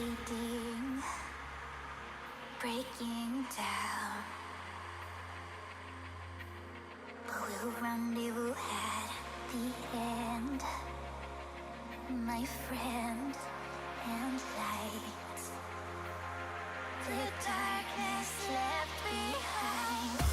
fading, breaking down. But we'll rendezvous at the end, my friend, and light the darkness left behind.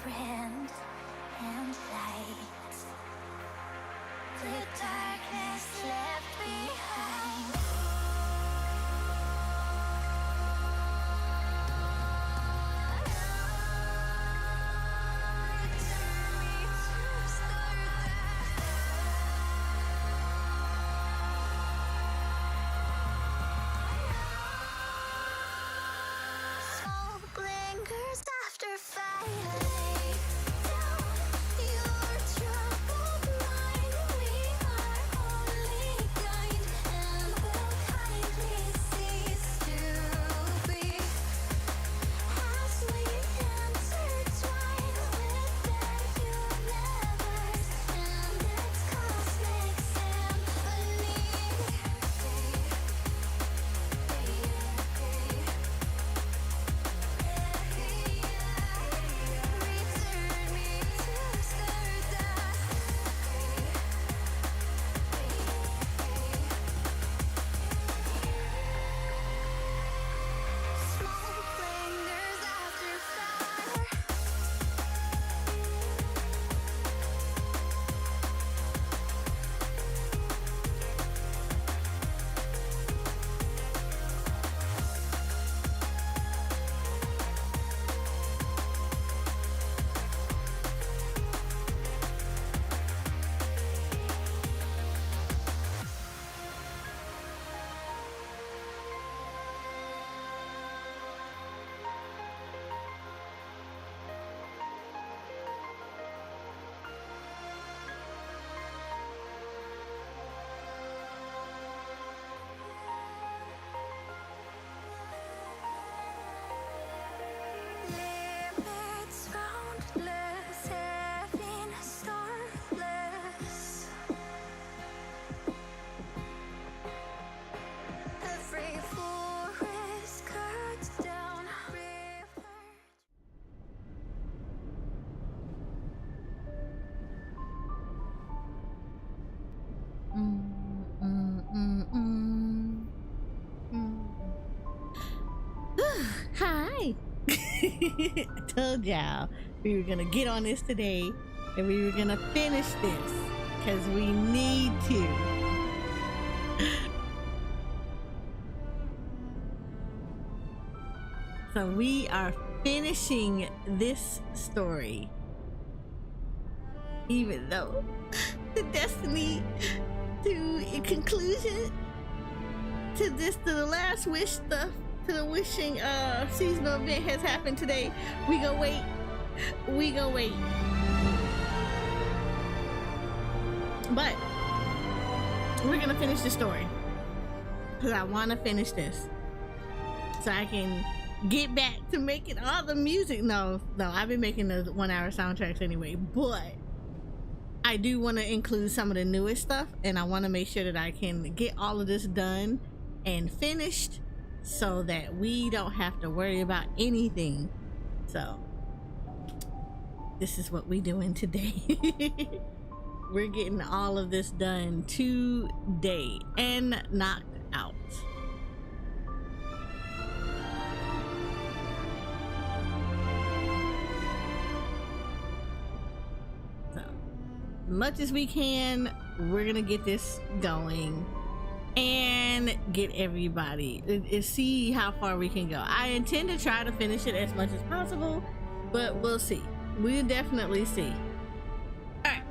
friend and light. The darkness left behind. Smoke lingers after fire. Your troubled mind, we are only kind, and will kindly cease to be as we intertwine with the universe and its cosmic symphony. Return me to stardust. Smoke lingers after fire. Limits boundless, heaven starless. Every forest cuts down river. Hi. I told y'all we were gonna get on this today and we were gonna finish this because we need to. So we are finishing this story, even though the destiny to a conclusion to the last wish stuff, to the wishing seasonal event has happened today. We gonna wait. But we're gonna finish the story because I want to finish this so I can get back to making all the music. No, I've been making the 1 hour soundtracks anyway, but I do want to include some of the newest stuff, and I want to make sure that I can get all of this done and finished so that we don't have to worry about anything. So this is what we're doing today. We're getting all of this done today and knocked out. So as much as we can, we're gonna get this going and get everybody see how far we can go. I intend to try to finish it as much as possible, but we'll see. We'll definitely see. All right.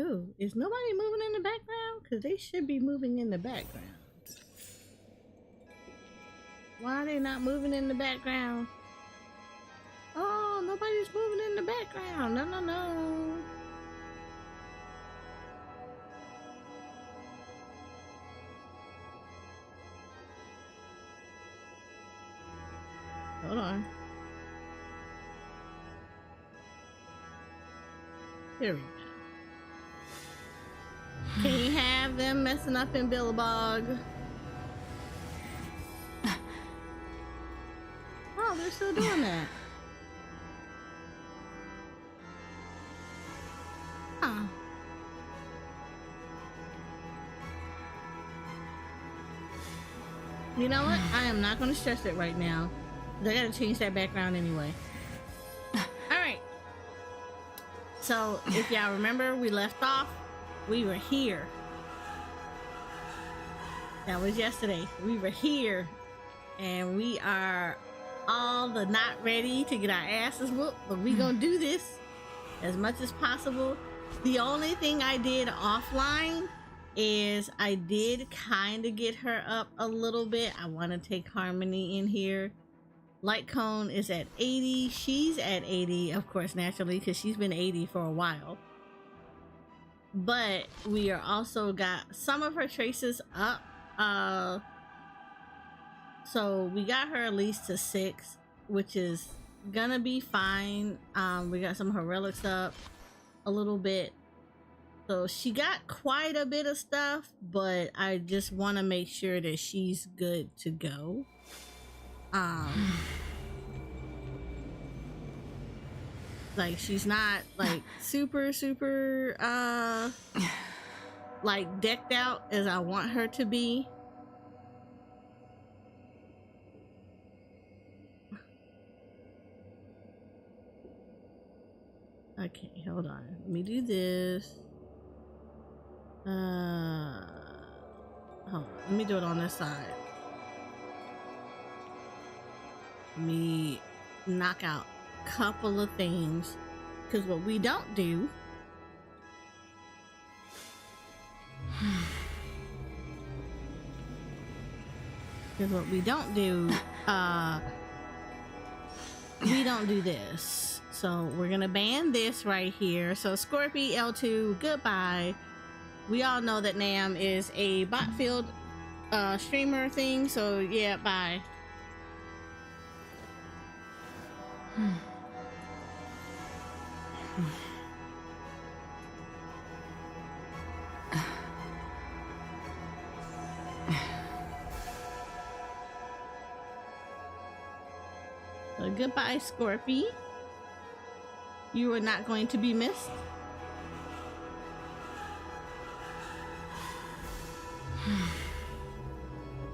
Ooh, is nobody moving in the background? Because they should be moving in the background. Why are they not moving in the background? Oh, nobody's moving in the background. No. Hold on. Here we go. Can't have them messing up in Billabong. Oh, they're still doing that. Huh. You know what? I am not going to stress it right now. I got to change that background anyway. All right. So if y'all remember, we left off. We were here. That was yesterday. We were here, and we are all the not ready to get our asses whooped, but we gonna do this as much as possible. The only thing I did offline is I did kind of get her up a little bit. I want to take Harmony in here. Light Cone is at 80. She's at 80, of course, naturally, because she's been 80 for a while. But we are also got some of her traces up. So we got her at least to 6, which is gonna be fine. We got some of her relics up a little bit. So she got quite a bit of stuff, but I just want to make sure that she's good to go. Like she's not like super like decked out as I want her to be. Okay, hold on. Let me do this. Hold on. Let me do it on this side. Let me knock out a couple of things, because what we don't do we don't do this. So we're gonna ban this right here. So Scorpy L2, goodbye. We all know that Nam is a bot field streamer thing, so yeah, bye. So goodbye, Scorpy. You are not going to be missed.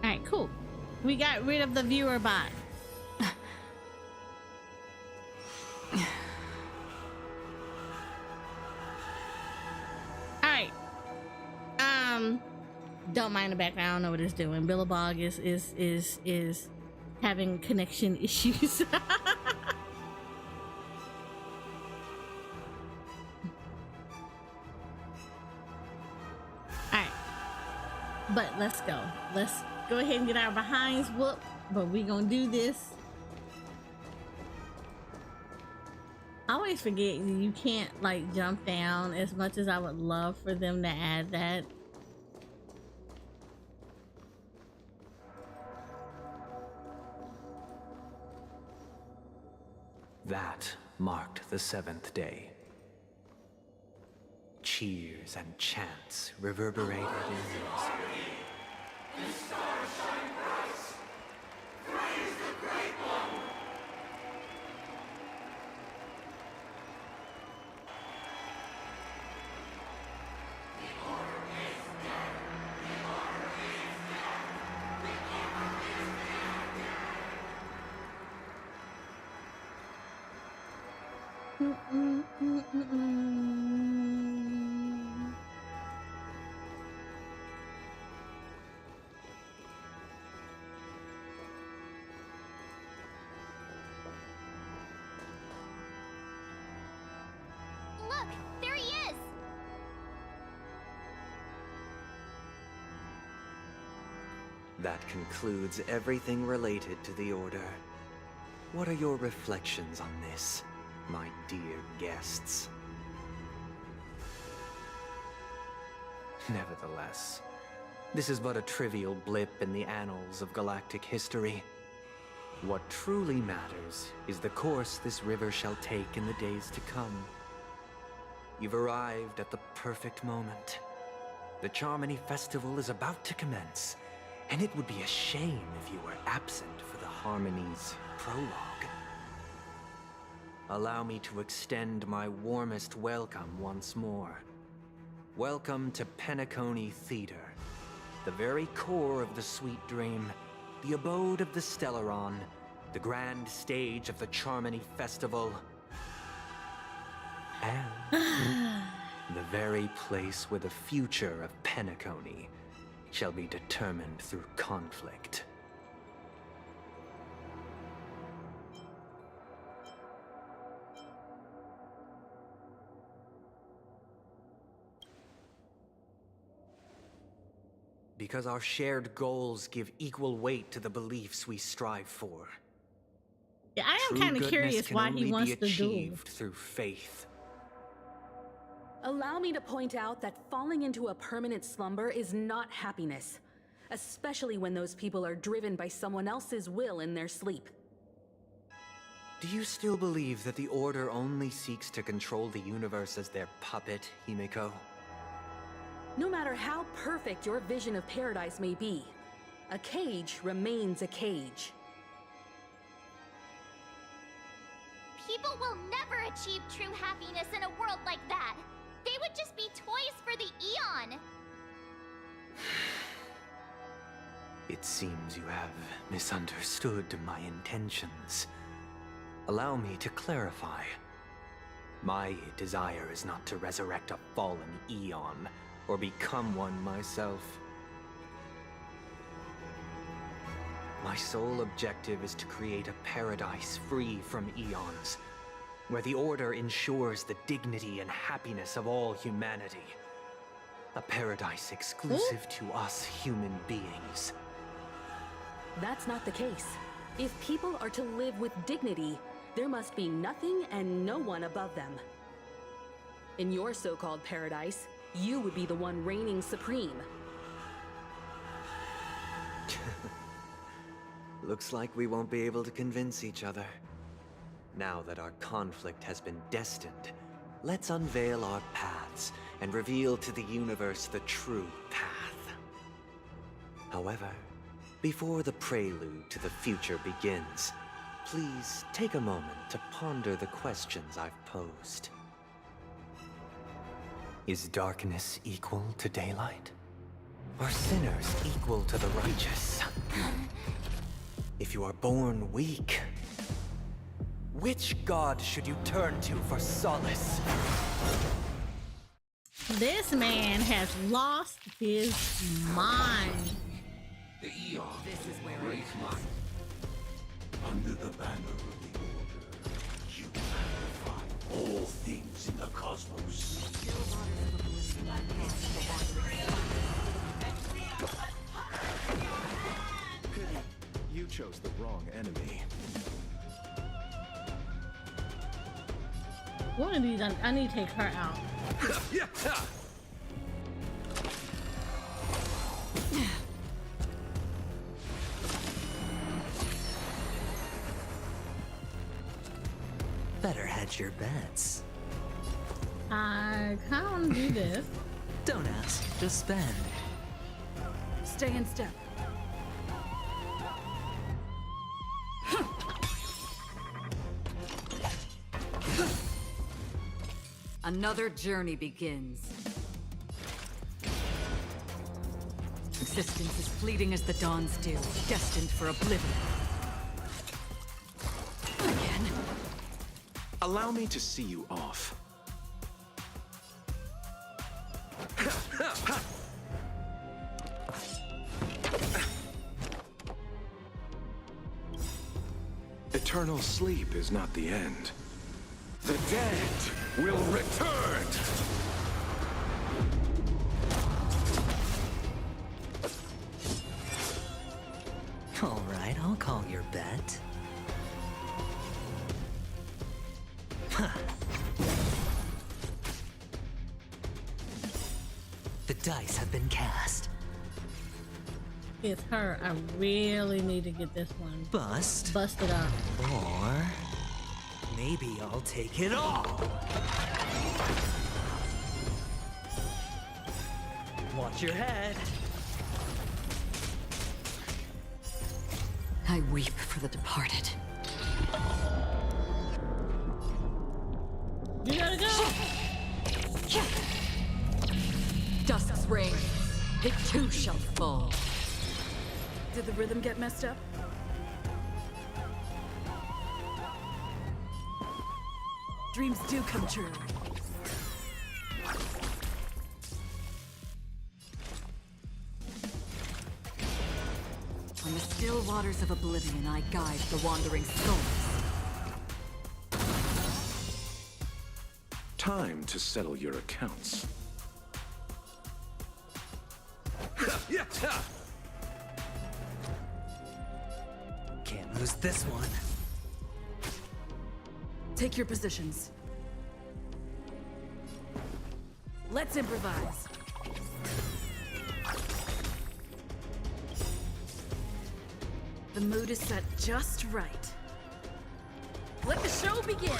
Alright, cool. We got rid of the viewer bot. Alright. Don't mind the background. I don't know what it's doing. Billabong is having connection issues. Alright. But let's go. Let's go ahead and get our behinds whooped. But we gonna do this. I always forget you can't like jump down, as much as I would love for them to add that. That marked the 7th day. Cheers and chants reverberated in unison. The stars shine bright. Praise the Great One. The order is dead. The order is dead. The order is Look, there he is! That concludes everything related to the Order. What are your reflections on this, my dear guests? Nevertheless, this is but a trivial blip in the annals of galactic history. What truly matters is the course this river shall take in the days to come. You've arrived at the perfect moment. The Charmony Festival is about to commence, and it would be a shame if you were absent for the Harmony's prologue. Allow me to extend my warmest welcome once more. Welcome to Penacony Theater, the very core of the sweet dream, the abode of the Stellaron, the grand stage of the Charmony Festival, and the very place where the future of Penacony shall be determined through conflict. Because our shared goals give equal weight to the beliefs we strive for. Yeah, I am True kind of goodness curious can why only he wants be to duel. achieved through faith. Allow me to point out that falling into a permanent slumber is not happiness, especially when those people are driven by someone else's will in their sleep. Do you still believe that the Order only seeks to control the universe as their puppet, Himeko? No matter how perfect your vision of paradise may be, a cage remains a cage. People will never achieve true happiness in a world like that. They would just be toys for the Eon. It seems you have misunderstood my intentions. Allow me to clarify. My desire is not to resurrect a fallen Eon, or become one myself. My sole objective is to create a paradise free from Eons, where the Order ensures the dignity and happiness of all humanity. A paradise exclusive to us human beings. That's not the case. If people are to live with dignity, there must be nothing and no one above them. In your so-called paradise, you would be the one reigning supreme. Looks like we won't be able to convince each other. Now that our conflict has been destined, let's unveil our paths and reveal to the universe the true path. However, before the prelude to the future begins, please take a moment to ponder the questions I've posed. Is darkness equal to daylight? Are sinners equal to the righteous? If you are born weak, which god should you turn to for solace? This man has lost his mind. The Eon will raise mine. Under the banner of the Order, you magnify all things in the cosmos. Pity you chose the wrong enemy. One of these, I need to take her out. Better hedge your bets. I kind of want to do this. Don't ask, just spend. Stay in step. Another journey begins. Existence is fleeting as the dawn's dew, destined for oblivion. Again. Allow me to see you off. Eternal sleep is not the end. The dead will return! All right, I'll call your bet. The dice have been cast. It's her. I really need to get this one Bust, busted up. or maybe I'll take it all. Watch your head. I weep for the departed. You gotta go. Dusk's reign, it too shall fall. Did the rhythm get messed up? Dreams do come true. On the still waters of oblivion, I guide the wandering souls. Time to settle your accounts. Can't lose this one. Take your positions. Let's improvise. The mood is set just right. Let the show begin!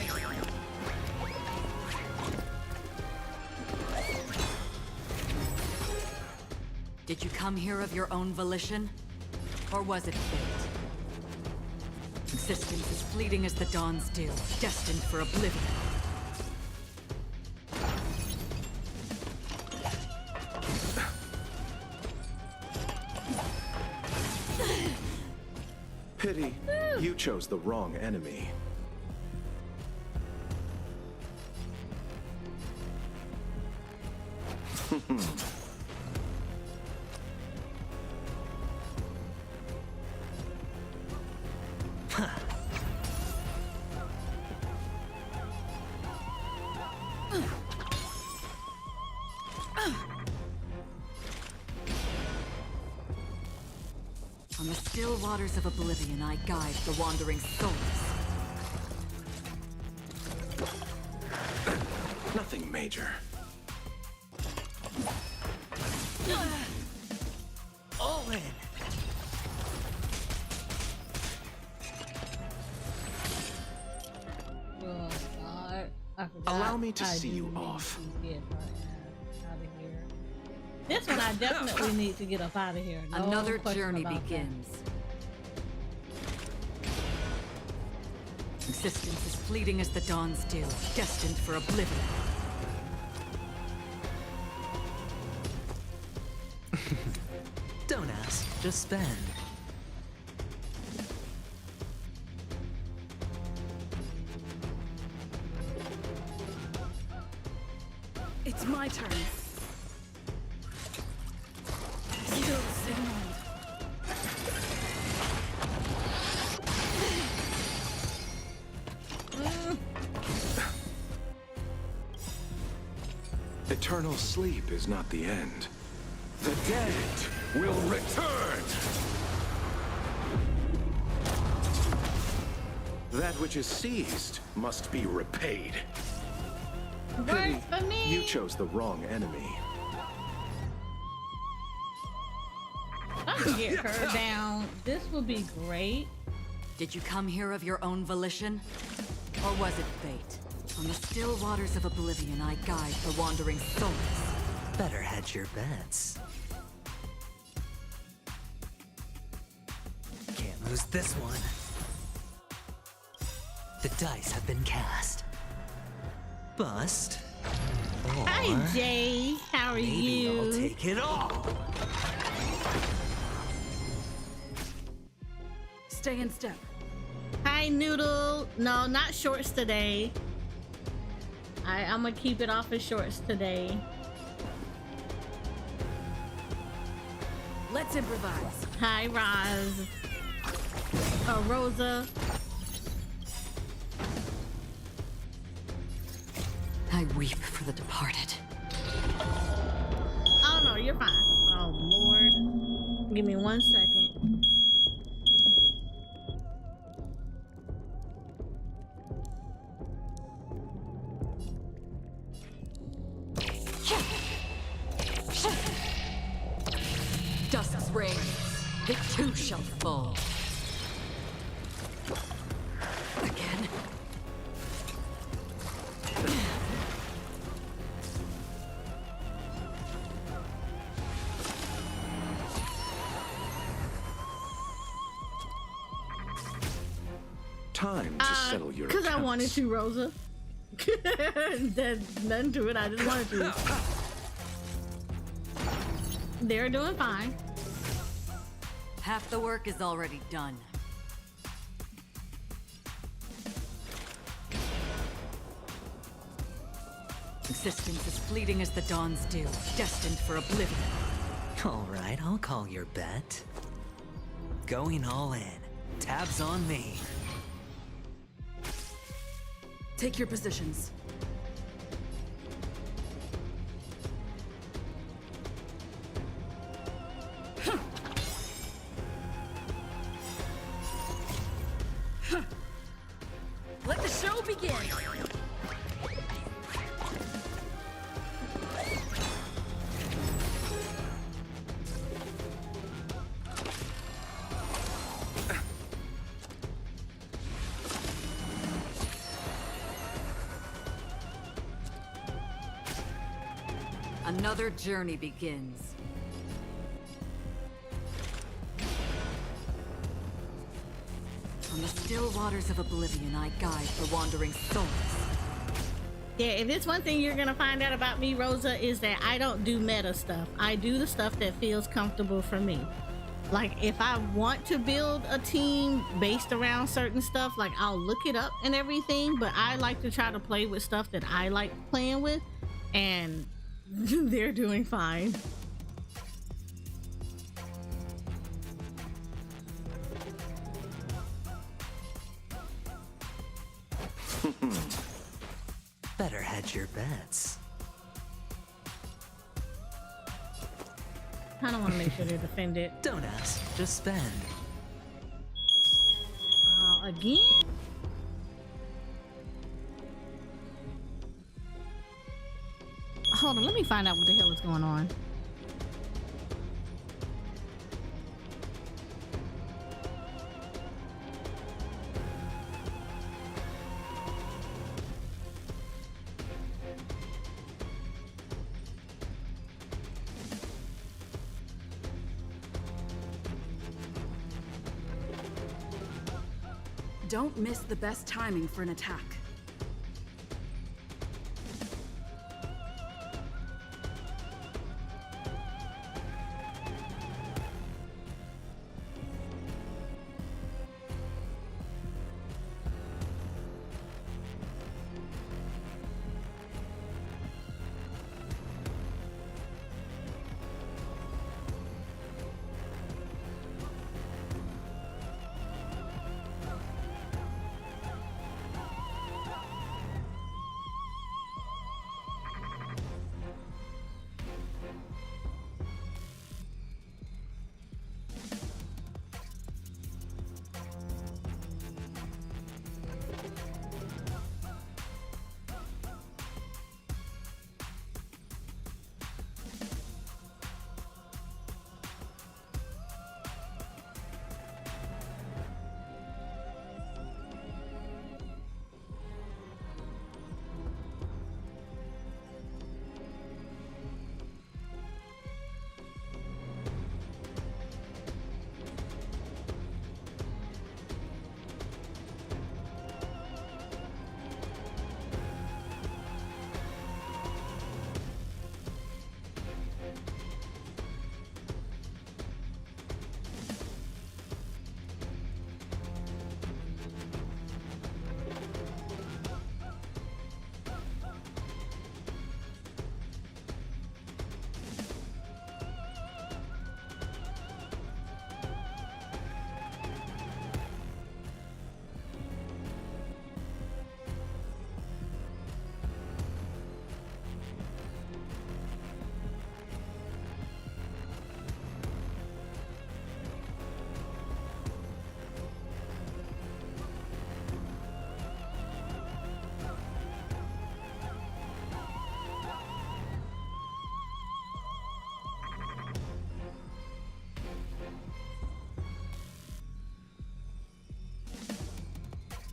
Did you come here of your own volition? Or was it fate? Existence is fleeting as the dawn's dew, destined for oblivion. Pity, you chose the wrong enemy. On the still waters of oblivion, I guide the wandering souls. Nothing major. All in. Oh, God. I forgot. Allow me to I see do you need off. to get my ass out of here. This one I definitely need to get up out of here. No Another question journey about that. begins. Existence is fleeting as the dawn's dew, destined for oblivion. Don't ask, just spend. It's my turn. Still signaled. Eternal sleep is not the end. The dead will return! That which is seized must be repaid. Works for me. You chose the wrong enemy. I can get her down. This would be great. Did you come here of your own volition? Or was it fate? On the still waters of oblivion, I guide the wandering souls. Better hedge your bets. Can't lose this one. The dice have been cast. Bust. Or Hi, Jay. How are maybe you? I'll take it all. Stay in step. Hi, Noodle. No, not shorts today. I'm gonna keep it off of shorts today. Let's improvise. Hi, Roz. Oh, Rosa. I weep for the departed. Oh no, you're fine. Oh Lord. Give me 1 second. Dusk's reign, it too shall fall. Again? Time to settle your Because I accounts. wanted to, Rosa. There's nothing to it. I just wanted to. They're doing fine. Half the work is already done. Existence as fleeting as the dawn's dew, destined for oblivion. Alright, I'll call your bet. Going all in. Tabs on me. Take your positions. Let the show begin! Another journey begins. On the still waters of oblivion, I guide the wandering souls. Yeah, if it's one thing you're gonna find out about me, Rosa, is that I don't do meta stuff. I do the stuff that feels comfortable for me. Like, if I want to build a team based around certain stuff, like, I'll look it up and everything, but I like to try to play with stuff that I like playing with, and they're doing fine. Better hedge your bets. I don't want to make sure they're defended. Don't ask, just spend. Again? Hold on, let me find out what the hell is going on. Don't miss the best timing for an attack.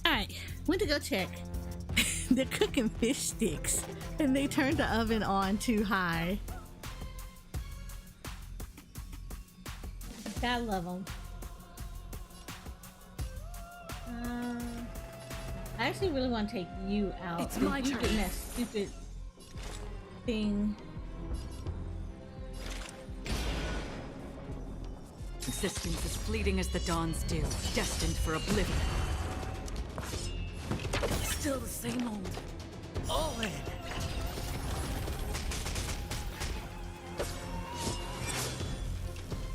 Alright, went to go check. They're cooking fish sticks and they turned the oven on too high. Gotta love them. I actually really want to take you out. It's my You turn. doing that stupid thing. Existence as fleeting as the dawn's dew, destined for oblivion. Still the same old. All in.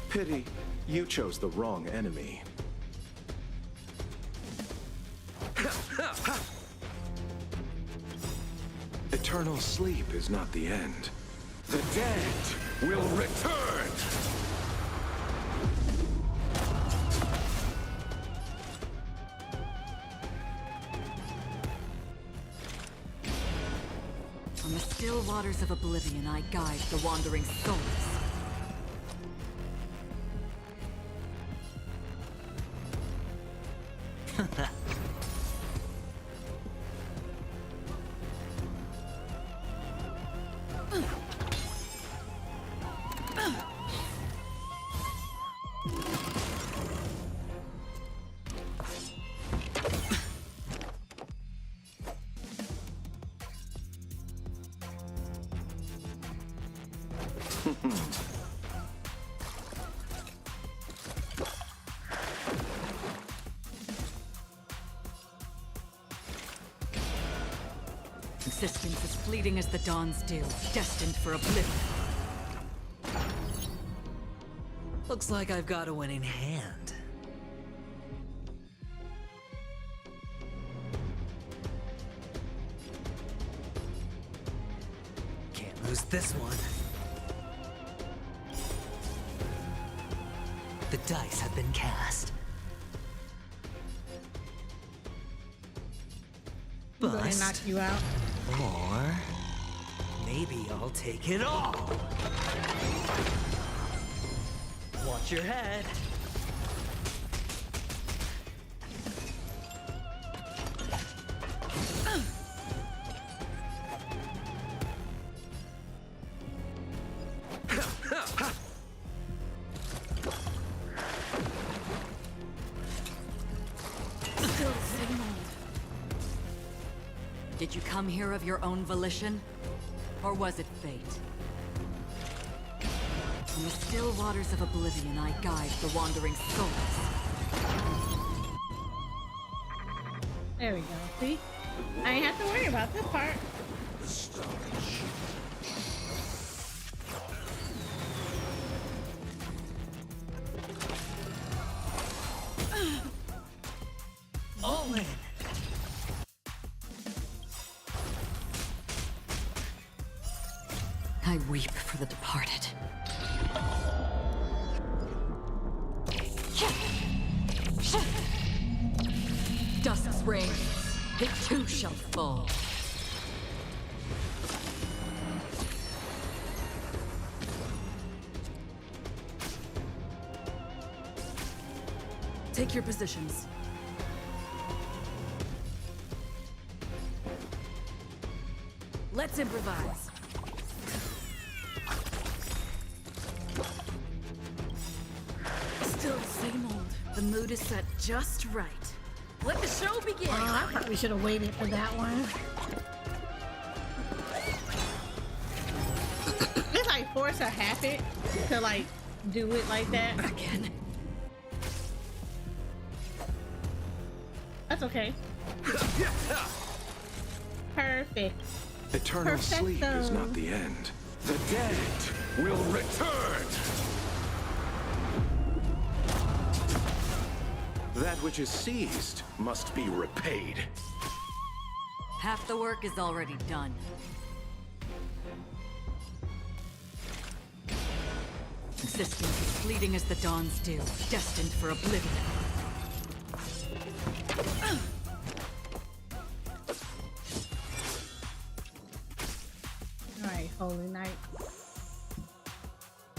Pity, you chose the wrong enemy. Eternal sleep is not the end. The dead will return! On the still waters of oblivion, I guide the wandering souls. Existence as fleeting as the dawn's dew, destined for oblivion. Looks like I've got a winning hand. Can't lose this one. The dice have been cast. I'm gonna Bust. knock you out. Or maybe I'll take it all. Watch your head. Still the same old. Did you come here of your own volition? Or was it fate? In the still waters of oblivion, I guide the wandering souls. There we go. See? I ain't have to worry about this part. The stars. All in. I weep for the departed. Dusk's reign, it too shall fall. Take your positions. Let's improvise. Still the same old. The mood is set just right. Let the show begin. Oh, I probably should have waited for that one. It's like force a habit to like do it like that. Again. That's okay. Perfect. Eternal sleep is Perfecto. not the end. The dead will return! That which is seized must be repaid. Half the work is already done. Existence as fleeting as the dawn's dew, destined for oblivion. All right, Holy Knight.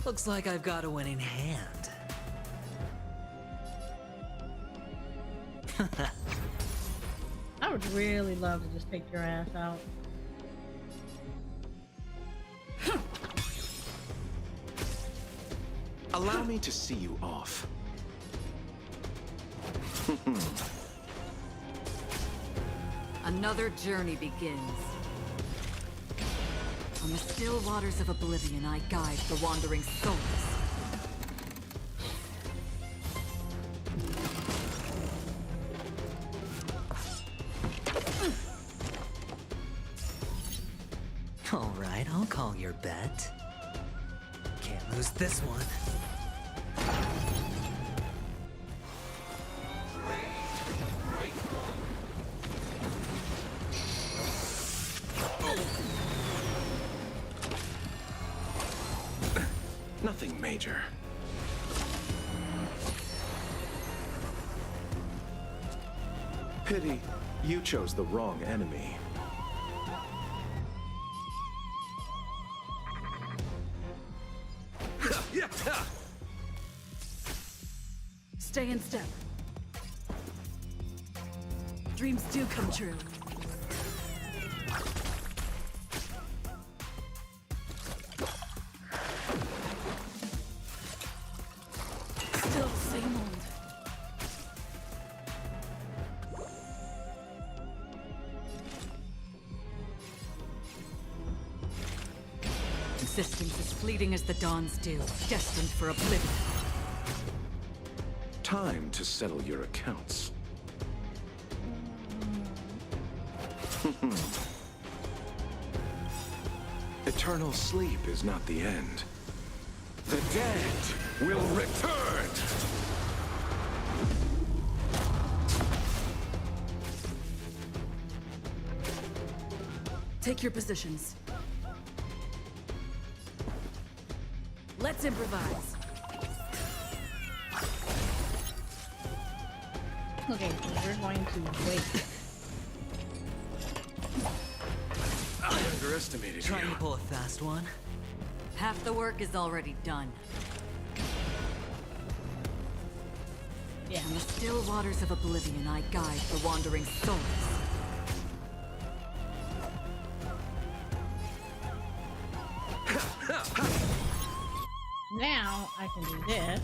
Looks like I've got a winning hand. I would really love to just take your ass out. Allow me to see you off. Another journey begins. On the still waters of oblivion, I guide the wandering souls. right, I'll call your bet. Can't lose this one. Nothing major. Pity you chose the wrong enemy. Stay in step. Dreams do come true. Still same old. Existence is fleeting as the dawn's dew, destined for oblivion. Time to settle your accounts. Eternal sleep is not the end. The dead will return! Take your positions. Let's improvise. Okay, so we're going to wait. I underestimated Trying you. to pull a fast one? Half the work is already done. Yeah. In the still waters of oblivion, I guide the wandering souls. Now I can do this.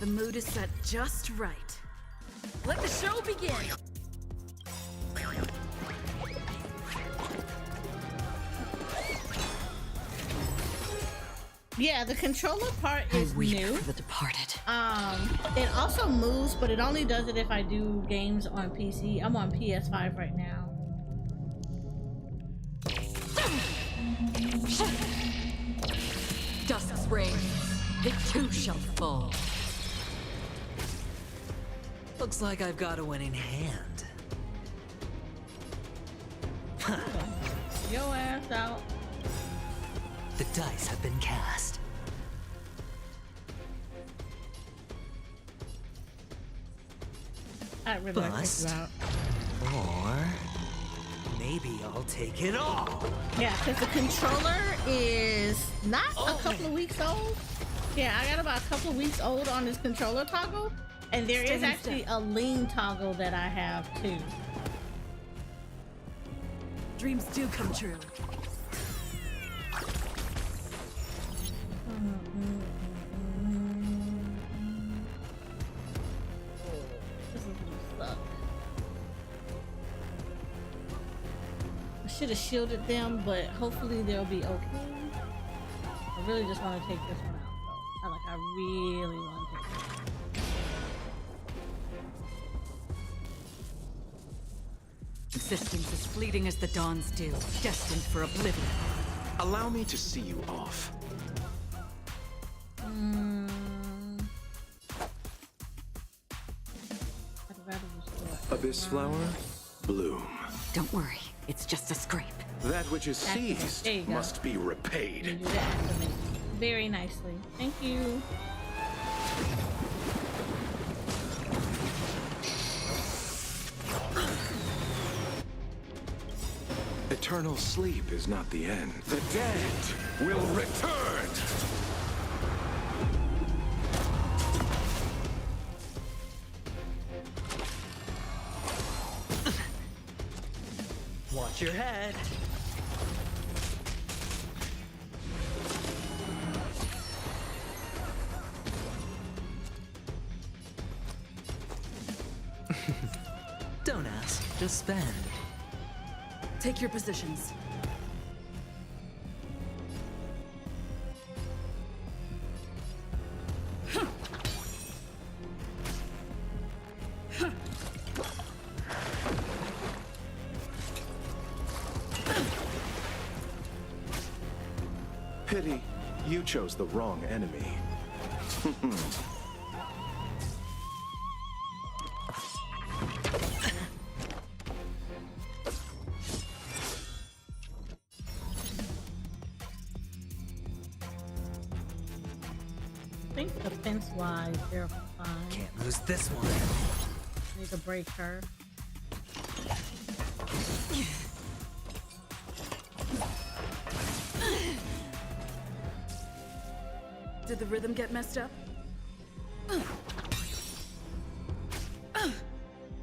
The mood is set just right. Let the show begin! Yeah, the controller part is Weep new. for the departed. It also moves, but it only does it if I do games on PC. I'm on PS5 right now. Dusk's reign, it too shall fall. Looks like I've got a winning hand. Your ass out. The dice have been cast. I really like Bust. this out. Or maybe I'll take it all. Yeah, because the controller is not a couple of weeks old. Yeah, I got about a couple of weeks old on this controller toggle. And there is actually a lean toggle that I have too. Dreams do come true. This is gonna suck. I should have shielded them, but hopefully they'll be okay. I really just want to take this one out though. I really want to take it out. Existence is fleeting as the dawn's dew, destined for oblivion. Allow me to see you off. I'd rather just do it. Abyss flower, bloom. Don't worry, it's just a scrape. That which is Activate. seized There you go. must be You repaid. do the activate very nicely. Thank you. Eternal sleep is not the end. The dead will return! Watch your head. Don't ask, just spend. Take your positions. Pity, you chose the wrong enemy. I think defense-wise, they're fine. Can't lose this one. Need to break her. Did the rhythm get messed up?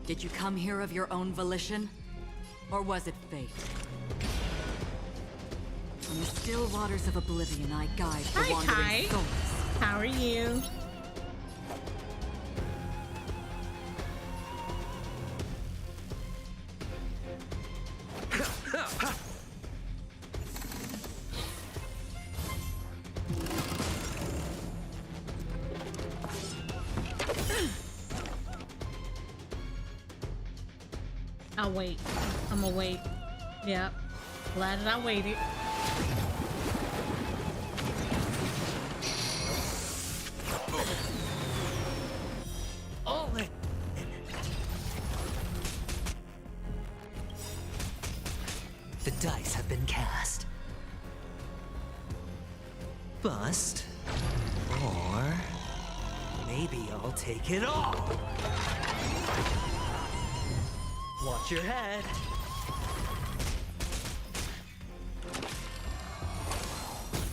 Did you come here of your own volition? Or was it fate? On the still waters of oblivion, I guide the Hi, wandering Kai. souls. How are you? I'll wait. I'm gonna wait. Yep. Glad that I waited. All in. The dice have been cast. Bust. Or maybe I'll take it all. Watch your head.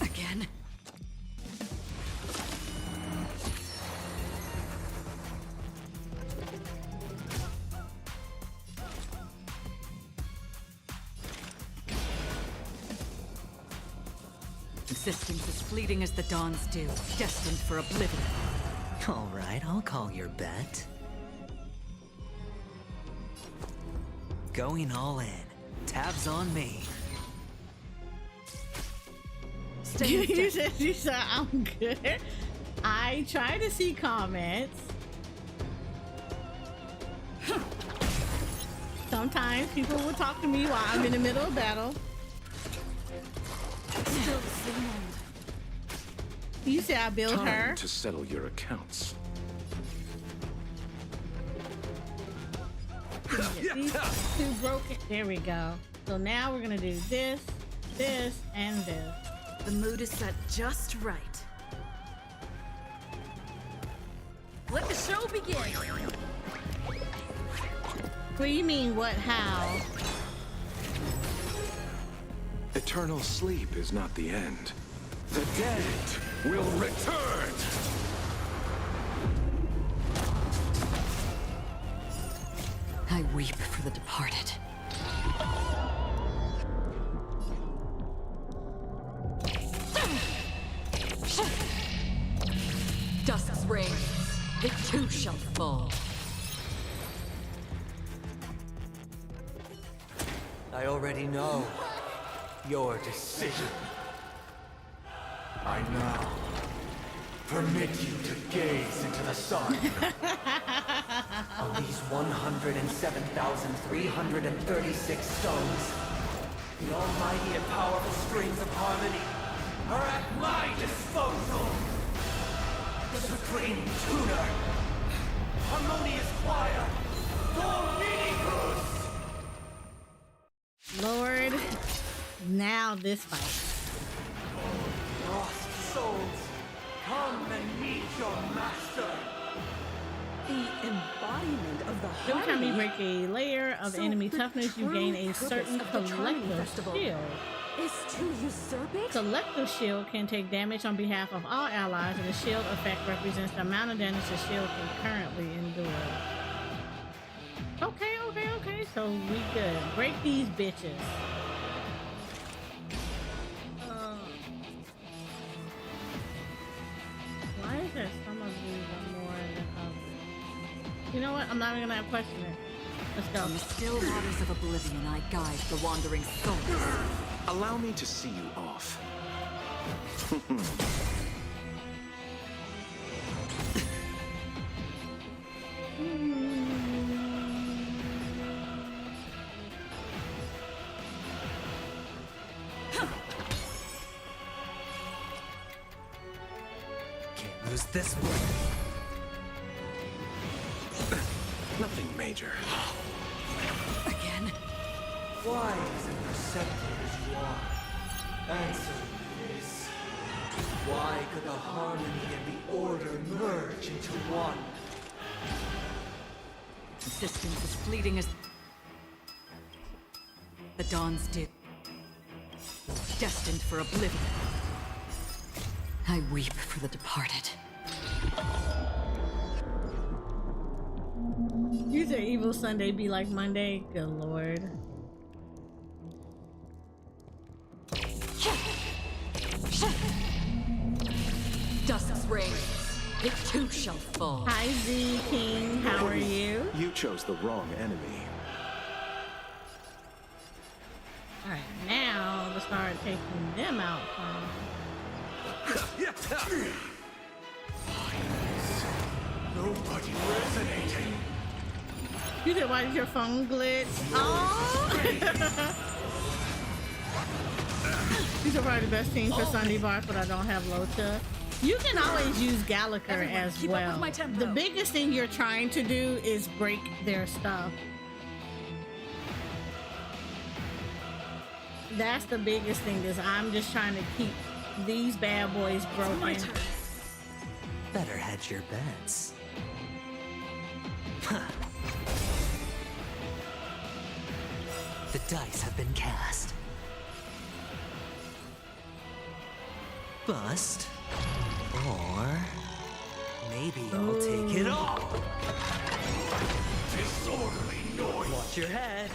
Again? Existence is fleeting as the dawn's dew, destined for oblivion. All right, I'll call your bet. Going all in. Tabs on me. You said I'm good. I try to see comments. Sometimes people will talk to me while I'm in the middle of battle. Still the same old. You say I build her. Time to settle your accounts. These two broken. There we go. So now we're gonna do this, this, and this. The mood is set just right. Let the show begin. What do you mean, what, how? Eternal sleep is not the end. The dead will return! I weep for the departed. Dusk's reign, it too shall fall. I already know your decision. I now permit you to gaze into the sun. On these 107,336 stones, the almighty and powerful strings of harmony are at my disposal. Supreme tuner, harmonious choir, Dominicus! Lord, now this fight. Lost souls, come and meet your master. The embodiment of the Every time you harmony break a layer of So enemy the toughness, you true gain a purpose certain of the Charming collective Festival shield. is to usurp it? Collective shield can take damage on behalf of all allies, and the shield effect represents the amount of damage the shield can currently endure. Okay. So we good. Break these bitches. Why is there some of these are more than others? You know what? I'm not even gonna question it. Let's go. On the still waters of oblivion, I guide the wandering souls. Allow me to see you off. lose this one. Nothing major. Again? Wise and receptive as you are, answer me this. Why could the harmony and the order merge into one? Existence is fleeting as the dawns did. Destined for oblivion. I weep for the departed. You said evil Sunday be like Monday? Good lord. Dusk's reign. It too shall fall. Hi Z King, how are you? You chose the wrong enemy. Alright, now to start taking them out from. Nobody resonating. You said, why did your phone glitch? Oh! These are probably the best team for Sunday Bars, but I don't have Locha. You can always use Gallagher as keep up with well. my tempo. The biggest thing you're trying to do is break their stuff. That's the biggest thing, is I'm just trying to keep these bad boys broken. Better hedge your bets. Huh. The dice have been cast. Bust. Or maybe I'll take it all. Disorderly noise. Watch your head.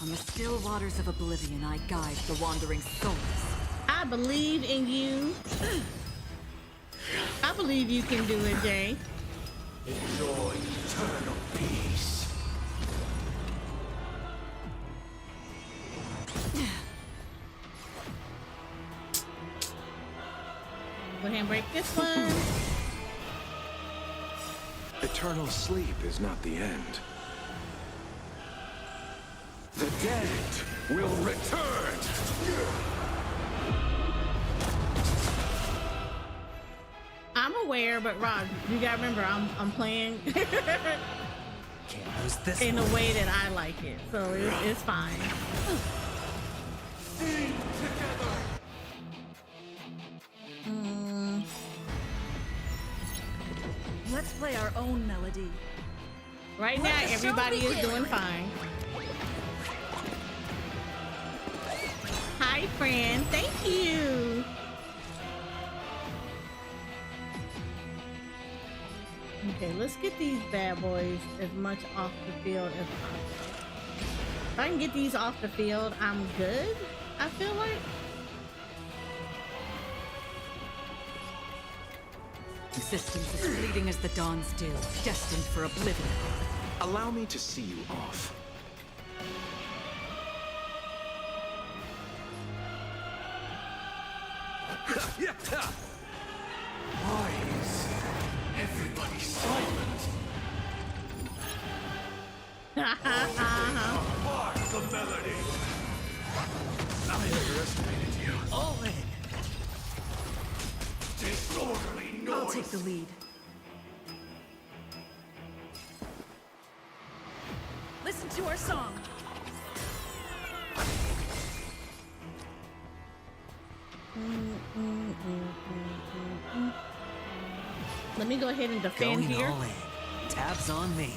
On the still waters of oblivion, I guide the wandering souls. I believe in you. I believe you can do it, Jay. Enjoy eternal peace. Go ahead and break this one. Eternal sleep is not the end. The dead will return! I'm aware, but Rod, you gotta remember, I'm playing Can't lose this in one. a way that I like it, so it's fine. Sing together. Let's play our own melody. Right now, everybody is doing fine. Hi, friend. Thank you. Okay, let's get these bad boys as much off the field as possible. If I can get these off the field, I'm good, I feel like. Existence is fleeting as the dawn's dew, destined for oblivion. Allow me to see you off. Why is everybody silent? Apart the melody. I underestimated you. All in. Disorderly noise. I'll take the lead. Listen to our song. Let me go ahead and defend Going here. all in. Tabs on me.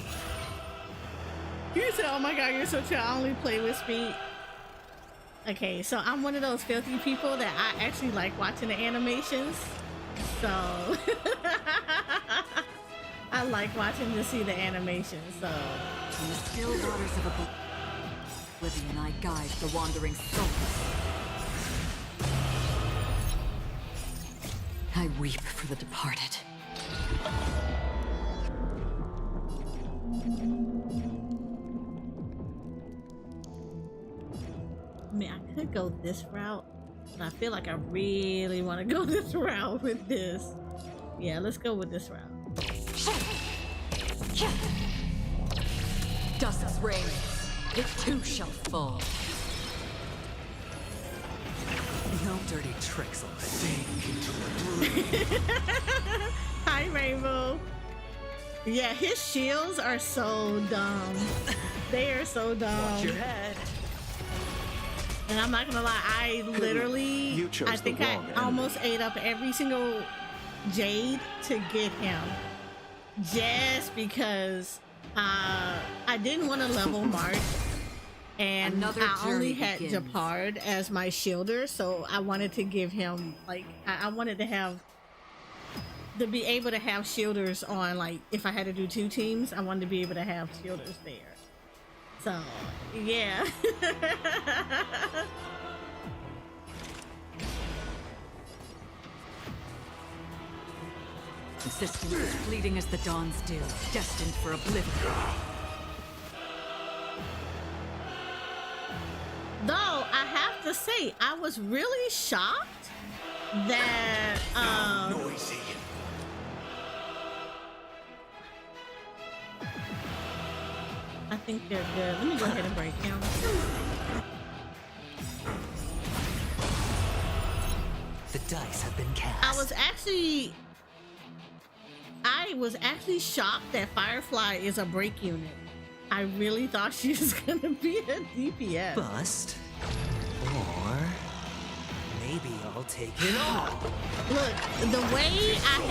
You said, oh my god, you're so chill. I only play with speed. Okay, so I'm one of those filthy people that I actually like watching the animations. So I like watching to see the animations. So On the still waters of oblivion, I guide the wandering souls. I weep for the departed. I mean, I could go this route, But I feel like I really want to go this route with this. Yeah, let's go with this route. Dusk's reign, it too shall fall. No dirty tricks on Hi, Rainbow. Yeah, his shields are so dumb. They are so dumb. Watch your head. And I'm not gonna lie, I literally, You chose I think the I wrong almost ate up every single jade to get him, just because I didn't want to level Mark, and Another I only journey had begins. Japard as my shielder, so I wanted to give him like I wanted to be able to have shielders on, like if I had to do 2 teams, I wanted to be able to have shielders there. So yeah. Insistence as fleeting as the dawn's dew, destined for oblivion. Though I have to say, I was really shocked that Noisy. I think they're good. Let me go ahead and break him. The dice have been cast. I was actually shocked that Firefly is a break unit. I really thought she was gonna be a DPS. Bust. Or maybe I'll take it all. Look, the way I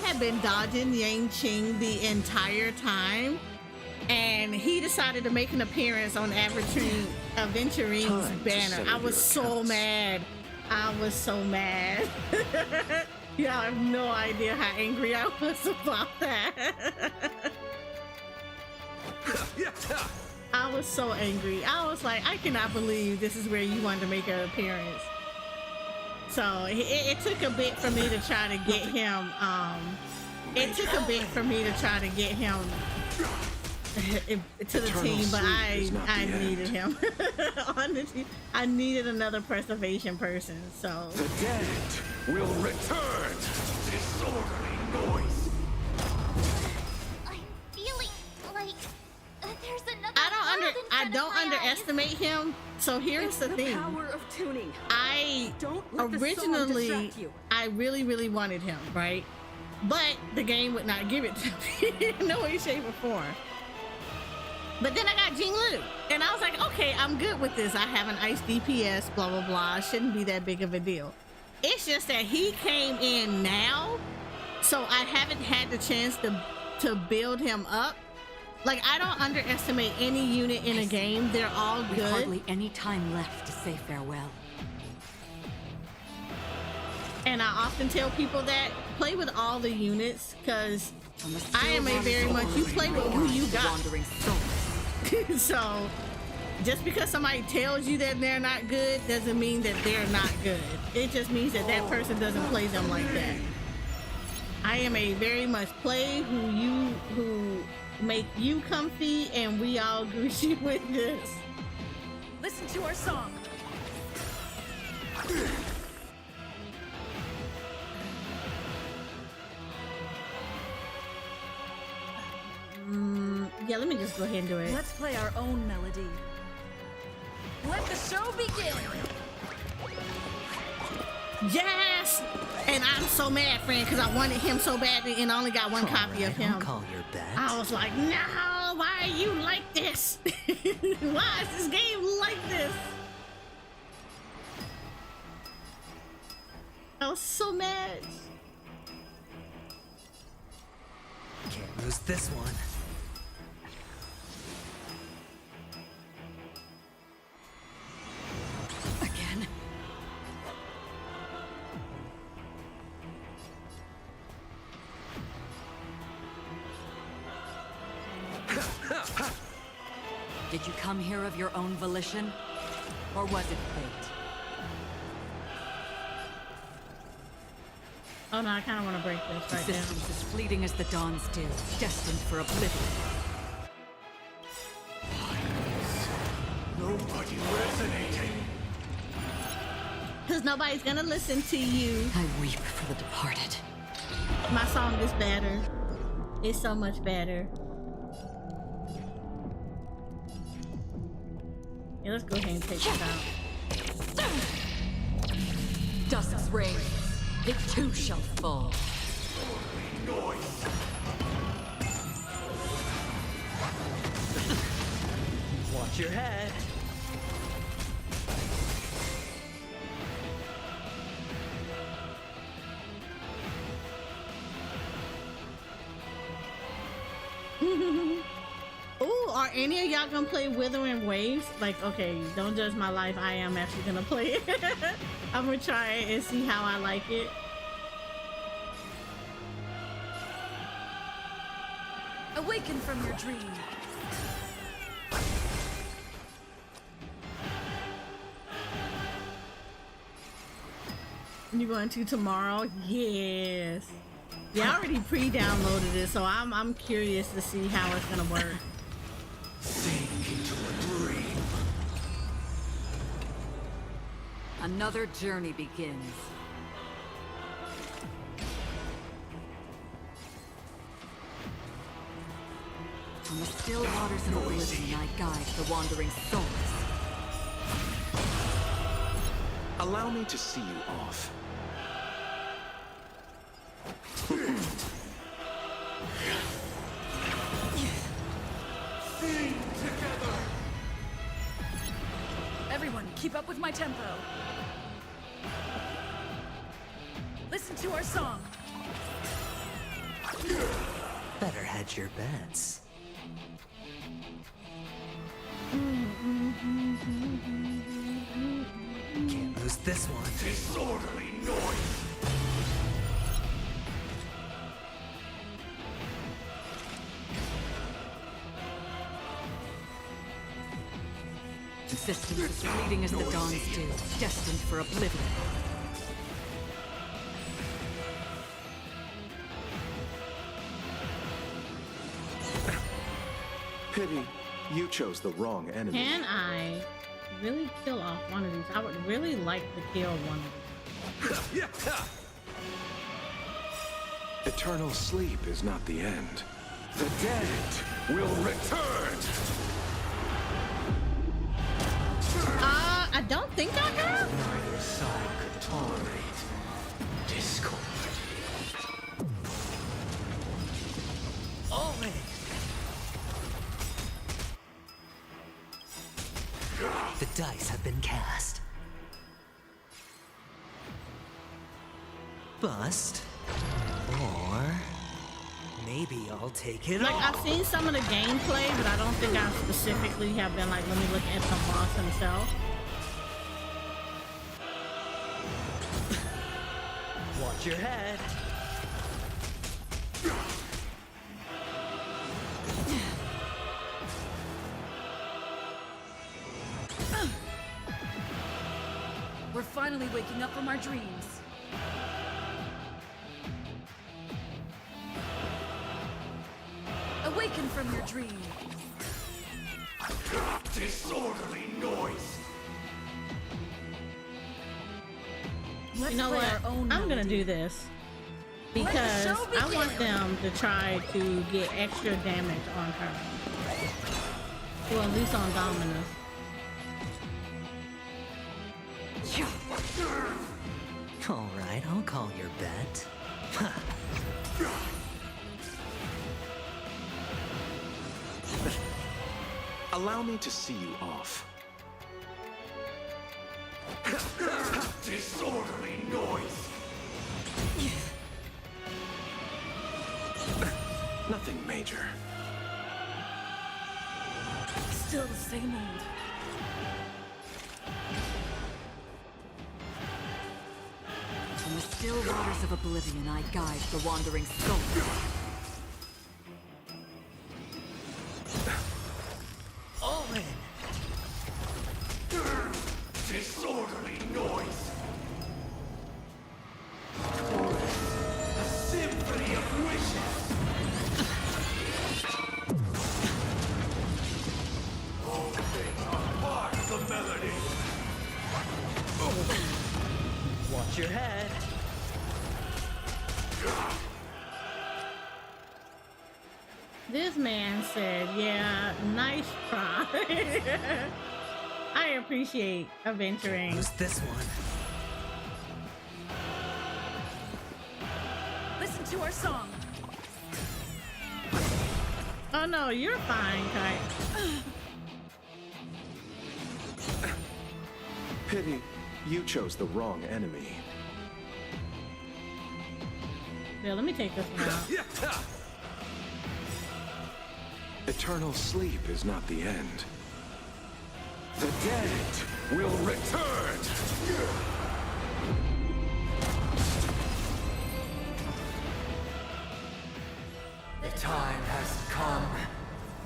had been dodging Yang Qing the entire time, and he decided to make an appearance on Aventurine's Time to banner. settle I was your so accounts. mad. I was so mad. Y'all have no idea how angry I was about that. I was so angry. I was like, I cannot believe this is where you wanted to make an appearance. So it took a bit for me to try to get him. It took a bit for me to try to get him to the Eternal team, but sleep is not I the needed end. him. Honestly, I needed another preservation person. So The dead will return. Disorderly noise. I'm feeling like there's another I world in front of don't my eyes. underestimate him. So here's the thing. Power of tuning. I Don't let the song originally distract you. I really wanted him, right? But the game would not give it to me in no way, shape, or form. But then I got Jinglu, and I was like, okay, I'm good with this. I have an ice DPS, blah blah blah. Shouldn't be that big of a deal. It's just that he came in now, so I haven't had the chance to build him up. Like, I don't underestimate any unit in a game. They're all We've good. hardly any time left to say farewell. And I often tell people that play with all the units, because On the I am a still very much, you play with who you waters, the got. wandering soul. So just because somebody tells you that they're not good doesn't mean that they're not good. It just means that that person doesn't play them like that. I am a very much play who make you comfy, and we all greasy with this. Listen to our song. Yeah, let me just go ahead and do it. Let's play our own melody. Let the show begin. Yes! And I'm so mad, friend, because I wanted him so badly and I only got one copy of Alright, I'll him. call your bet. I was like, no, why are you like this? Why is this game like this? I was so mad. Can't lose this one. Again? Did you come here of your own volition? Or was it fate? Oh no, I kind of want to break this right now. Existence as fleeting as the dawn's dew, destined for oblivion. Nobody resonating. nobody's gonna listen to you. I weep for the departed. My song is better. It's so much better. Yeah, let's go ahead and take this out. Dusk's reign, it too shall fall. Watch your head. Ooh, are any of y'all gonna play Withering Waves? Like, okay, don't judge my life. I am actually gonna play it. I'm gonna try it and see how I like it. Awaken from your dream. You going to tomorrow? Yes. Yeah, I already pre-downloaded it, so I'm curious to see how it's gonna work. Sink into a dream. Another journey begins. On the still waters of oblivion, I guide the wandering souls. Allow me to see you off. Sing together. Everyone, keep up with my tempo. Listen to our song. Better hedge your bets. Can't lose this one. Disorderly noise. Existence is fleeting as the dawn's dew, destined for oblivion. Pity, you chose the wrong enemy. Can I really kill off one of these? I would really like to kill one of these. Eternal sleep is not the end. The dead will return! I don't think I have. Neither side could tolerate discord. All in! The dice have been cast. Bust. Or maybe I'll take it Like, all. I've seen some of the gameplay, but I don't think I specifically have been like, let me look at the boss himself. Watch your head. We're finally waking up from our dreams. Awaken from your dream. Disorderly noise. Let's You know play what? our own I'm gonna melody. do this because show I want begin. them to try to get extra damage on her. Well, at least on Dominus. All right, I'll call your bet. Allow me to see you off. Disorderly noise. Nothing major. Still the same old. On the still waters of oblivion, I guide the wandering souls. All in! Disorderly noise. A symphony of wishes. All things are part of the melody. This man said, yeah, nice try. I appreciate adventuring. Who's this one? Listen to our song. Oh no, you're fine, Kite. Pity, you chose the wrong enemy. Yeah, let me take this one out. Eternal sleep is not the end. The dead will return! The time has come.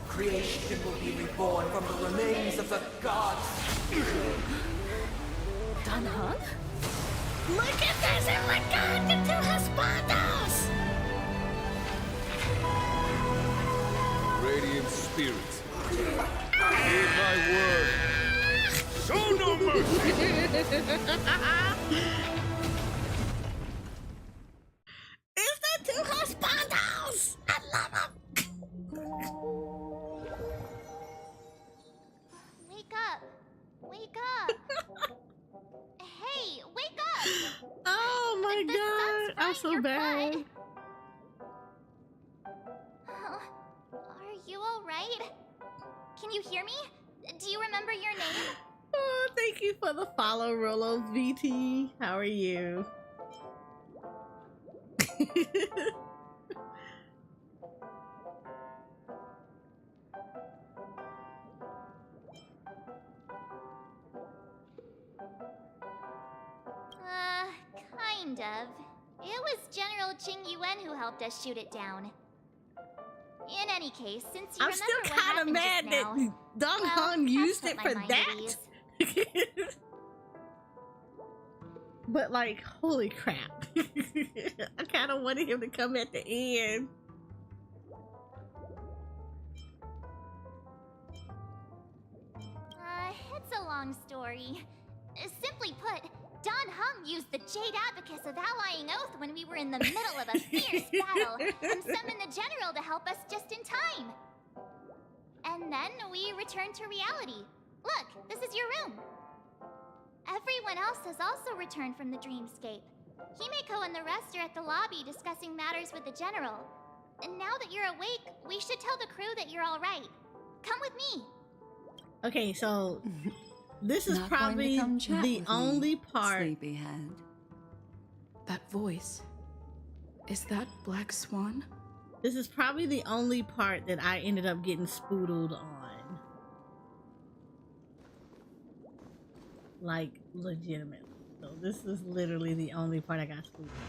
Creation will be reborn from the remains of the gods. Dan Heng? Look at this! It returned into Hespondos! Radiant spirits, hear my word. Show no mercy! Is that two Hespondos? I love them! Wake up! Wake up! Hey, wake up! Oh my The god, sun's I'm frying so your bad. butt. Are you alright? Can you hear me? Do you remember your name? Oh, thank you for the follow, Rolo VT. How are you? Kind of. It was General Qing Yuan who helped us shoot it down. In any case, since you I'm remember still what kind of happened mad just now, that Dong well, Hong used that's it put for my mind at that. ease. But like, holy crap. I kind of wanted him to come at the end. It's a long story. Simply put, Don Hung used the Jade Abacus of Allying Oath when we were in the middle of a fierce battle and summoned the General to help us just in time. And then we returned to reality. Look, this is your room. Everyone else has also returned from the dreamscape. Himeko and the rest are at the lobby discussing matters with the General. And now that you're awake, we should tell the crew that you're all right. Come with me. Okay, so this is Not going to probably come chat the with me, only part. Sleepyhead. That voice. Is that Black Swan? This is probably the only part that I ended up getting spoodled on. Like, legitimately. So this is literally the only part I got spoodled on.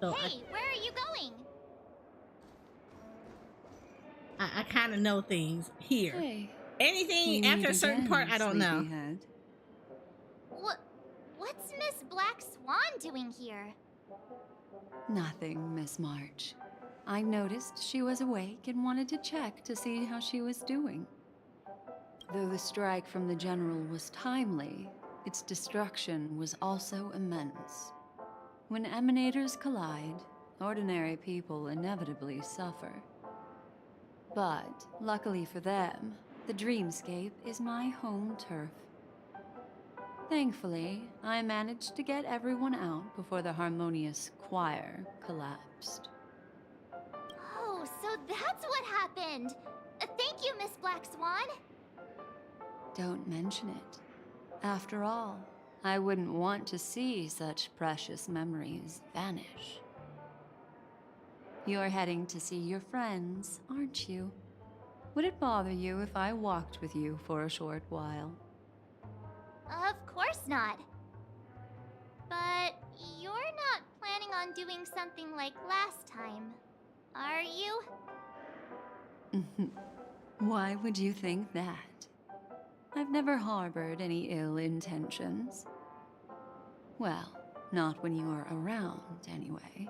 So Hey, where are you going? I kind of know things here. Hey, Anything we after meet a certain again, part, I don't know. Sleepyhead. What's Miss Black Swan doing here? Nothing, Miss March. I noticed she was awake and wanted to check to see how she was doing. Though the strike from the General was timely, its destruction was also immense. When emanators collide, ordinary people inevitably suffer. But, luckily for them, the dreamscape is my home turf. Thankfully, I managed to get everyone out before the harmonious choir collapsed. Oh, so that's what happened. Thank you, Miss Black Swan. Don't mention it. After all, I wouldn't want to see such precious memories vanish. You're heading to see your friends, aren't you? Would it bother you if I walked with you for a short while? Of course not. But you're not planning on doing something like last time, are you? Why would you think that? I've never harbored any ill intentions. Well, not when you are around, anyway.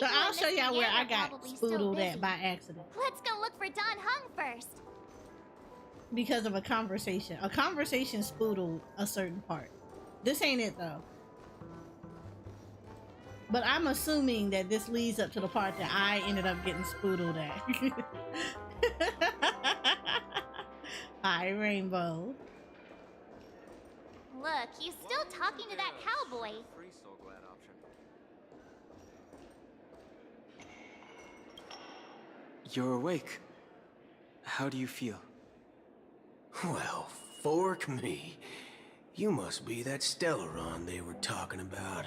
So I'll show y'all where I got spoodled at by accident. Let's go look for Don Hung first. Because of a conversation. A conversation spoodled a certain part. This ain't it though. But I'm assuming that this leads up to the part that I ended up getting spoodled at. Hi, Rainbow. Look, he's still talking to that cowboy. You're awake. How do you feel? Well, fork me. You must be that Stellaron they were talking about.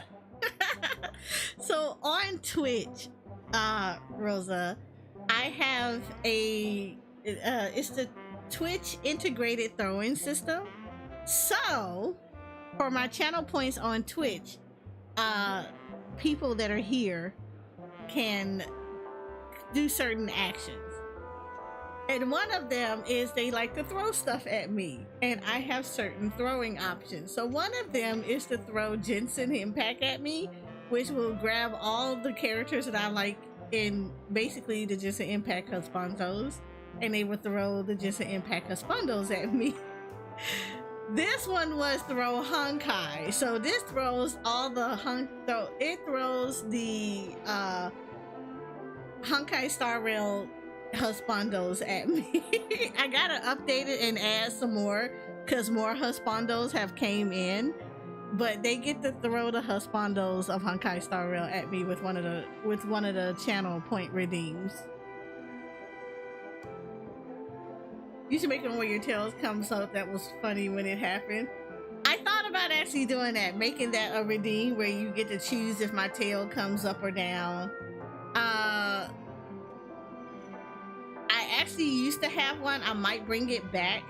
So on Twitch, Rosa, I have it's the Twitch integrated throwing system. So for my channel points on Twitch, people that are here can do certain actions. And one of them is they like to throw stuff at me, and I have certain throwing options. So one of them is to throw Jensen Impact at me, which will grab all the characters that I like in basically the Jensen Impact husbandos, and they would throw the Jensen Impact husbandos at me. This one was throw Honkai. So this throws all the it throws the Honkai Star Rail husbandos at me. I gotta update it and add some more because more husbandos have came in, but they get to throw the husbandos of Honkai Star Rail at me with one of the channel point redeems. You should make one where your tails comes up. That was funny when it happened. I thought about actually doing that, making that a redeem where you get to choose if my tail comes up or down. I actually used to have one. I might bring it back.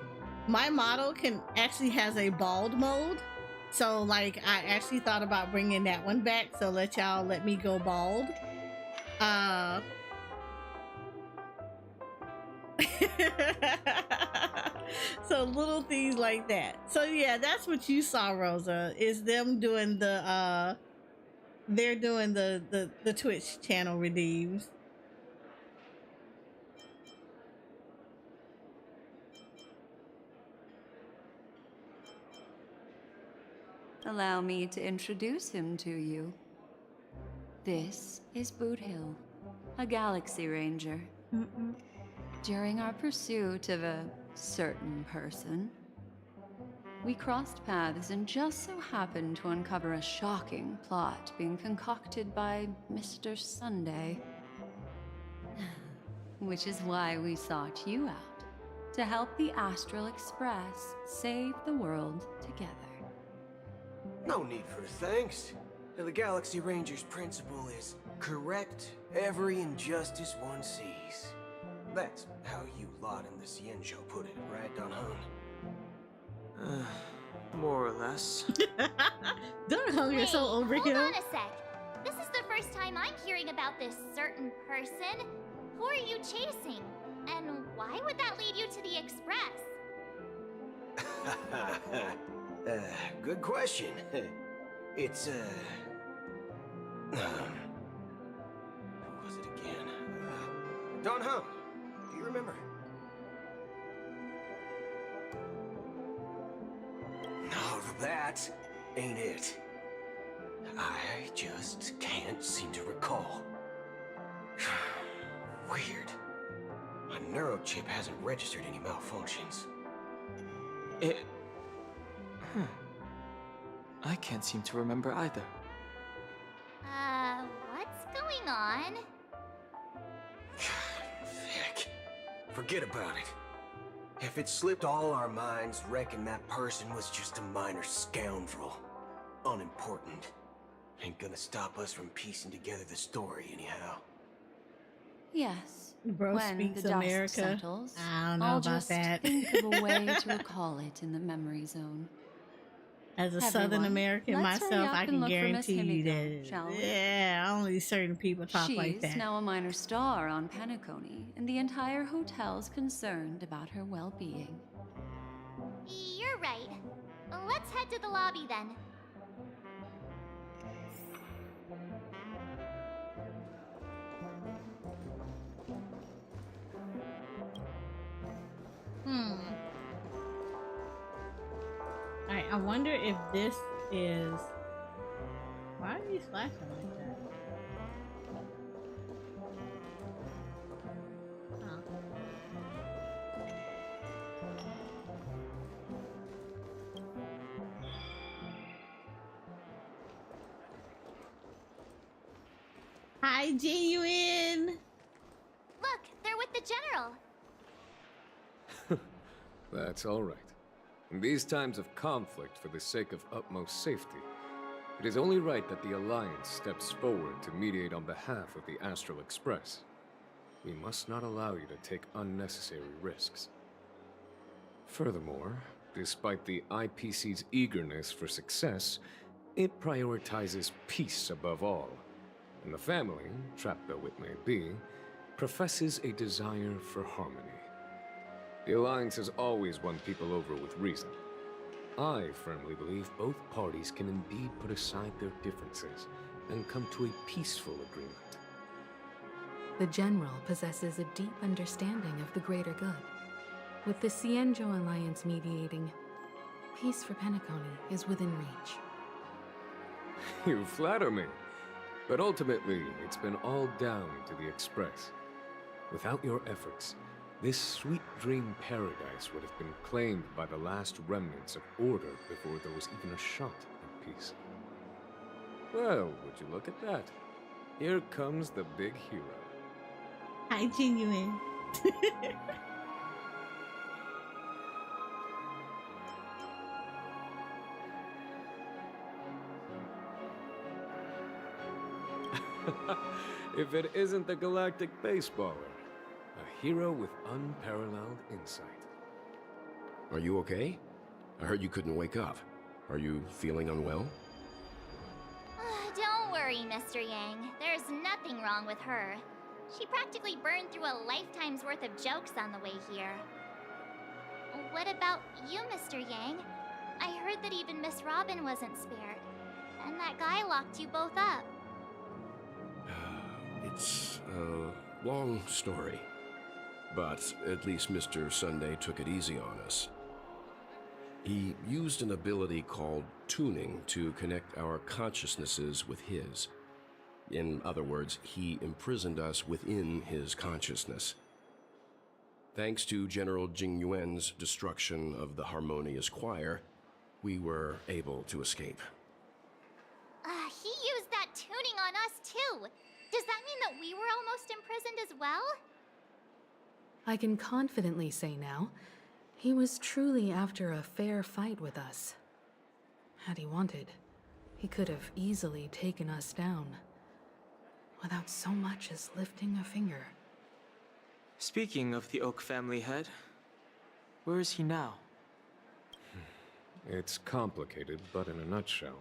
My model actually has a bald mode. So like I actually thought about bringing that one back. So let me go bald. So little things like that. So yeah, that's what you saw, Rosa, is them doing the they're doing the Twitch channel redeems. Allow me to introduce him to you. This is Boot Hill, a Galaxy Ranger. During our pursuit of a certain person, we crossed paths and just so happened to uncover a shocking plot being concocted by Mr. Sunday. Which is why we sought you out, to help the Astral Express save the world together. No need for thanks. The Galaxy Ranger's principle is correct every injustice one sees. That's how you lot in the Cienjo put it, right, Don Hung? More or less. Don Hung, you're so overkill. Hold on a sec. This is the first time I'm hearing about this certain person. Who are you chasing? And why would that lead you to the Express? Good question. It's, who was it again? Don Hung. Do you remember? No, that ain't it. I just can't seem to recall. Weird. My neurochip hasn't registered any malfunctions. I can't seem to remember either. What's going on? Heck. Forget about it. If it slipped all our minds, reckon that person was just a minor scoundrel. Unimportant. Ain't gonna stop us from piecing together the story anyhow. Yes. Bro when speaks the dust America. settles, I don't know I'll about just that. think of a way to recall it in the memory zone. As a Everyone, Southern American let's hurry myself, up I and can look for Miss guarantee you Himiko, that, shall we? yeah, only certain people talk She's like that. now a minor star on Penacony, and the entire hotel's concerned about her well-being. You're right. Let's head to the lobby then. Alright, I wonder if this is... Why are you flashing like that? Hi, Genuine. Look, they're with the General. That's all right. In these times of conflict for the sake of utmost safety, it is only right that the Alliance steps forward to mediate on behalf of the Astral Express. We must not allow you to take unnecessary risks. Furthermore, despite the IPC's eagerness for success, it prioritizes peace above all. And the family, trapped though it may be, professes a desire for harmony. The Alliance has always won people over with reason. I firmly believe both parties can indeed put aside their differences and come to a peaceful agreement. The General possesses a deep understanding of the greater good. With the Cienjo Alliance mediating, peace for Penacony is within reach. You flatter me. But ultimately, it's been all down to the Express. Without your efforts, this sweet dream paradise would have been claimed by the last remnants of order before there was even a shot at peace. Well, would you look at that? Here comes the big hero. Hi, Genuine. If it isn't the galactic baseballer, a hero with unparalleled insight. Are you okay? I heard you couldn't wake up. Are you feeling unwell? Don't worry, Mr. Yang. There's nothing wrong with her. She practically burned through a lifetime's worth of jokes on the way here. What about you, Mr. Yang? I heard that even Miss Robin wasn't spared. And that guy locked you both up. It's a long story. But at least Mr. Sunday took it easy on us. He used an ability called tuning to connect our consciousnesses with his. In other words, he imprisoned us within his consciousness. Thanks to General Jing Yuan's destruction of the Harmonious Choir, we were able to escape. He used that tuning on us too. Does that mean that we were almost imprisoned as well? I can confidently say now, he was truly after a fair fight with us. Had he wanted, he could have easily taken us down, without so much as lifting a finger. Speaking of the Oak family head, where is he now? It's complicated, but in a nutshell,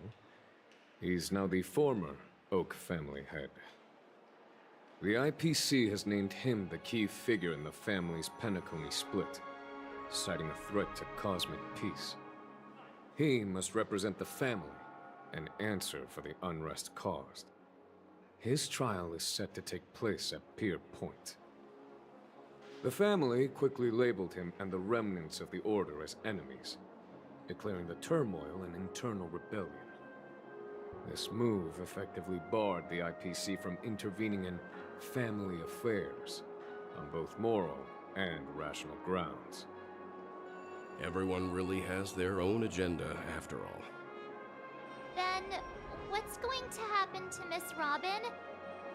he's now the former Oak family head. The IPC has named him the key figure in the family's Penacony split, citing a threat to cosmic peace. He must represent the family and answer for the unrest caused. His trial is set to take place at Pier Point. The family quickly labeled him and the remnants of the Order as enemies, declaring the turmoil an internal rebellion. This move effectively barred the IPC from intervening in family affairs on both moral and rational grounds. Everyone really has their own agenda, after all. Then, what's going to happen to Miss Robin?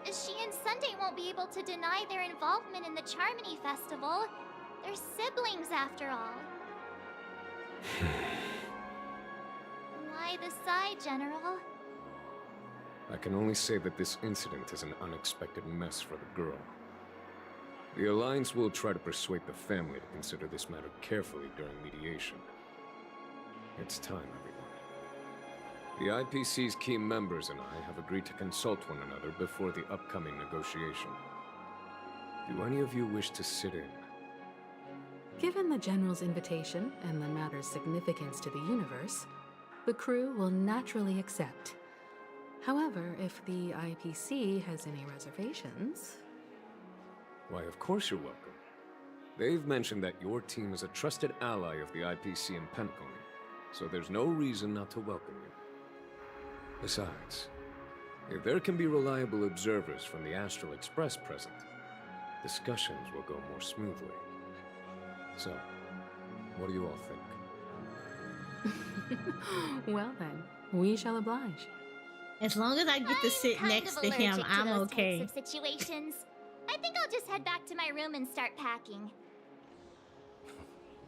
She and Sunday won't be able to deny their involvement in the Charmony Festival. They're siblings, after all. Why the sigh, General? I can only say that this incident is an unexpected mess for the girl. The Alliance will try to persuade the family to consider this matter carefully during mediation. It's time, everyone. The IPC's key members and I have agreed to consult one another before the upcoming negotiation. Do any of you wish to sit in? Given the General's invitation and the matter's significance to the universe, the crew will naturally accept. However, if the IPC has any reservations... Why, of course you're welcome. They've mentioned that your team is a trusted ally of the IPC in Penacony, so there's no reason not to welcome you. Besides, if there can be reliable observers from the Astral Express present, discussions will go more smoothly. So, what do you all think? Well then, we shall oblige. As long as I get to sit kind next of to him, allergic to I'm those okay. types of situations. I think I'll just head back to my room and start packing.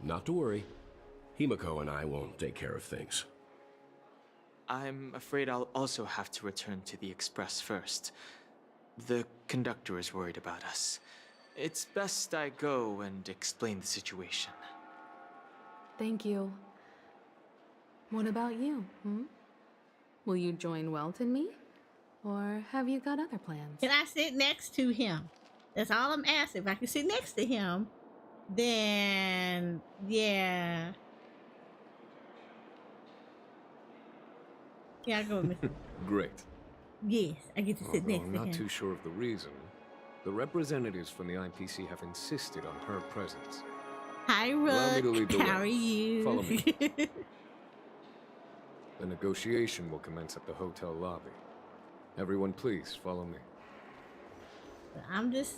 Not to worry. Himiko and I will take care of things. I'm afraid I'll also have to return to the express first. The conductor is worried about us. It's best I go and explain the situation. Thank you. What about you, Will you join Welt and me? Or have you got other plans? Can I sit next to him? That's all I'm asking. If I can sit next to him, then yeah. Yeah, I go with Mr. Great. Yes, I get to sit Although next I'm to not him. too sure of the reason. The representatives from the IPC have insisted on her presence. Hi, Allow me to Rook. lead the How way. are you? Follow me. The negotiation will commence at the hotel lobby. Everyone, please follow me. I'm just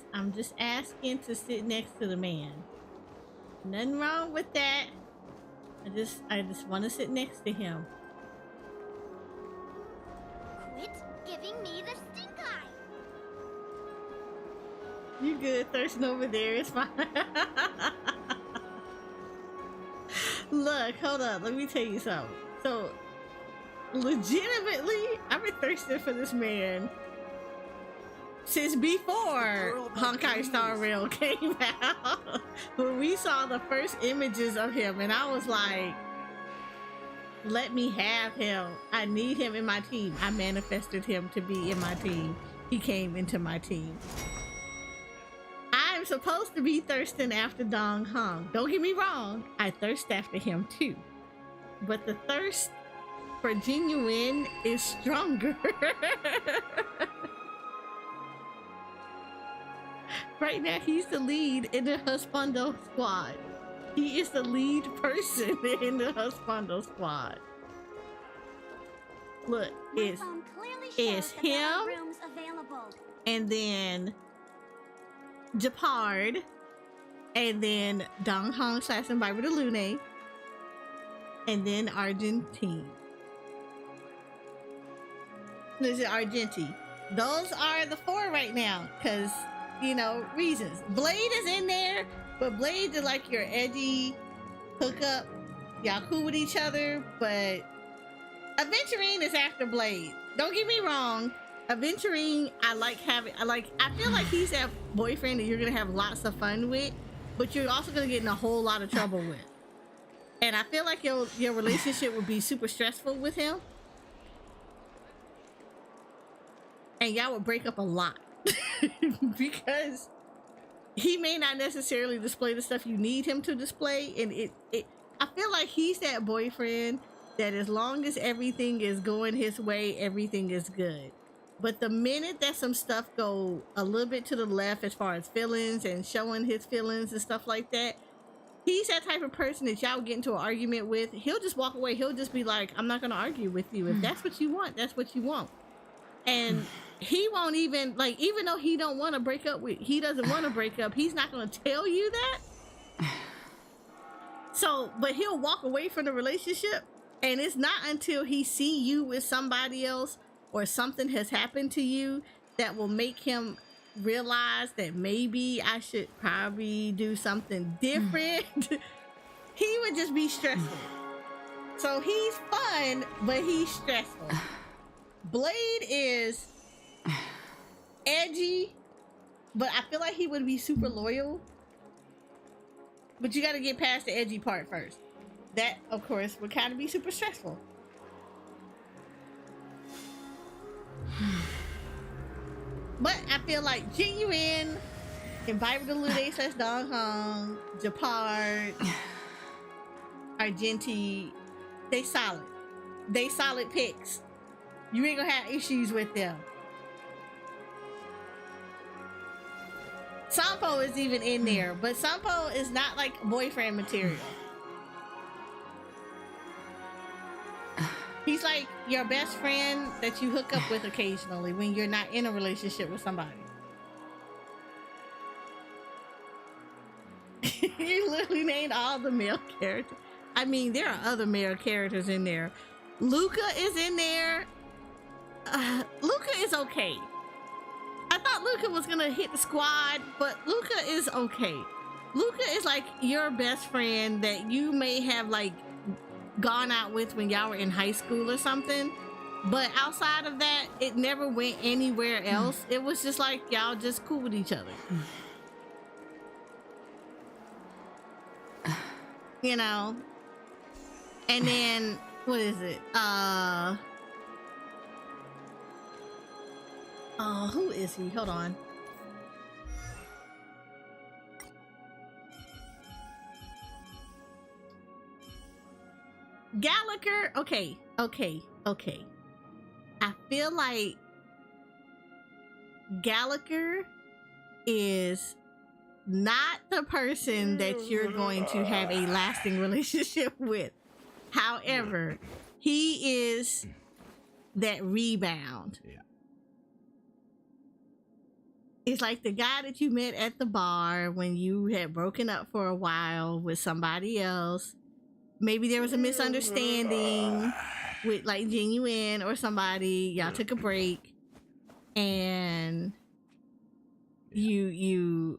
asking to sit next to the man. Nothing wrong with that. I just want to sit next to him. Quit giving me the stink eye. You good thirsting over there? It's fine. Look, hold up. Let me tell you something. So, legitimately, I've been thirsting for this man since before Honkai Star Rail came out. When we saw the first images of him, and I was like, let me have him. I need him in my team. I manifested him to be in my team. He came into my team. I'm supposed to be thirsting after Dong Hong. Don't get me wrong, I thirst after him too. But the thirst for genuine is stronger. Right now, he's the lead in the Husbando squad. He is the lead person in the Husbando squad. Look, it's him, and then Japard, and then Dong Hong / Barbara de Lune, and then Argentine. This is Argenti. Those are the 4 right now, because, you know, reasons. Blade is in there, but Blade is like your edgy hookup. Y'all cool with each other, but Aventurine is after Blade. Don't get me wrong. Aventurine, I feel like he's that boyfriend that you're gonna have lots of fun with, but you're also gonna get in a whole lot of trouble with. And I feel like your relationship would be super stressful with him. And y'all would break up a lot. Because he may not necessarily display the stuff you need him to display. And I feel like he's that boyfriend that as long as everything is going his way, everything is good. But the minute that some stuff go a little bit to the left as far as feelings and showing his feelings and stuff like that, he's that type of person that y'all get into an argument with. He'll just walk away. He'll just be like, I'm not going to argue with you. If that's what you want, that's what you want. And he won't even, like, even though he doesn't want to break up, he's not going to tell you that. So, but he'll walk away from the relationship. And it's not until he see you with somebody else or something has happened to you that will make him realize that maybe I should probably do something different. He would just be stressful. So he's fun, but he's stressful. Blade is edgy, but I feel like he would be super loyal. But you got to get past the edgy part first. That, of course, would kind of be super stressful. But I feel like Genuine and Viber Delude / Dong Hong, Japard, Argenti, they solid. They solid picks. You ain't gonna have issues with them. Sampo is even in there, but Sampo is not like boyfriend material. He's like your best friend that you hook up with occasionally when you're not in a relationship with somebody. You literally named all the male characters. I mean, there are other male characters in there. Luca is in there. Luca is okay. I thought Luca was gonna hit the squad, but Luca is okay. Luca is like your best friend that you may have like gone out with when y'all were in high school or something, but outside of that, it never went anywhere else. It was just like y'all just cool with each other. You know? And then, what is it? Oh, who is he? Hold on. Gallagher. Okay. I feel like Gallagher is not the person that you're going to have a lasting relationship with. However, he is that rebound. Yeah. It's like the guy that you met at the bar when you had broken up for a while with somebody else. Maybe there was a misunderstanding with like Genuine or somebody. Y'all took a break and you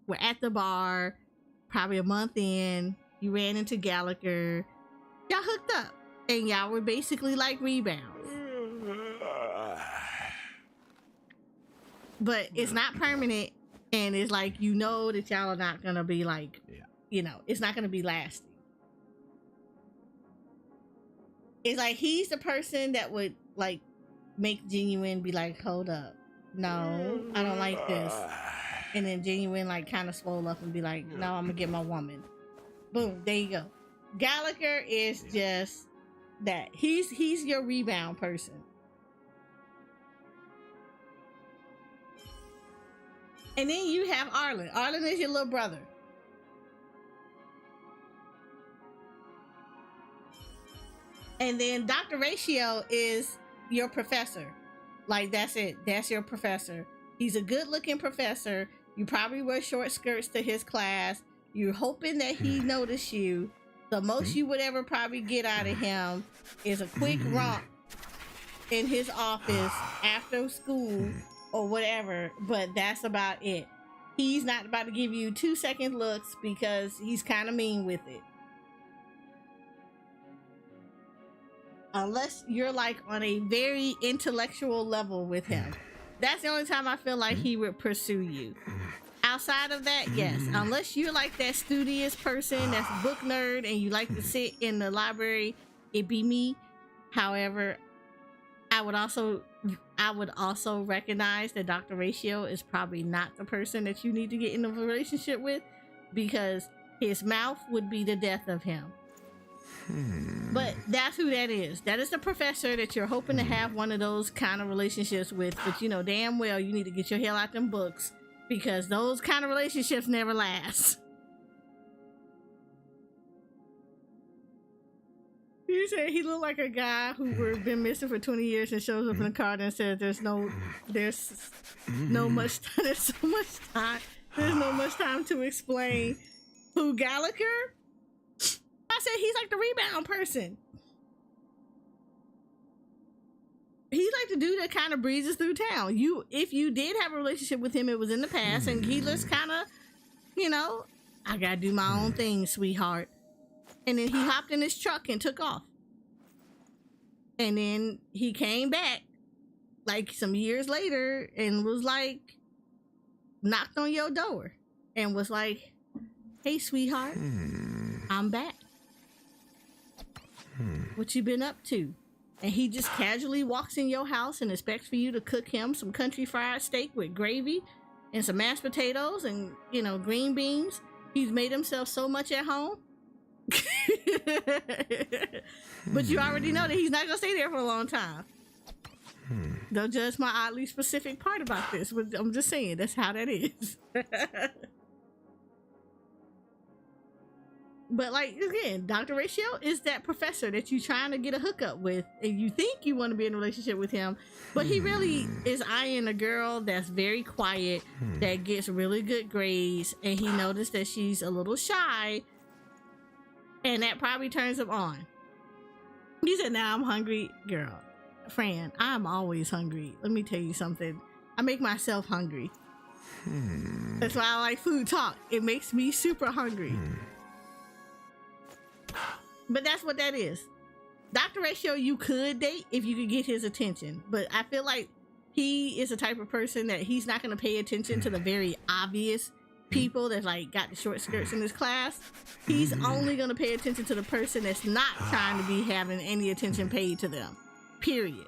were at the bar probably a month in. You ran into Gallagher. Y'all hooked up and y'all were basically like rebounds. But it's not permanent, and it's like you know that y'all are not gonna be like, you know, it's not gonna be lasting. It's like he's the person that would like make Genuine be like, hold up, no, I don't like this, and then Genuine like kind of swole up and be like, no, I'm gonna get my woman. Boom, there you go. Gallagher is just that. He's your rebound person. And then you have Arlen. Arlen is your little brother. And then Dr. Ratio is your professor. Like, that's it. That's your professor. He's a good-looking professor. You probably wear short skirts to his class. You're hoping that he notice you. The most you would ever probably get out of him is a quick romp in his office after school or whatever, but that's about it. He's not about to give you 2-second looks because he's kind of mean with it. Unless you're like on a very intellectual level with him. That's the only time I feel like he would pursue you. Outside of that, yes. Unless you're like that studious person that's book nerd and you like to sit in the library, it'd be me. However, I would also recognize that Dr. Ratio is probably not the person that you need to get in a relationship with, because his mouth would be the death of him. But that's who that is. That is the professor that you're hoping to have one of those kind of relationships with, but you know damn well you need to get your hell out them books, because those kind of relationships never last. You said he looked like a guy who been missing for 20 years and shows up in a car and says there's so much time to explain who Gallagher. I said he's like the rebound person. He's like the dude that kind of breezes through town. If you did have a relationship with him, it was in the past, and he just kind of, you know, I gotta do my own thing, sweetheart. And then he hopped in his truck and took off. And then he came back like some years later and was like, knocked on your door and was like, hey, sweetheart, I'm back. What you been up to? And he just casually walks in your house and expects for you to cook him some country fried steak with gravy and some mashed potatoes and, you know, green beans. He's made himself so much at home. But you already know that he's not gonna stay there for a long time. Don't judge my oddly specific part about this, but I'm just saying that's how that is. But like, again, Dr. Ratio is that professor that you're trying to get a hookup with, and you think you want to be in a relationship with him, but he really is eyeing a girl that's very quiet, that gets really good grades, and he noticed that she's a little shy, and that probably turns him on. He said, now I'm hungry, girl. Fran, I'm always hungry. Let me tell you something. I make myself hungry. That's why I like food talk. It makes me super hungry. But that's what that is. Dr. Ratio you could date if you could get his attention. But I feel like he is the type of person that he's not going to pay attention to the very obvious people that like got the short skirts in his class. He's only going to pay attention to the person that's not trying to be having any attention paid to them. Period.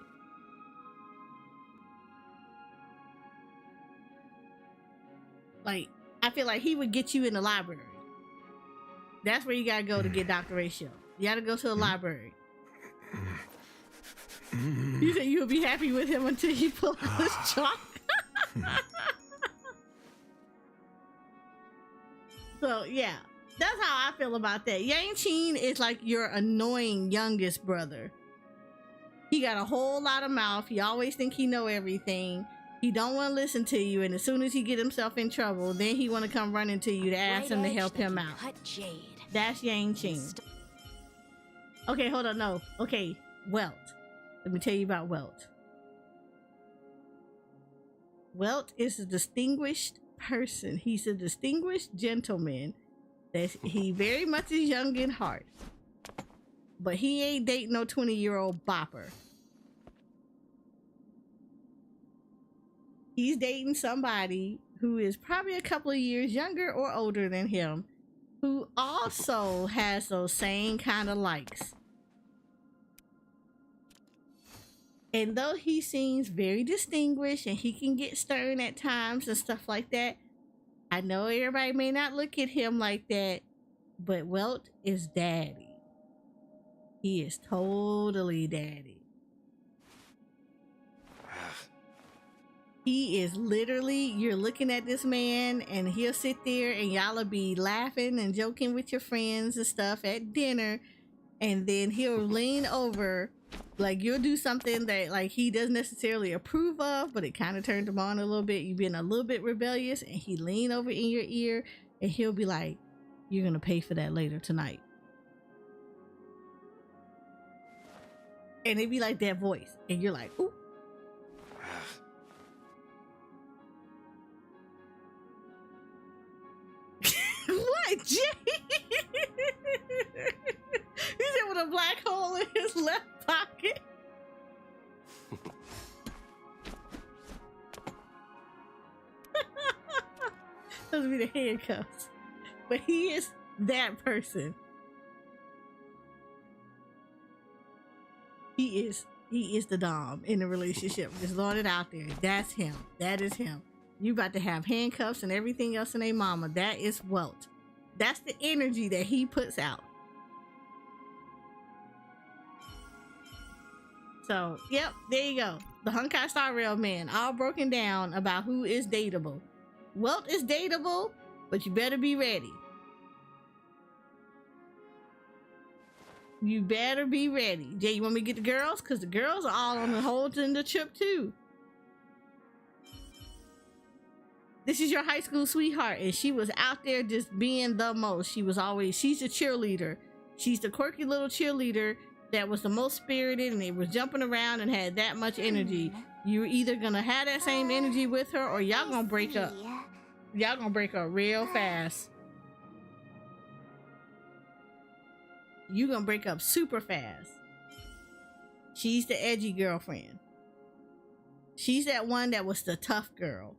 Like, I feel like he would get you in the library. That's where you gotta go to get Dr. Ratio. You gotta go to the library. You think you'll be happy with him until he pulls out his chalk? So, yeah. That's how I feel about that. Yang Qin is like your annoying youngest brother. He got a whole lot of mouth. He always think he know everything. He don't want to listen to you, and as soon as he get himself in trouble, then he want to come running to you to ask him to help him out. That's Yang Qin. Okay, hold on, no. Okay, Welt. Let me tell you about Welt. Welt is a distinguished person. He's a distinguished gentleman. He very much is young in heart. But he ain't dating no 20-year-old bopper. He's dating somebody who is probably a couple of years younger or older than him, who also has those same kind of likes. And though he seems very distinguished and he can get stern at times and stuff like that, I know everybody may not look at him like that, but Welt is daddy. He is totally daddy. He is literally, you're looking at this man and he'll sit there and y'all'll be laughing and joking with your friends and stuff at dinner. And then he'll lean over, like you'll do something that like he doesn't necessarily approve of, but it kind of turned him on a little bit. You've been a little bit rebellious and he lean over in your ear and he'll be like, you're going to pay for that later tonight. And it'd be like that voice. And you're like, ooh. What, Jay? He said with a black hole in his left pocket. Those would be the handcuffs. But he is that person. He is the dom in the relationship. Just throwing it out there. That's him. That is him. You about to have handcuffs and everything else in a mama. That is Welt. That's the energy that he puts out. So, yep, there you go. The Honkai Star Rail man, all broken down about who is dateable. Welt is dateable, but you better be ready. You better be ready. Jay, you want me to get the girls? Because the girls are all on the whole in the trip too. This is your high school sweetheart, and she was out there just being the most. She's a cheerleader. She's the quirky little cheerleader that was the most spirited, and they was jumping around and had that much energy. You're either gonna have that same energy with her, or y'all gonna break up. Y'all gonna break up real fast. You gonna break up super fast. She's the edgy girlfriend. She's that one that was the tough girl.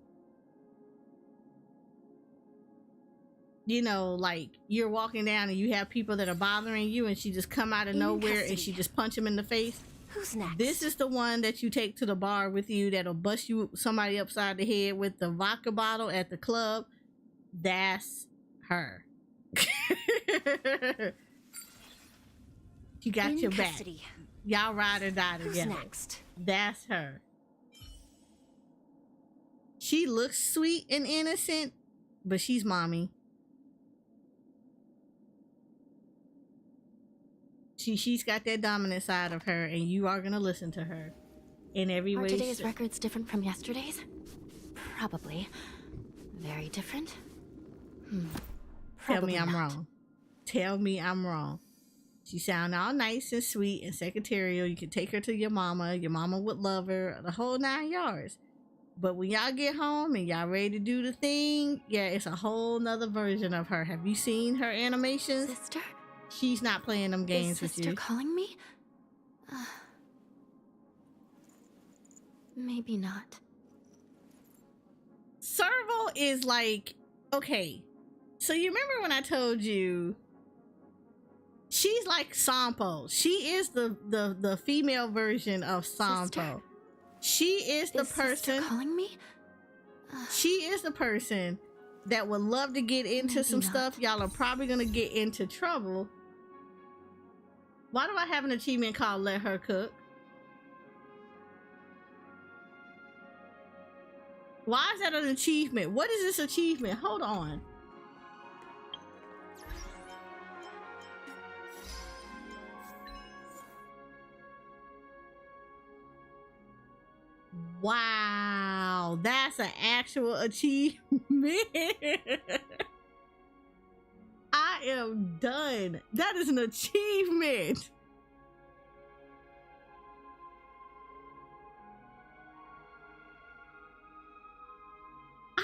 You know, like you're walking down and you have people that are bothering you and she just come out of nowhere and she just punch them in the face. Who's next? This is the one that you take to the bar with you that'll bust you somebody upside the head with the vodka bottle at the club. That's her. She got your back. Y'all ride or die together. Who's next? That's her. She looks sweet and innocent, but she's mommy. She's got that dominant side of her, and you are gonna listen to her in every way. Are today's records different from yesterday's? Probably. Very different? Tell me I'm wrong. Tell me I'm wrong. She sound all nice and sweet and secretarial. You can take her to your mama. Your mama would love her, the whole 9 yards. But when y'all get home and y'all ready to do the thing, yeah, it's a whole nother version of her. Have you seen her animations? Sister? She's not playing them games with Sister you. calling me? Maybe not. Serval is like, okay, so you remember when I told you she's like Sampo. She is the female version of Sampo. She is the person calling me. She is the person that would love to get into some stuff. Y'all are probably gonna get into trouble. Why do I have an achievement called Let Her Cook? Why is that an achievement? What is this achievement? Hold on. Wow, that's an actual achievement. I am done. That is an achievement.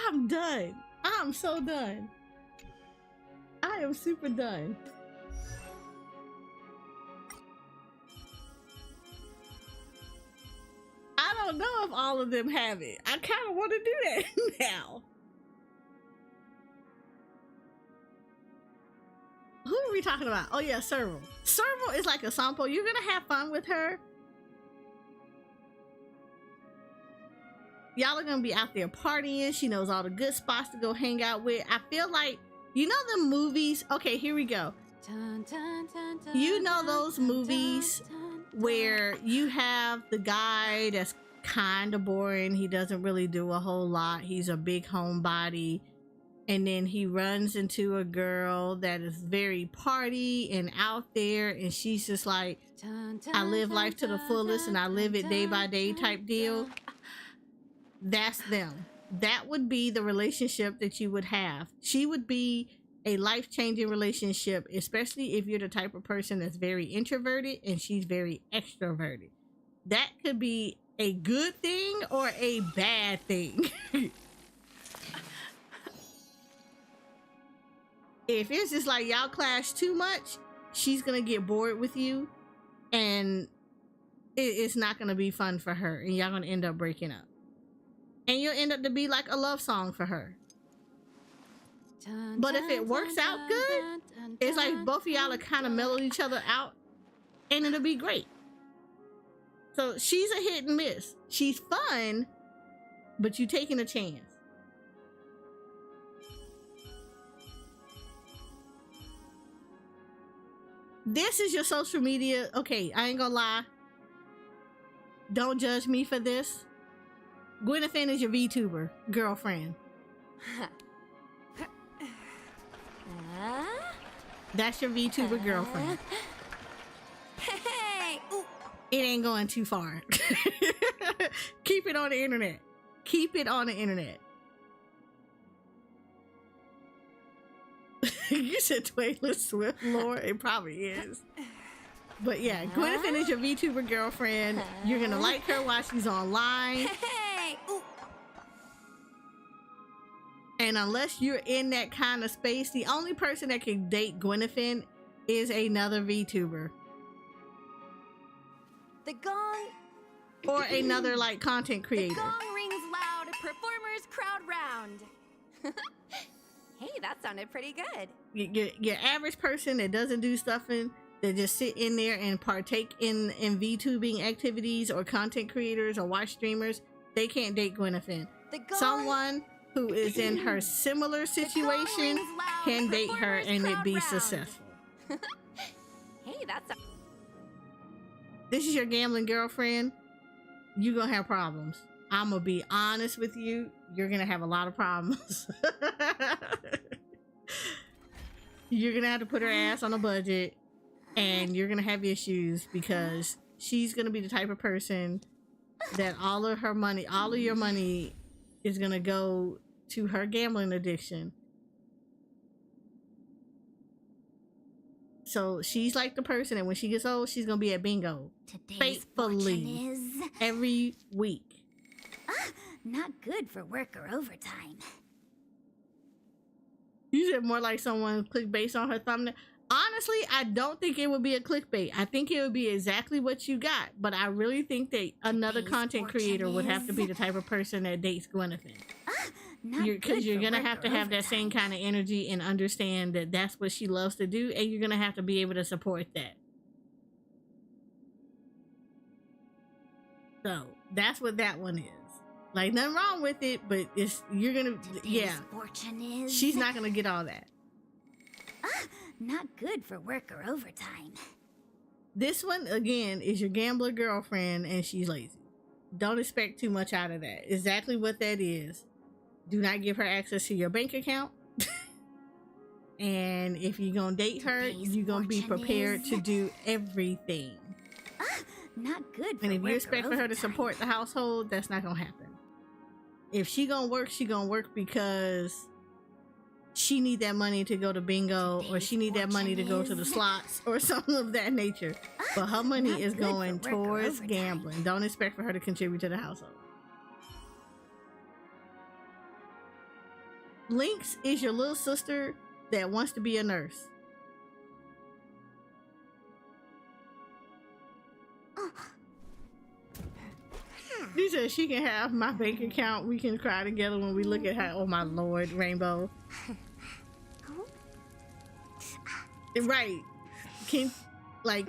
I'm done. I'm so done. I am super done. I don't know if all of them have it. I kind of want to do that now. Who are we talking about? Oh yeah, Serval. Serval is like a Sampo. You're gonna have fun with her. Y'all are gonna be out there partying. She knows all the good spots to go hang out with. I feel like, you know the movies? Okay, here we go. You know those movies where you have the guy that's kind of boring. He doesn't really do a whole lot. He's a big homebody. And then he runs into a girl that is very party and out there. And she's just like, I live life to the fullest and I live it day by day type deal. That's them. That would be the relationship that you would have. She would be a life-changing relationship, especially if you're the type of person that's very introverted and she's very extroverted. That could be a good thing or a bad thing. If it's just like y'all clash too much, she's gonna get bored with you and it's not gonna be fun for her and y'all gonna end up breaking up. And you'll end up to be like a love song for her. But if it works out good, it's like both of y'all are kind of mellow each other out and it'll be great. So she's a hit and miss. She's fun, but you taking a chance. This is your social media. Okay, I ain't gonna lie. Don't judge me for this. Gwyneth is your VTuber girlfriend. That's your VTuber girlfriend. Hey! Ooh. It ain't going too far. Keep it on the internet. Keep it on the internet. You said Taylor Swift, Lord. It probably is. But yeah, Gwyneth is your VTuber girlfriend. You're gonna like her while she's online. Hey! Ooh. And unless you're in that kind of space, the only person that can date Gwyneth is another VTuber. The gong. Or another like content creator. The gong rings loud. Performers crowd round. Hey, that sounded pretty good. Your average person that doesn't do stuffing, that just sit in there and partake in VTubing activities or content creators or watch streamers, they can't date Gwyneth. Someone who is in her similar situation can date her and it be successful. Hey, that's a... This is your gambling girlfriend. You're gonna have problems. I'm gonna be honest with you. You're gonna have a lot of problems. You're gonna have to put her ass on a budget and you're gonna have issues because she's gonna be the type of person that all of your money is gonna go to her gambling addiction. So she's like the person that when she gets old, she's gonna be at bingo Today's faithfully fortune is every week. not good for work or overtime. You said more like someone clickbait on her thumbnail. Honestly, I don't think it would be a clickbait. I think it would be exactly what you got. But I really think that another Today's content creator would have to be is- the type of person that dates Gwyneth. Not Because good you're for gonna work have to or have that same overtime. kind of energy and understand that that's what she loves to do, and you're gonna have to be able to support that. So that's what that one is. Like, nothing wrong with it, but you're gonna Today's fortune is she's not gonna get all that. not good for work or overtime. This one again is your gambler girlfriend, and she's lazy. Don't expect too much out of that. Exactly what that is. Do not give her access to your bank account. And if you're gonna date her, Today's you're gonna be fortune prepared is- to do everything. Not good for And if work you or expect for her to overtime. support the household, that's not gonna happen. If she gonna work because she need that money to go to bingo, or Today's she need that money to go to the fortune slots or something of that nature. But her money Not is good for going work or towards overtime. gambling. Don't expect for her to contribute to the household. Lynx is your little sister that wants to be a nurse. She said she can have my bank account. We can cry together when we look at her. Oh my lord, Rainbow. Right.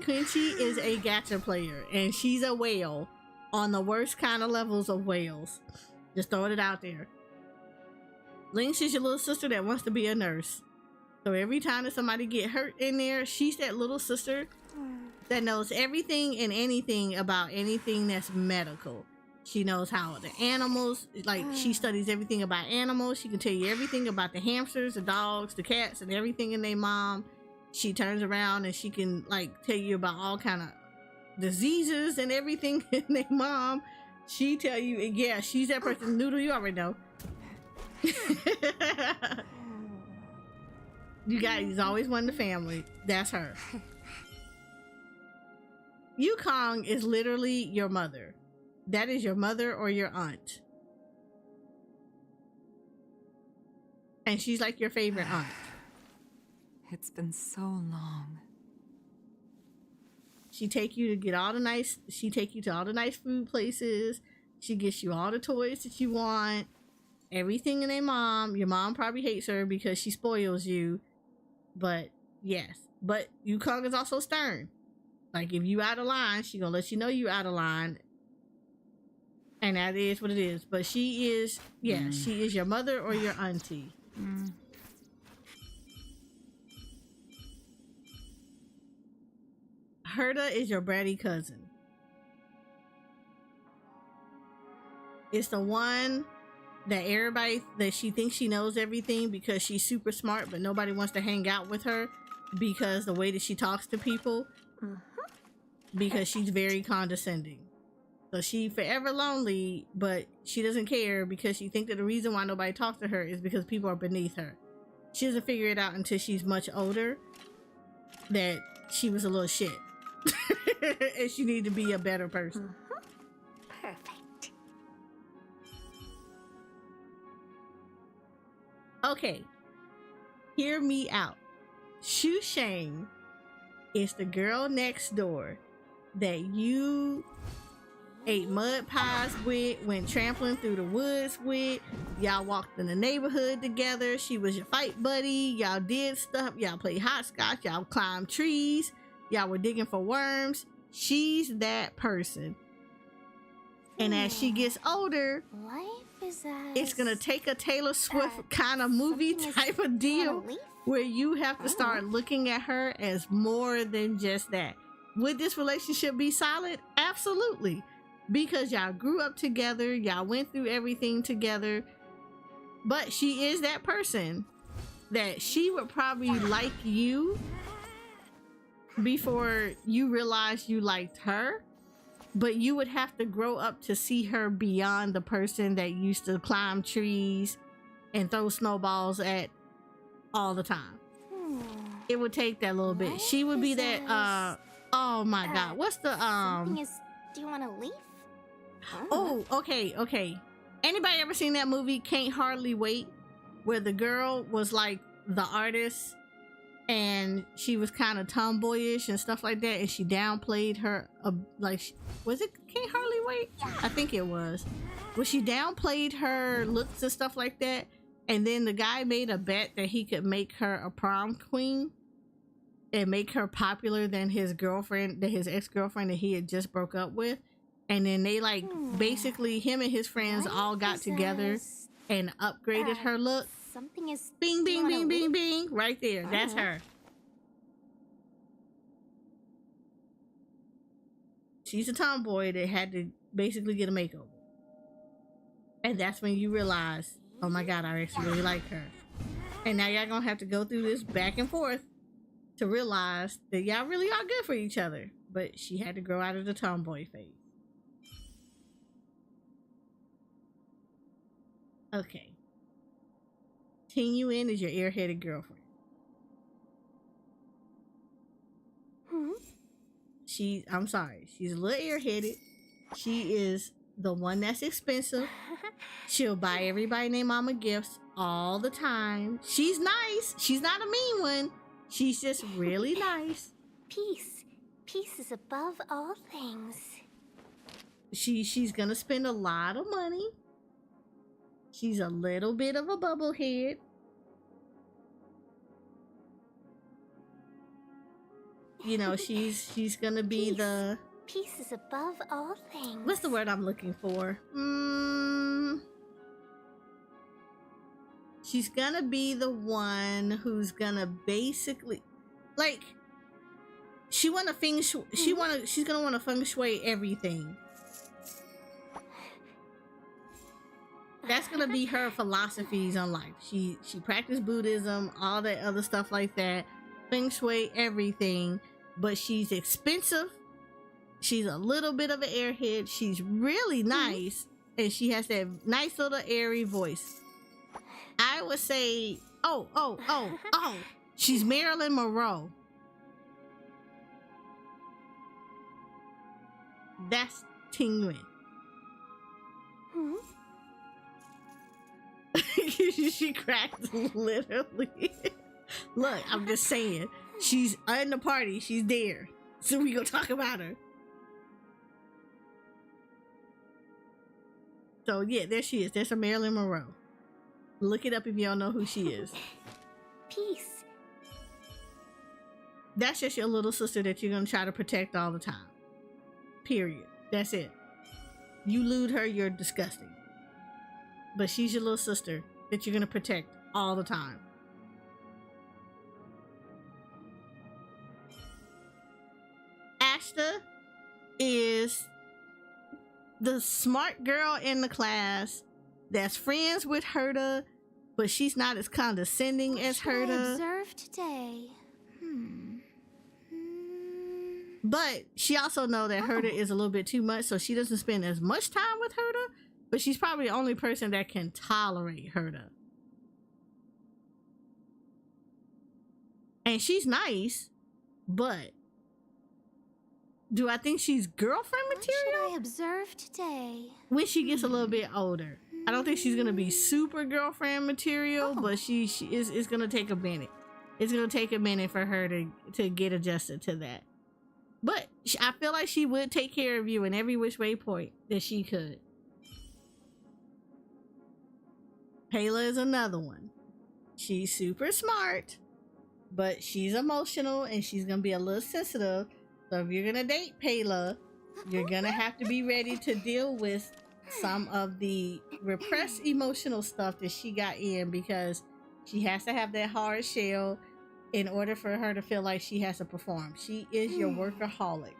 Quincy is a gacha player, and she's a whale on the worst kind of levels of whales. Just throwing it out there. Lynx is your little sister that wants to be a nurse. So every time that somebody get hurt in there, she's that little sister that knows everything and anything about anything that's medical. She knows how the animals, like she studies everything about animals. She can tell you everything about the hamsters, the dogs, the cats, and everything in their mom. She turns around and she can like tell you about all kind of diseases and everything in their mom. She tell you, yeah, she's that person. Noodle, you already know. You guys always one in the family. That's her. Yukong is literally your mother. That is your mother or your aunt. And she's like your favorite aunt. It's been so long. She take you to all the nice food places. She gets you all the toys that you want. Everything in their mom. Your mom probably hates her because she spoils you. But yes. But Yukong is also stern. Like if you out of line, she gonna let you know you out of line. And that is what it is. But she is, she is your mother or your auntie. Herda is your bratty cousin. It's the one that she thinks she knows everything because she's super smart, but nobody wants to hang out with her because the way that she talks to people, because she's very condescending. So she forever lonely, but she doesn't care because she thinks that the reason why nobody talks to her is because people are beneath her. She doesn't figure it out until she's much older that she was a little shit. And she needed to be a better person. Perfect. Okay. Hear me out. Shu Shang is the girl next door that you ate mud pies with, went trampling through the woods with. Y'all walked in the neighborhood together. She was your fight buddy. Y'all did stuff. Y'all played hopscotch. Y'all climbed trees. Y'all were digging for worms. She's that person. And as she gets older, Life is it's gonna take a Taylor Swift kind of movie type of deal where you have to start looking at her as more than just that. Would this relationship be solid? Absolutely. Because y'all grew up together, y'all went through everything together. But she is that person that she would probably like you before you realized you liked her. But you would have to grow up to see her beyond the person that used to climb trees and throw snowballs at all the time. It would take that little bit. She would be that oh my god. What's the Something is. Do you want to leave? Oh, okay. Anybody ever seen that movie Can't Hardly Wait, where the girl was like the artist and she was kind of tomboyish and stuff like that, and she downplayed her was it Can't Hardly Wait? I think it was. Well, she downplayed her looks and stuff like that, and then the guy made a bet that he could make her a prom queen and make her popular than his ex-girlfriend that he had just broke up with. And then they like basically him and his friends all got together and upgraded her look. Something is. Bing, bing, bing, bing, bing. Right there. That's her. She's a tomboy that had to basically get a makeover. And that's when you realize, oh my god, I actually really like her. And now y'all gonna have to go through this back and forth to realize that y'all really are good for each other. But she had to grow out of the tomboy phase. Okay. Ting-Yuan is your airheaded girlfriend. I'm sorry. She's a little airheaded. She is the one that's expensive. She'll buy everybody and their mama gifts all the time. She's nice. She's not a mean one. She's just really nice. Peace. Peace is above all things. She's gonna spend a lot of money. She's a little bit of a bubblehead. You know, she's gonna be the... Peace is above all things. What's the word I'm looking for? She's gonna be the one who's gonna basically... Like, she's gonna wanna feng shui everything. That's gonna be her philosophies on life. She practiced Buddhism, all that other stuff like that. Feng shui everything. But she's expensive. She's a little bit of an airhead. She's really nice. And she has that nice little airy voice. I would say, she's Marilyn Monroe. That's Ting-Yuan. She cracked literally. Look, I'm just saying. She's in the party. She's there. So we gonna talk about her. So yeah, there she is. There's a Marilyn Monroe. Look it up if you don't know who she is. Peace. That's just your little sister that you're gonna try to protect all the time. Period. That's it. You lewd her, you're disgusting. But she's your little sister that you're gonna protect all the time. Ashta is the smart girl in the class that's friends with Herta, but she's not as condescending as Herta. I observed today. But she also knows that Herta is a little bit too much, so she doesn't spend as much time with Herta, but she's probably the only person that can tolerate Herta. And she's nice, but do I think she's girlfriend material? What should I observe today? When she gets a little bit older. I don't think she's gonna be super girlfriend material, but she is. It's gonna take a minute. It's gonna take a minute for her to get adjusted to that. But I feel like she would take care of you in every which way point that she could. Payla is another one. She's super smart, but she's emotional and she's gonna be a little sensitive. So if you're gonna date Payla, you're gonna have to be ready to deal with some of the repressed emotional stuff that she got in, because she has to have that hard shell in order for her to feel like she has to perform. She is your workaholic.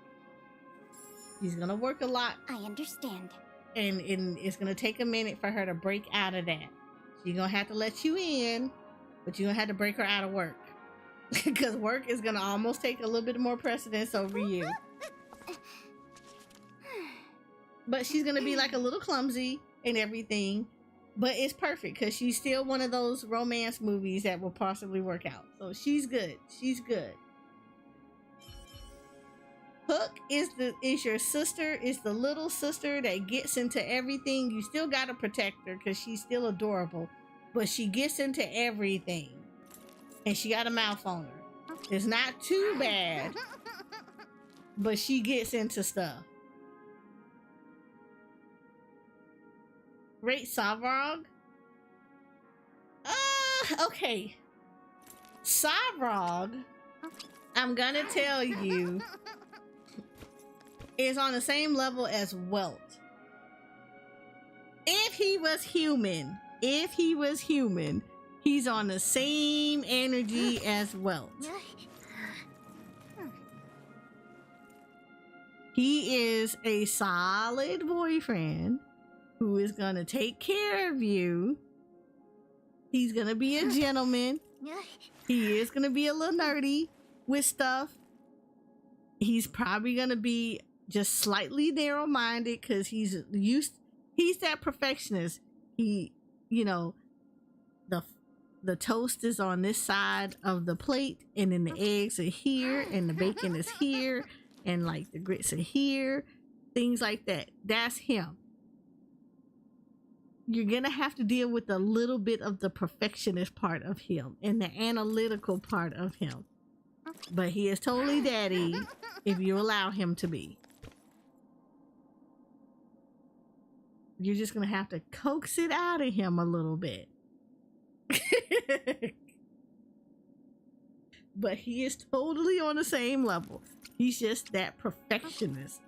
She's gonna work a lot. I understand. And it's gonna take a minute for her to break out of that. She's gonna have to let you in, but you're gonna have to break her out of work. Because work is gonna almost take a little bit more precedence over you. But she's gonna be like a little clumsy and everything. but it's perfect because she's still one of those romance movies that will possibly work out. So she's good. She's good. Hook is your sister, is the little sister that gets into everything. You still gotta protect her because she's still adorable, but she gets into everything, and she got a mouth on her. It's not too bad, but she gets into stuff. Rate Savrog. Okay. Savrog, I'm gonna tell you, is on the same level as Welt. If he was human, he's on the same energy as Welt. He is a solid boyfriend who is gonna take care of you. He's gonna be a gentleman. He is gonna be a little nerdy with stuff. He's probably gonna be just slightly narrow-minded because he's that perfectionist. He, you know, the toast is on this side of the plate, and then the eggs are here, and the bacon is here, and like the grits are here, things like that. That's him. You're gonna have to deal with a little bit of the perfectionist part of him and the analytical part of him, but he is totally daddy if you allow him to be. You're just gonna have to coax it out of him a little bit. But he is totally on the same level. He's just that perfectionist.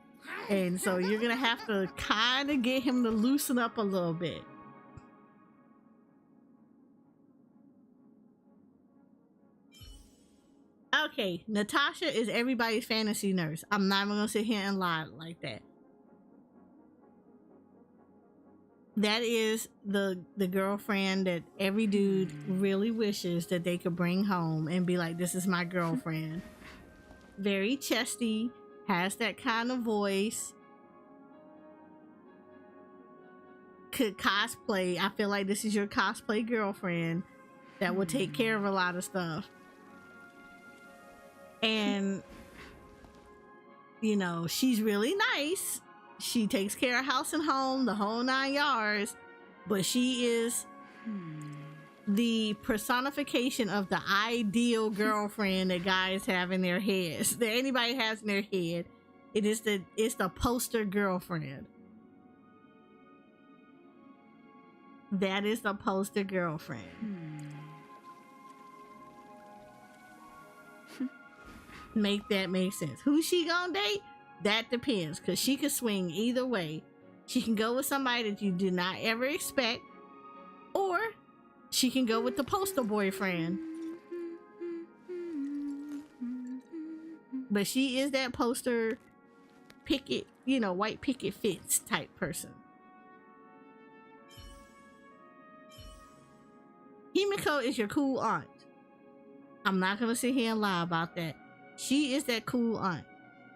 And so you're gonna have to kind of get him to loosen up a little bit. Okay, Natasha is everybody's fantasy nurse. I'm not even gonna sit here and lie like that. That is the girlfriend that every dude really wishes that they could bring home and be like, this is my girlfriend. Very chesty, has that kind of voice, could cosplay. I feel like this is your cosplay girlfriend that will take care of a lot of stuff. And, you know, she's really nice. She takes care of house and home, the whole 9 yards, but she is the personification of the ideal girlfriend that guys have in their heads, that anybody has in their head. It's the poster girlfriend. That is the poster girlfriend. Make that make sense. Who she gonna date? That depends, because she could swing either way. She can go with somebody that you did not ever expect, or she can go with the poster boyfriend. But she is that poster picket, you know, white picket fence type person. Himiko is your cool aunt. I'm not gonna sit here and lie about that. She is that cool aunt.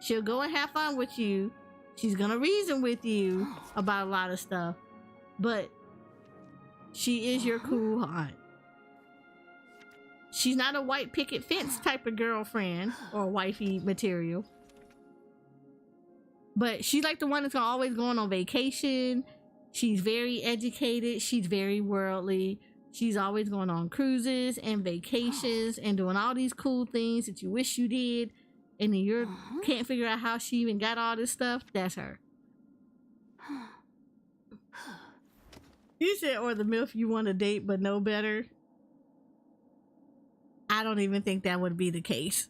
She'll go and have fun with you. She's gonna reason with you about a lot of stuff, but she is your cool aunt. She's not a white picket fence type of girlfriend or wifey material, but she's like the one that's always going on vacation. She's very educated. She's very worldly. She's always going on cruises and vacations and doing all these cool things that you wish you did. And then you can't figure out how she even got all this stuff. That's her. You said, or the MILF you want to date but know better. I don't even think that would be the case.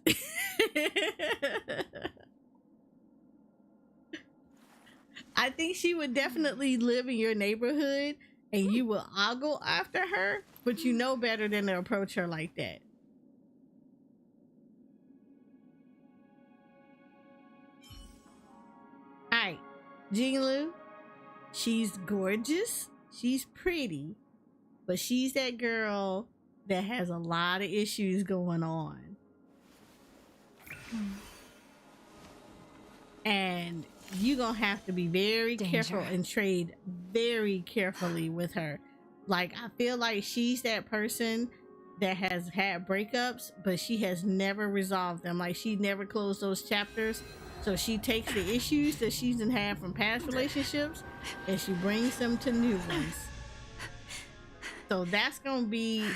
I think she would definitely live in your neighborhood and you will ogle after her, but you know better than to approach her like that. Alright, Jinglu, she's gorgeous, she's pretty, but she's that girl that has a lot of issues going on. And you're gonna have to be very careful and trade very carefully with her, Like, I feel like she's that person that has had breakups, but she has never resolved them. Like, she never closed those chapters. So she takes the issues that she's had from past relationships and she brings them to new ones. So that's gonna be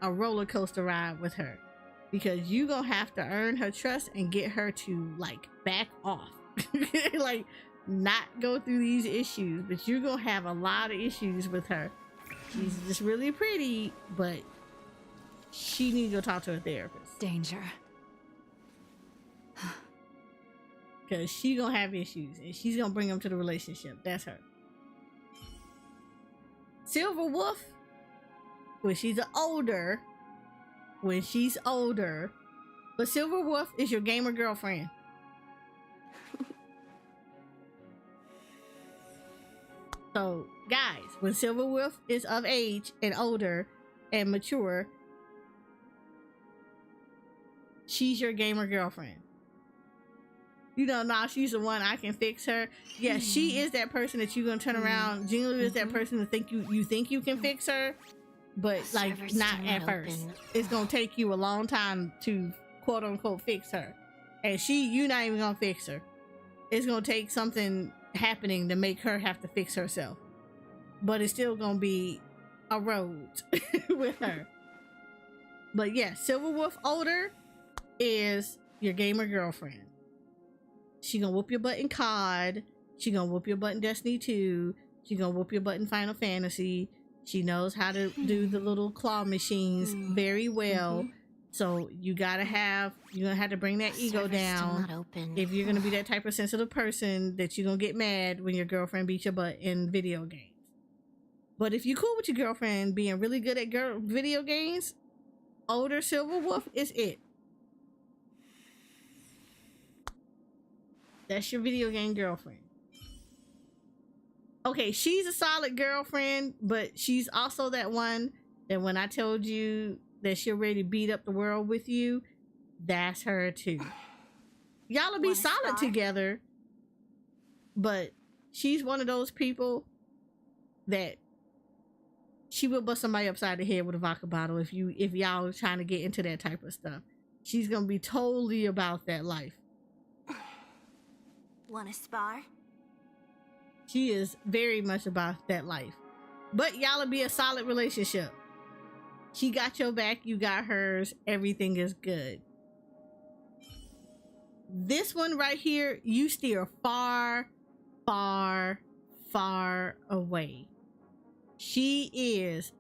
a roller coaster ride with her, because you gonna have to earn her trust and get her to like back off. Like, not go through these issues, but you're gonna have a lot of issues with her. She's just really pretty, but she needs to go talk to a therapist. Danger. Because she gonna have issues and she's gonna bring them to the relationship. That's her. Silver Wolf, when she's older, but Silver Wolf is your gamer girlfriend. So guys, when Silver Wolf is of age and older and mature, she's your gamer girlfriend. You know, now she's the one I can fix her. Yeah, she is that person that you're gonna turn around. Jingle is that person that think you can fix her, but like not at first. It's gonna take you a long time to quote unquote fix her, and you're not even gonna fix her. It's gonna take something happening to make her have to fix herself, but it's still gonna be a road with her. But yeah, Silver Wolf older is your gamer girlfriend. She gonna whoop your butt in COD. She gonna whoop your butt in Destiny 2. She gonna whoop your butt in Final Fantasy. She knows how to do the little claw machines very well. So you're gonna have to bring that ego down if you're gonna be that type of sensitive person that you're gonna get mad when your girlfriend beats your butt in video games. But if you're cool with your girlfriend being really good at video games, older Silver Wolf is it. That's your video game girlfriend. Okay, she's a solid girlfriend, but she's also that one that when I told you that she'll ready to beat up the world with you, that's her too. Y'all will be solid together, but she's one of those people that she will bust somebody upside the head with a vodka bottle if y'all are trying to get into that type of stuff. She's gonna be totally about that life. Wanna spar? She is very much about that life. But y'all will be a solid relationship. She got your back, you got hers, everything is good. This one right here, you steer far, far, far away. She is,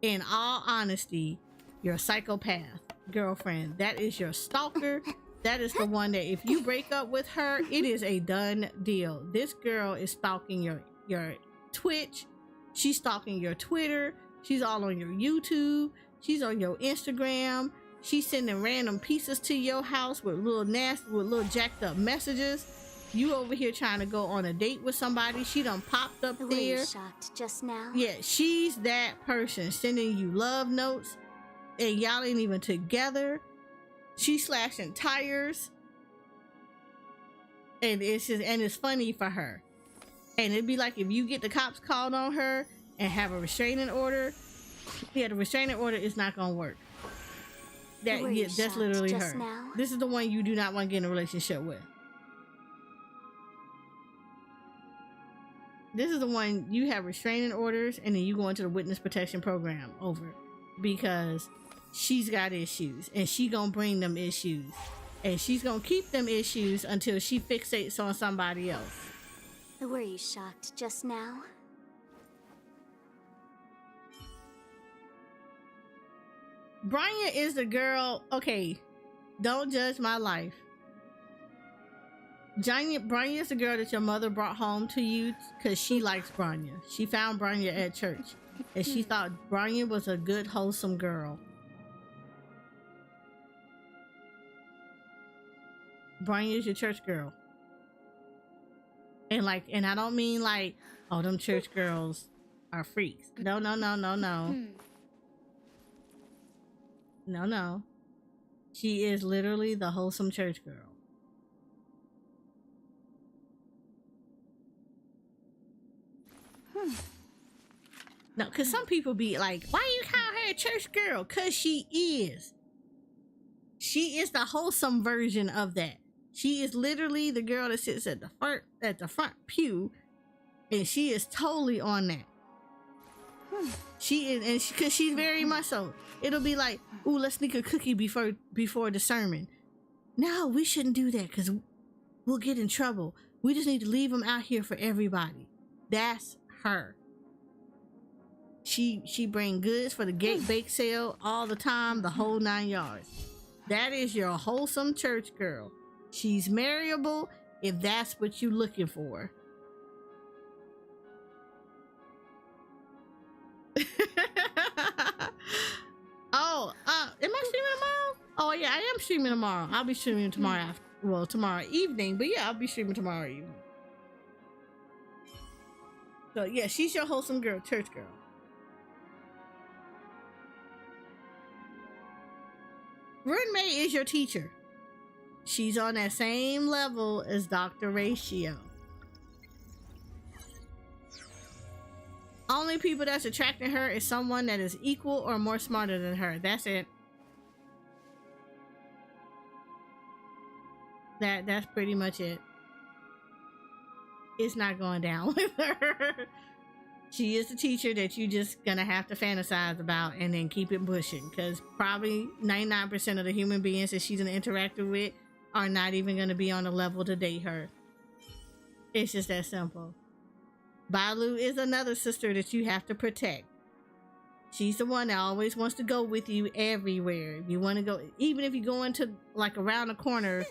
in all honesty, your psychopath girlfriend. That is your stalker. That is the one that if you break up with her, it is a done deal. This girl is stalking your Twitch. She's stalking your Twitter. She's all on your YouTube. She's on your Instagram. She's sending random pieces to your house with little jacked up messages. You over here trying to go on a date with somebody. She done popped up Were there. you shocked just now? Yeah, she's that person sending you love notes and y'all ain't even together. She's slashing tires, and it's funny for her. And it'd be like if you get the cops called on her and have a restraining order. Yeah, the restraining order is not gonna work. That's literally her. Now? This is the one you do not want to get in a relationship with. This is the one you have restraining orders, and then you go into the witness protection program over, because she's got issues and she gonna bring them issues, and she's gonna keep them issues until she fixates on somebody else. Were you shocked just now? Branya is the girl. Okay, don't judge my life. Branya is the girl that your mother brought home to you because she likes Branya. She found Branya at church and she thought Branya was a good, wholesome girl. Branya is your church girl. And I don't mean like, oh, them church girls are freaks. No. No. She is literally the wholesome church girl. No, because some people be like, why you call her a church girl? Because she is. She is the wholesome version of that. She is literally the girl that sits at the front pew, and she is totally on that. She is, and because she's very much so. It'll be like, ooh, let's sneak a cookie before the sermon. No, we shouldn't do that because we'll get in trouble. We just need to leave them out here for everybody. That's her. She bring goods for the gate bake sale all the time, the whole 9 yards. That is your wholesome church girl. She's marryable if that's what you're looking for. Oh, am I streaming tomorrow? Oh yeah, I am streaming tomorrow. I'll be streaming tomorrow tomorrow evening, but yeah, I'll be streaming tomorrow evening. So yeah, she's your wholesome girl, church girl. Runmei is your teacher. She's on that same level as Dr. Ratio. Only people that's attracting her is someone that is equal or more smarter than her. That's it. That's pretty much it. It's not going down with her. She is the teacher that you just gonna have to fantasize about and then keep it pushing, because probably 99% of the human beings that she's gonna interact with are not even gonna be on the level to date her. It's just that simple. Balu is another sister that you have to protect. She's the one that always wants to go with you everywhere. You want to go, even if you go into like around the corner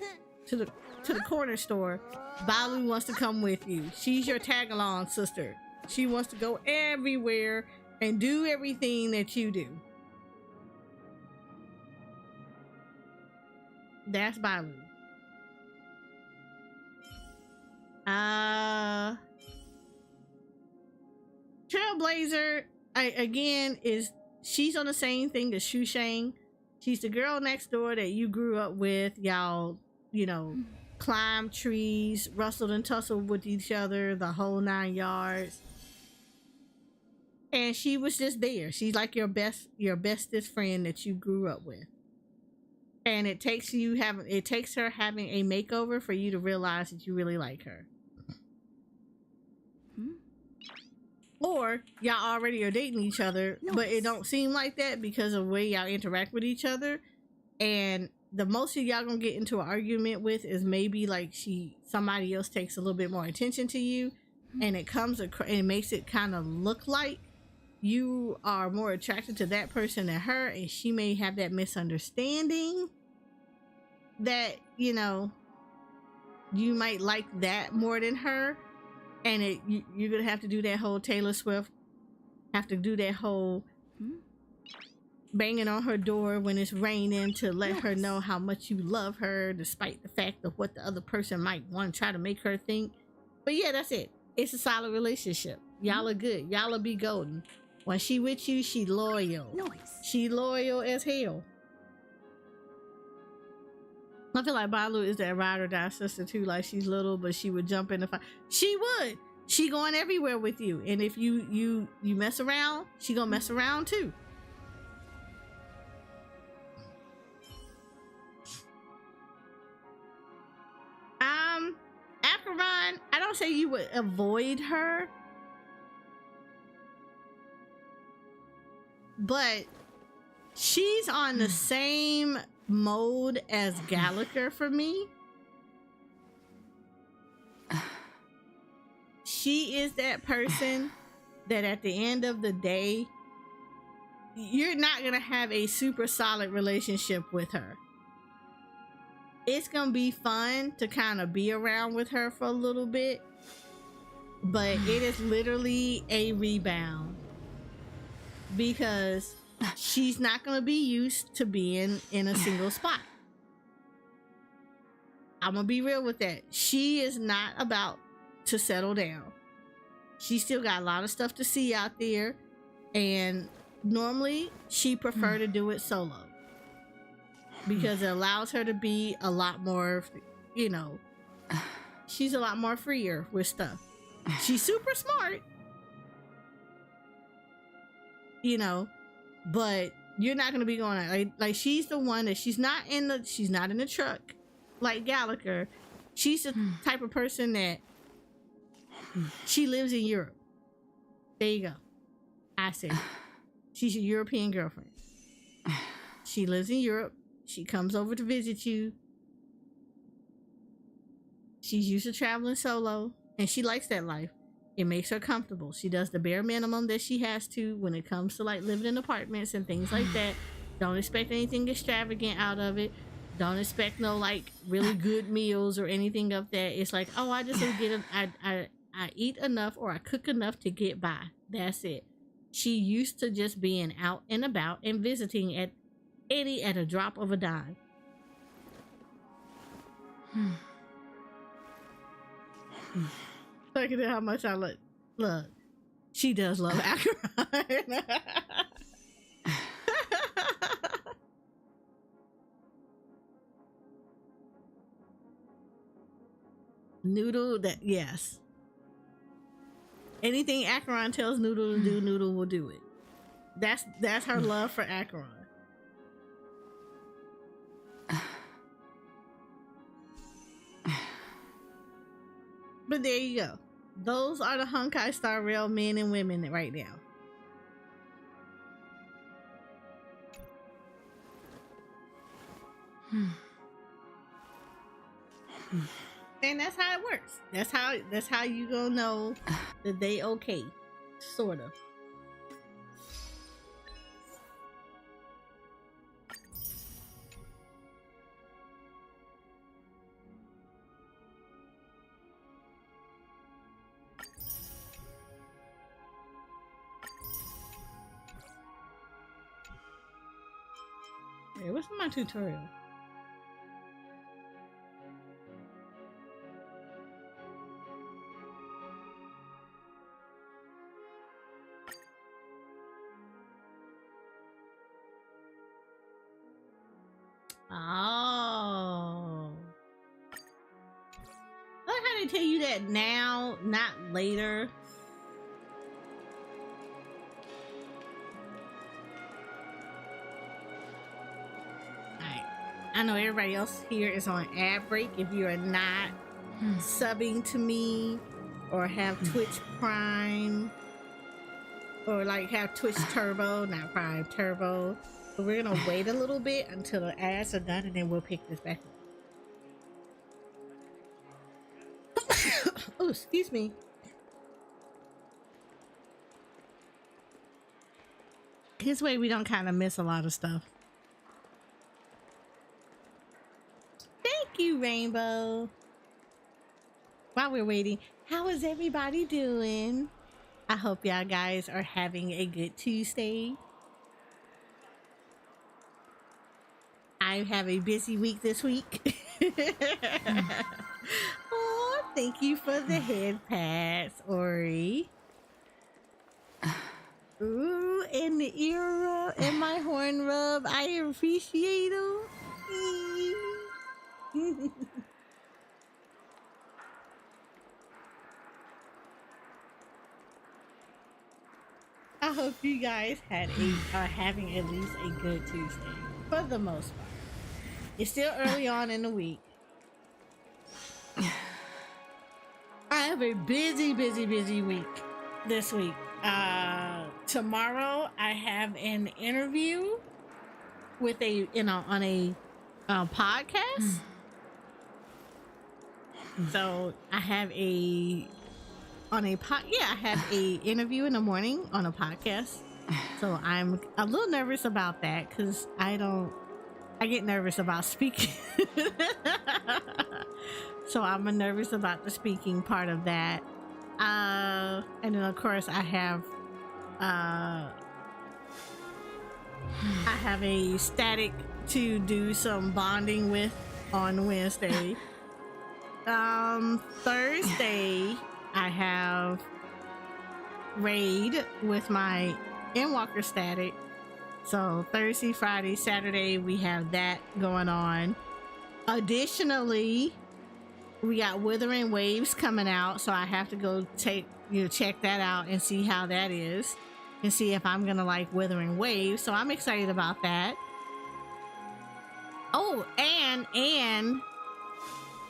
to the corner store, Balu wants to come with you. She's your tag along sister. She wants to go everywhere and do everything that you do. That's Balu. Trailblazer, she's on the same thing as Shu Shang. She's the girl next door that you grew up with. Y'all, climbed trees, rustled and tussled with each other, the whole 9 yards. And she was just there. She's like your bestest friend that you grew up with. And it takes her having a makeover for you to realize that you really like her. Or y'all already are dating each other, but it don't seem like that because of the way y'all interact with each other. And the most of y'all gonna get into an argument with is maybe like somebody else takes a little bit more attention to you, and it makes it kind of look like you are more attracted to that person than her, and she may have that misunderstanding that you might like that more than her. And you're gonna have to do that whole Taylor Swift, have to do that whole banging on her door when it's raining to let her know how much you love her, despite the fact of what the other person might want to try to make her think. But yeah, that's it. It's a solid relationship. Y'all are good. Y'all will be golden. When she with you, she loyal. She loyal as hell. I feel like Balu is that ride or die sister too. Like, she's little, but she would jump in the fight. She would. She going everywhere with you. And if you mess around, she gonna mess around too. Acheron, I don't say you would avoid her, but she's on the same mode as Gallagher for me. She is that person that at the end of the day, you're not gonna have a super solid relationship with her. It's gonna be fun to kind of be around with her for a little bit, but it is literally a rebound because she's not gonna be used to being in a single spot. I'm gonna be real with that. She is not about to settle down. She still got a lot of stuff to see out there, and normally she prefer to do it solo because it allows her to be a lot more, she's a lot more freer with stuff. She's super smart, you know, but you're not gonna be going out. Like she's the one that she's not in the truck like Gallagher. She's the type of person that she lives in Europe. There you go. I said she's your European girlfriend. She lives in Europe. She comes over to visit you. She's used to traveling solo, and she likes that life. It makes her comfortable. She does the bare minimum that she has to when it comes to like living in apartments and things like that. Don't expect anything extravagant out of it. Don't expect no like really good meals or anything of that. It's like, oh, I just get I eat enough or I cook enough to get by. That's it. She used to just being out and about and visiting at a drop of a dime. Look at how much I look. She does love Acheron. Noodle, that yes. Anything Acheron tells Noodle to do, Noodle will do it. That's her love for Acheron. But there you go. Those are the Honkai Star Rail men and women right now. And that's how it works. That's how you gonna know that they okay, sort of. Hey, what's my tutorial? Oh. I like how they tell you that now, not later. Alright. I know everybody else here is on ad break. If you are not subbing to me or have Twitch Prime or like have Twitch Turbo, not Prime, Turbo. So we're gonna wait a little bit until the ads are done and then we'll pick this back up. Oh, excuse me. This way we don't kind of miss a lot of stuff. Thank you, Rainbow. While we're waiting, how is everybody doing? I hope y'all guys are having a good Tuesday. I have a busy week this week. Oh, thank you for the head pats, Ori. Ooh, and the ear rub and my horn rub. I appreciate them. I hope you guys are having at least a good Tuesday for the most part. It's still early on in the week. I have a busy week this week. Tomorrow I have an interview with on a podcast. So I have I have a interview in the morning on a podcast. So I'm a little nervous about that because I get nervous about speaking. So I'm nervous about the speaking part of that. And then of course I have a static to do some bonding with on Wednesday. Thursday I have raid with my Endwalker static. So Thursday, Friday, Saturday, we have that going on. Additionally, we got Withering Waves coming out, so I have to go check that out and see how that is. and see if I'm gonna like Withering Wave. So I'm excited about that. Oh, and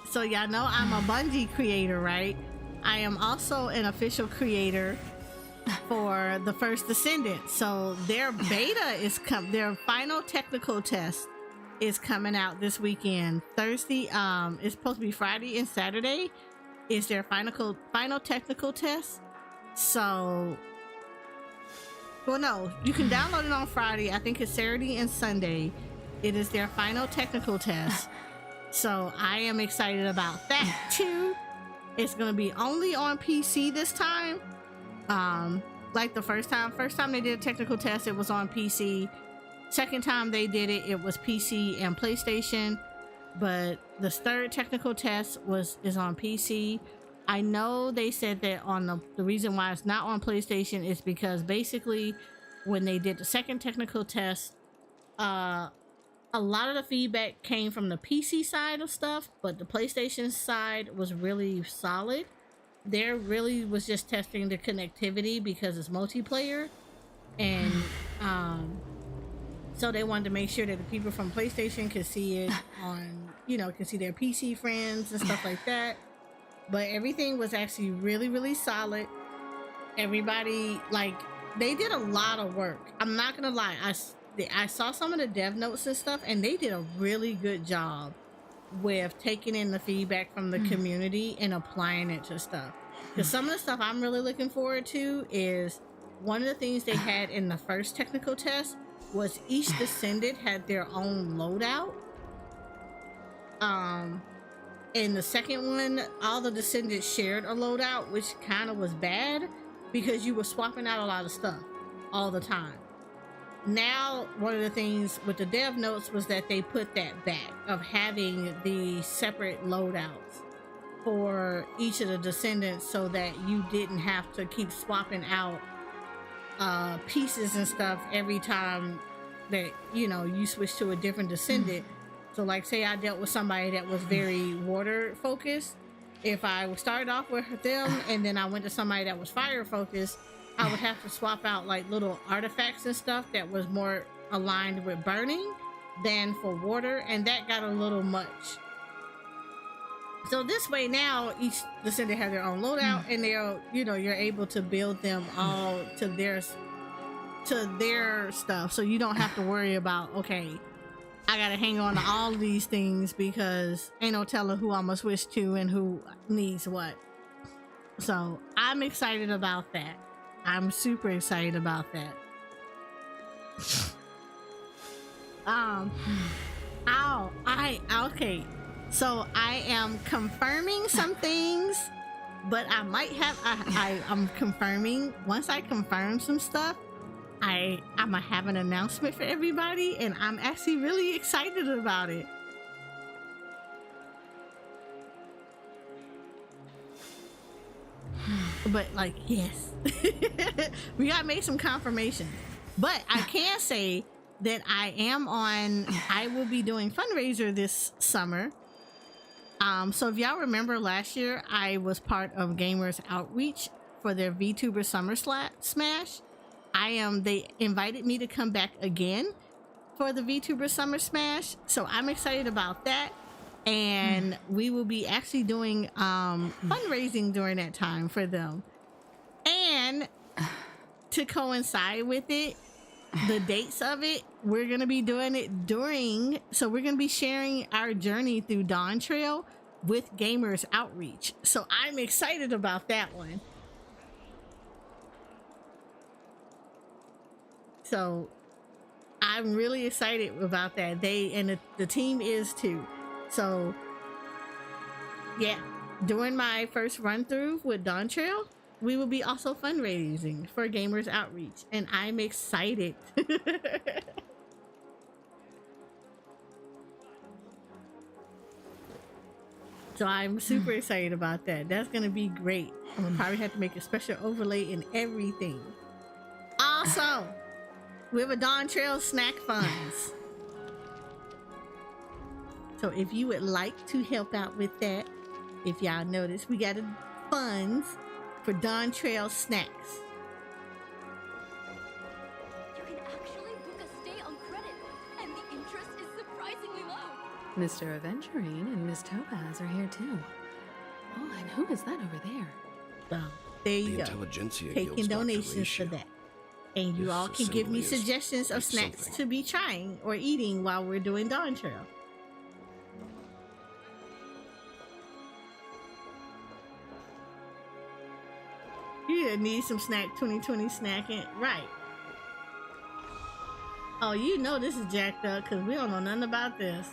so y'all know I'm a Bungie creator, right? I am also an official creator for the First Descendant. So their beta is their final technical test is coming out this weekend. Thursday, it's supposed to be Friday and Saturday is their final technical test. So, well, no, you can download it on Friday. I think it's Saturday and Sunday. It is their final technical test. So I am excited about that too. It's gonna be only on PC this time. Like the first time they did a technical test, it was on PC. Second time they did it, it was PC and PlayStation. But the third technical test is on PC. I know they said that on the reason why it's not on PlayStation is because basically when they did the second technical test, a lot of the feedback came from the PC side of stuff, but the PlayStation side was really solid. There really was just testing the connectivity because it's multiplayer, and so they wanted to make sure that the people from PlayStation could see it on, can see their PC friends and stuff like that. But everything was actually really, really solid. Everybody, like, they did a lot of work. I'm not gonna lie, I saw some of the dev notes and stuff, and they did a really good job with taking in the feedback from the community and applying it to stuff. Because some of the stuff I'm really looking forward to is one of the things they had in the first technical test was each descendant had their own loadout. In the second one, all the descendants shared a loadout, which kind of was bad because you were swapping out a lot of stuff all the time. Now, one of the things with the dev notes was that they put that back of having the separate loadouts for each of the descendants so that you didn't have to keep swapping out pieces and stuff every time that, you switch to a different descendant. So like, say I dealt with somebody that was very water focused. If I started off with them and then I went to somebody that was fire focused, I would have to swap out like little artifacts and stuff that was more aligned with burning than for water, and that got a little much. So this way now each descendant has their own loadout, and they're, you're able to build them all to their stuff. So you don't have to worry about, okay, I gotta hang on to all of these things because ain't no telling who I'm gonna switch to and who needs what. So I'm excited about that. I'm super excited about that. Okay. So I am confirming some things, but I might have, I'm confirming, once I confirm some stuff, I'm gonna have an announcement for everybody, and I'm actually really excited about it. But like, yes, we gotta make some confirmation. But I can say that I will be doing fundraiser this summer. So if y'all remember last year, I was part of Gamers Outreach for their VTuber Summer Smash. They invited me to come back again for the VTuber Summer Smash. So I'm excited about that. And we will be actually doing fundraising during that time for them. And to coincide with it, the dates of it, we're going to be doing it so we're going to be sharing our journey through Dawn Trail with Gamers Outreach. So I'm excited about that one. So I'm really excited about that. The team is too. So yeah, during my first run through with Dawn Trail, we will be also fundraising for Gamers Outreach, and I'm excited. So I'm super excited about that. That's gonna be great. I'm gonna probably have to make a special overlay and everything. Also, we have a Dawn Trail snack funds. So if you would like to help out with that, if y'all notice, we got funds for Dawn Trail snacks. Mr. Aventurine and Miss Topaz are here too. Oh, and who is that over there? Well, there you The go. Intelligentsia Taking Guild's Dr. donations for Ratio. that. And you This all can give me assembly is suggestions of quite snacks something. to be trying or eating while we're doing Dawn Trail. You need some snack 2020 snacking. Right. Oh, you know this is jacked up because we don't know nothing about this.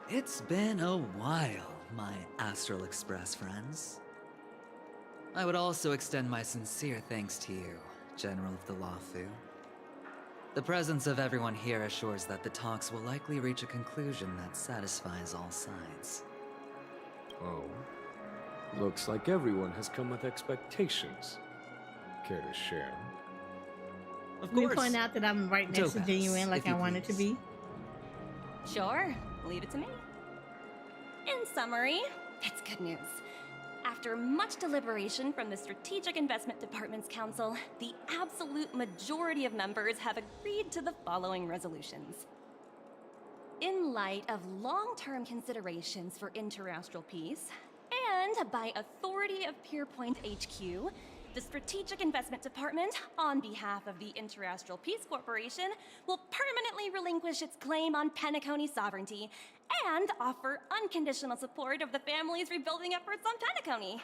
It's been a while, my Astral Express friends. I would also extend my sincere thanks to you, General of the Luofu. The presence of everyone here assures that the talks will likely reach a conclusion that satisfies all sides. Oh. Looks like everyone has come with expectations. Care to share? Of Let me course. point out that I'm right next to Topaz, Genuine like if you I wanted to please. be. Sure, leave it to me. In summary, it's good news. After much deliberation from the Strategic Investment Department's Council, the absolute majority of members have agreed to the following resolutions. In light of long-term considerations for interastral peace, and by authority of Pierpoint HQ, the Strategic Investment Department, on behalf of the Interastral Peace Corporation, will permanently relinquish its claim on Penacony sovereignty and offer unconditional support of the family's rebuilding efforts on Penacony.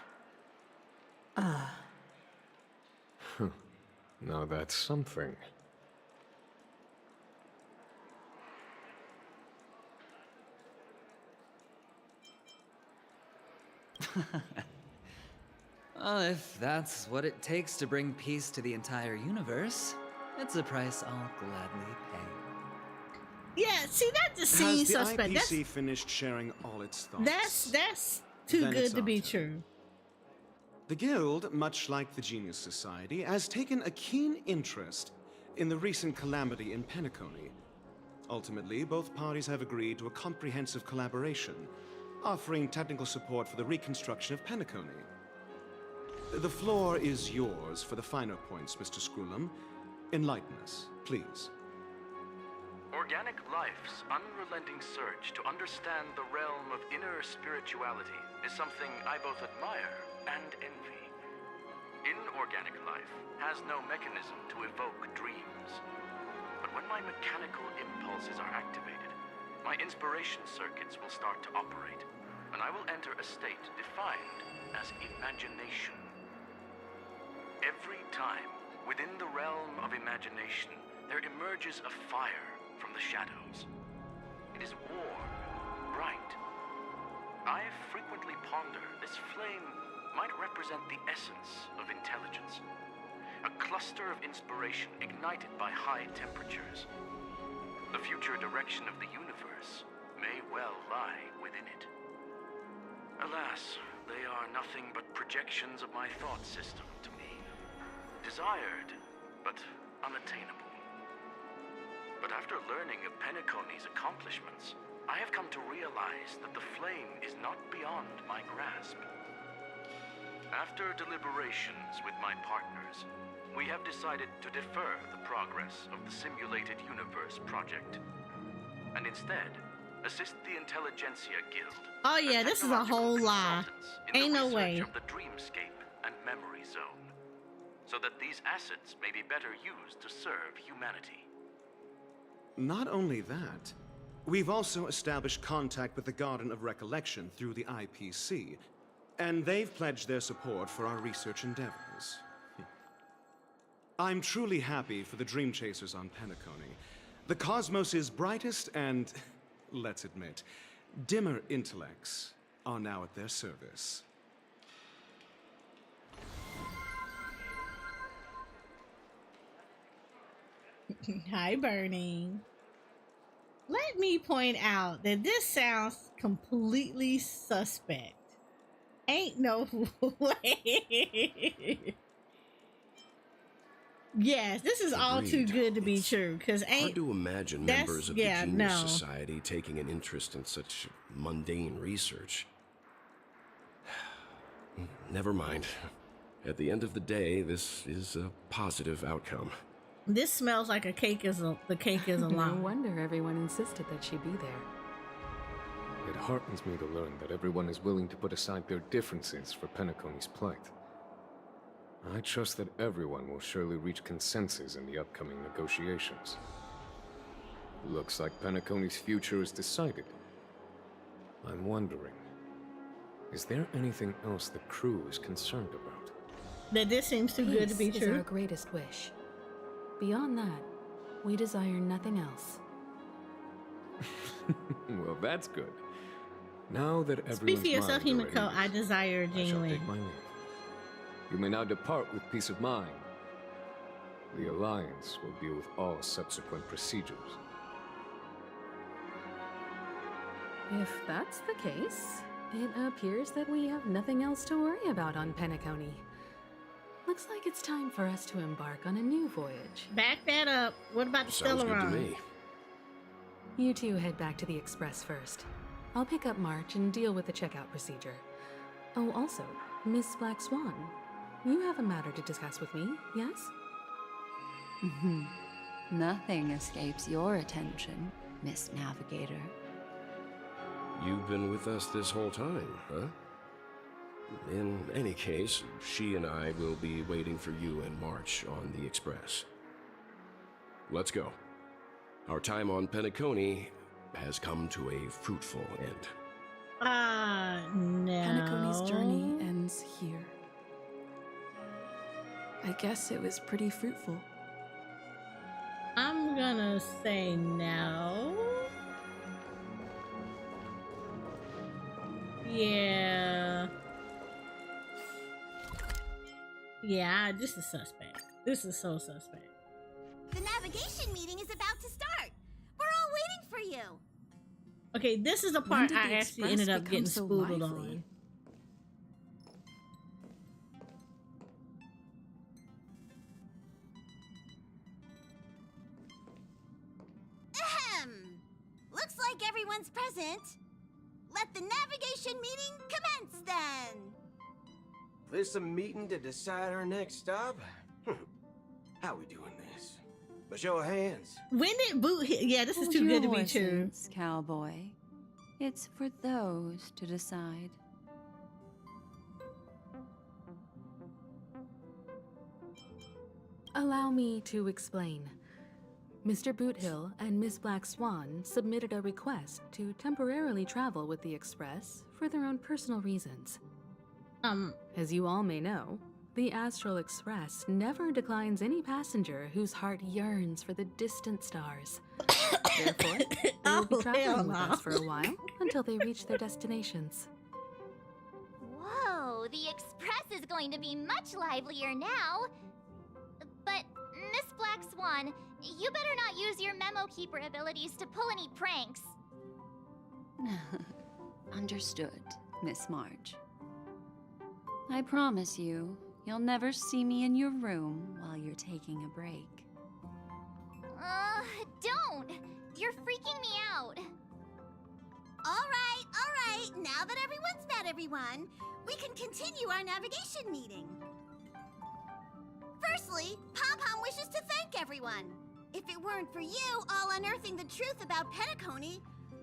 Now that's something. If that's what it takes to bring peace to the entire universe, it's a price I'll gladly pay. Yeah, see, that just Has seems the suspect. IPC finished sharing all its thoughts? That's too Then good it's to be our turn. true. The Guild, much like the Genius Society, has taken a keen interest in the recent calamity in Penacony. Ultimately, both parties have agreed to a comprehensive collaboration, offering technical support for the reconstruction of Penacony. The floor is yours for the finer points, Mr. Screwlum. Enlighten us, please. Organic life's unrelenting search to understand the realm of inner spirituality is something I both admire and envy. Inorganic life has no mechanism to evoke dreams. But when my mechanical impulses are activated, my inspiration circuits will start to operate, and I will enter a state defined as imagination. Every time, within the realm of imagination, there emerges a fire from the shadows. It is warm, bright. I frequently ponder this flame might represent the essence of intelligence. A cluster of inspiration ignited by high temperatures. The future direction of the universe may well lie within it. Alas, they are nothing but projections of my thought system to me. Desired, but unattainable. But after learning of Penacony's accomplishments, I have come to realize that the flame is not beyond my grasp. After deliberations with my partners, we have decided to defer the progress of the Simulated Universe project, and instead assist the Intelligentsia Guild. Oh yeah, this is a whole lie. Ain't no way. Of the dreamscape and memory zone, so that these assets may be better used to serve humanity. Not only that, we've also established contact with the Garden of Recollection through the IPC, and they've pledged their support for our research endeavors. I'm truly happy for the Dream Chasers on Penacony. The cosmos's brightest and, let's admit, dimmer intellects are now at their service. Hi, Burning. Let me point out that this sounds completely suspect. Ain't no way. Yes, this is all too Agreed. good to be true. Cause Hard ain't to imagine that's- members of yeah, the Genius no. Society taking an interest in such mundane research. Never mind. At the end of the day, this is a positive outcome. This smells like the cake is a No lie. wonder everyone insisted that she be there. It heartens me to learn that everyone is willing to put aside their differences for Penacony's plight. I trust that everyone will surely reach consensus in the upcoming negotiations. Looks like Penacony's future is decided. I'm wondering, is there anything else the crew is concerned about? That this seems too good to be Peace is our true. greatest wish. Beyond that, we desire nothing else. Well, that's good. Now that everyone's Speak for yourself, minds are at Himiko. I ease, desire I shall genuine. take my leave. You may now depart with peace of mind. The Alliance will deal with all subsequent procedures. If that's the case, it appears that we have nothing else to worry about on Penacony. Looks like it's time for us to embark on a new voyage. Back that up. What about the Sounds good to Stellaron? me. You two head back to the Express first. I'll pick up March and deal with the checkout procedure. Oh, also, Miss Black Swan, you have a matter to discuss with me, yes? Nothing escapes your attention, Miss Navigator. You've been with us this whole time, huh? In any case, she and I will be waiting for you in March on the Express. Let's go. Our time on Penacony has come to a fruitful end. No. Penacony's journey ends here. I guess it was pretty fruitful. I'm gonna say no. Yeah. Yeah, this is suspect. This is so suspect. The navigation meeting is about to start. We're all waiting for you. Okay, this is the When part did the I actually Express ended up become getting so spooled lively? on. Ahem. Looks like everyone's present. Let the navigation meeting commence then. This a meeting to decide our next stop? How we doing this? A show of hands. When did Boot hit? Yeah, this is Hold too your good to be true. horses, cowboy. It's for those to decide. Allow me to explain. Mr. Boothill and Miss Black Swan submitted a request to temporarily travel with the Express for their own personal reasons. As you all may know, the Astral Express never declines any passenger whose heart yearns for the distant stars. Therefore, they will be traveling with us for a while until they reach their destinations. Whoa, the Express is going to be much livelier now. But, Miss Black Swan, you better not use your memo keeper abilities to pull any pranks. Understood, Miss March. I promise you, you'll never see me in your room while you're taking a break. Don't! You're freaking me out. All right. Now that everyone's met everyone, we can continue our navigation meeting. Firstly, Pom-Pom wishes to thank everyone. If it weren't for you all unearthing the truth about Penacony,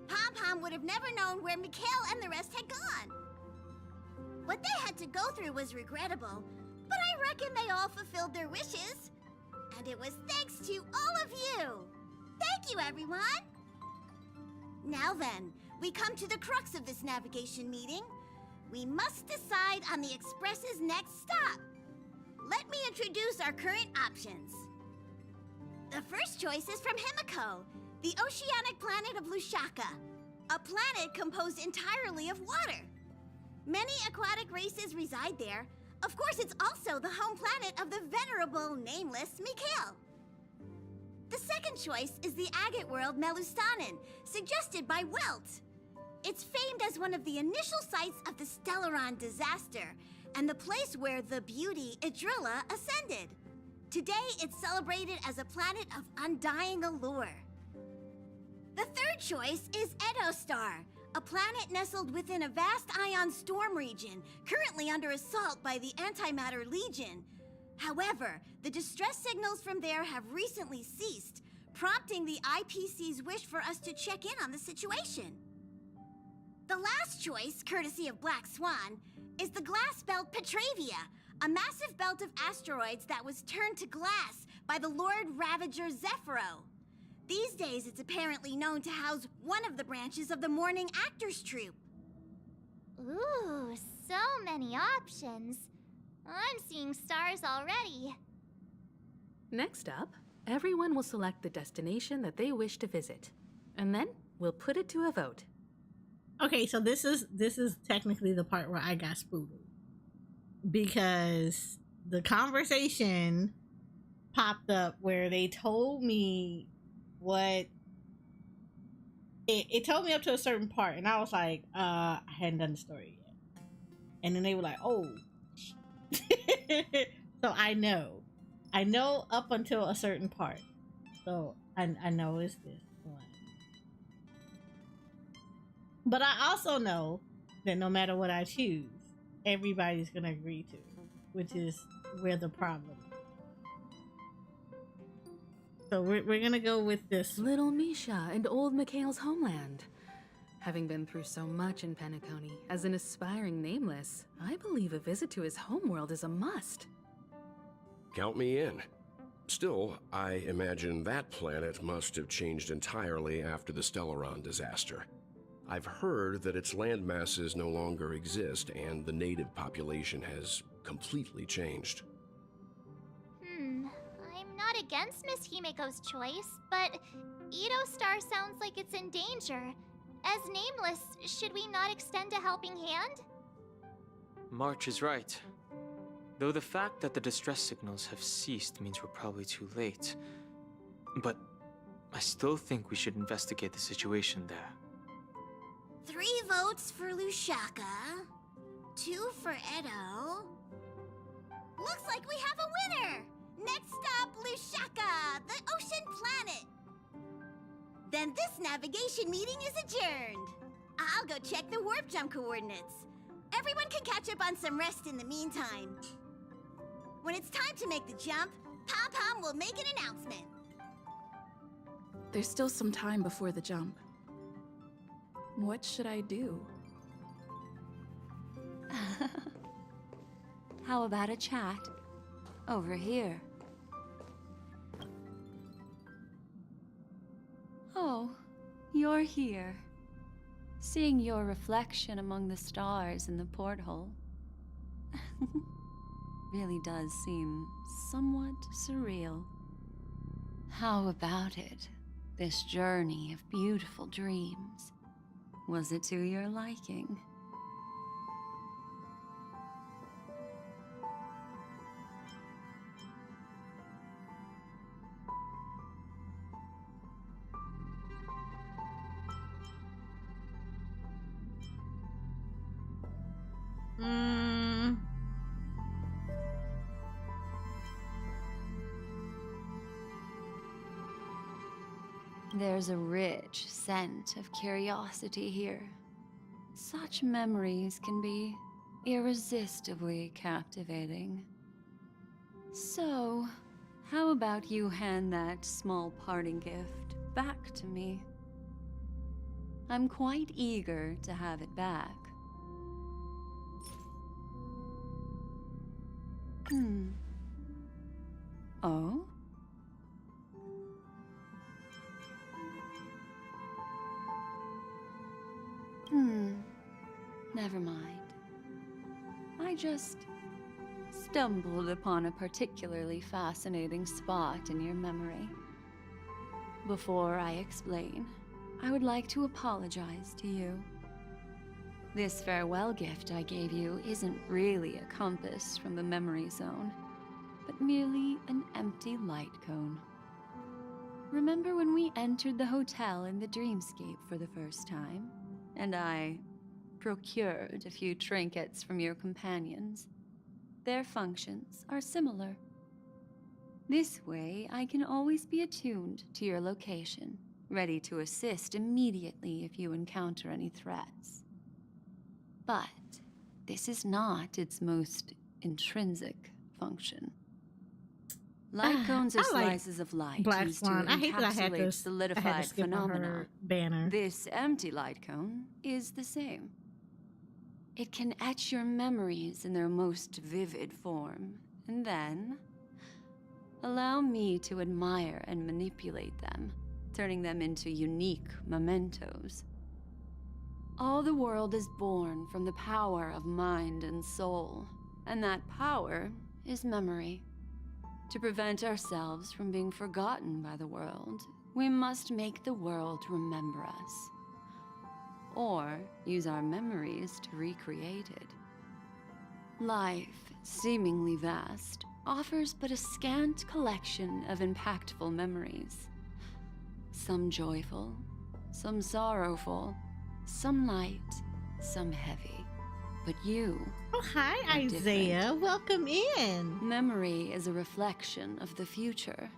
Pom-Pom would have never known where Mikhail and the rest had gone. What they had to go through was regrettable, but I reckon they all fulfilled their wishes. And it was thanks to all of you. Thank you, everyone. Now then, we come to the crux of this navigation meeting. We must decide on the Express's next stop. Let me introduce our current options. The first choice is from Himiko, the oceanic planet of Lushaka, a planet composed entirely of water. Many aquatic races reside there. Of course, it's also the home planet of the venerable, nameless Mikhail. The second choice is the agate world Melustanen, suggested by Welt. It's famed as one of the initial sites of the Stellaron disaster, and the place where the beauty Idrilla ascended. Today, it's celebrated as a planet of undying allure. The third choice is Edostar, a planet nestled within a vast ion storm region, currently under assault by the Antimatter Legion. However, the distress signals from there have recently ceased, prompting the IPC's wish for us to check in on the situation. The last choice, courtesy of Black Swan, is the glass belt Petravia, a massive belt of asteroids that was turned to glass by the Lord Ravager Zephyro. These days, it's apparently known to house one of the branches of the Morning Actors Troupe. Ooh, so many options. I'm seeing stars already. Next up, everyone will select the destination that they wish to visit, and then we'll put it to a vote. Okay, so this is technically the part where I got spooked, because the conversation popped up where they told me what it told me up to a certain part, and I was like, I hadn't done the story yet. And then they were like, oh. So I know up until a certain part. So I know it's this one. But I also know that no matter what I choose, everybody's gonna agree to it, which is where the problem is. So we're gonna go with this. Little Misha and old Mikhail's homeland. Having been through so much in Penacony, as an aspiring nameless, I believe a visit to his homeworld is a must. Count me in. Still, I imagine that planet must have changed entirely after the Stellaron disaster. I've heard that its land masses no longer exist and the native population has completely changed. I'm not against Miss Himiko's choice, but Edo Star sounds like it's in danger. As nameless, should we not extend a helping hand? March is right. Though the fact that the distress signals have ceased means we're probably too late. But I still think we should investigate the situation there. 3 votes for Lushaka, 2 for Edo. Looks like we have a winner! Next up, Lushaka, the ocean planet. Then this navigation meeting is adjourned. I'll go check the warp jump coordinates. Everyone can catch up on some rest in the meantime. When it's time to make the jump, Pom-Pom will make an announcement. There's still some time before the jump. What should I do? How about a chat? Over here. Oh, you're here. Seeing your reflection among the stars in the porthole really does seem somewhat surreal. How about it? This journey of beautiful dreams. Was it to your liking? There's a rich scent of curiosity here. Such memories can be irresistibly captivating. So, how about you hand that small parting gift back to me? I'm quite eager to have it back. Oh? Never mind. I just stumbled upon a particularly fascinating spot in your memory. Before I explain, I would like to apologize to you. This farewell gift I gave you isn't really a compass from the memory zone, but merely an empty light cone. Remember when we entered the hotel in the dreamscape for the first time, and I procured a few trinkets from your companions? Their functions are similar. This way, I can always be attuned to your location, ready to assist immediately if you encounter any threats. But this is not its most intrinsic function. Light cones are I like slices of light Black used Swan. to I hate that I had encapsulate to I had solidified to skip on phenomena. her banner. This empty light cone is the same. It can etch your memories in their most vivid form, and then allow me to admire and manipulate them, turning them into unique mementos. All the world is born from the power of mind and soul, and that power is memory. To prevent ourselves from being forgotten by the world, we must make the world remember us, or use our memories to recreate it. Life, seemingly vast, offers but a scant collection of impactful memories. Some joyful, some sorrowful, some light, some heavy. But you... Oh, hi, Isaiah. Different. Welcome in. Memory is a reflection of the future.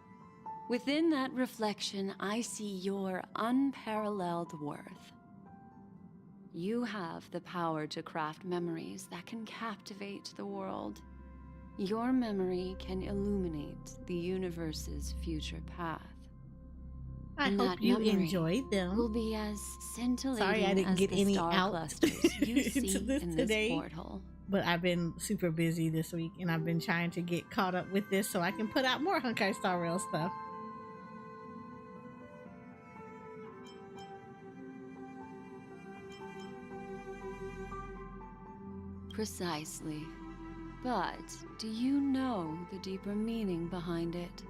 Within that reflection, I see your unparalleled worth. You have the power to craft memories that can captivate the world. Your memory can illuminate the universe's future path. I And hope that you memory enjoyed them. will be as scintillating Sorry I didn't as get the any star out clusters you into see this in today. this portal. But I've been super busy this week, and I've been trying to get caught up with this so I can put out more Honkai Star Rail stuff. Precisely. But do you know the deeper meaning behind it?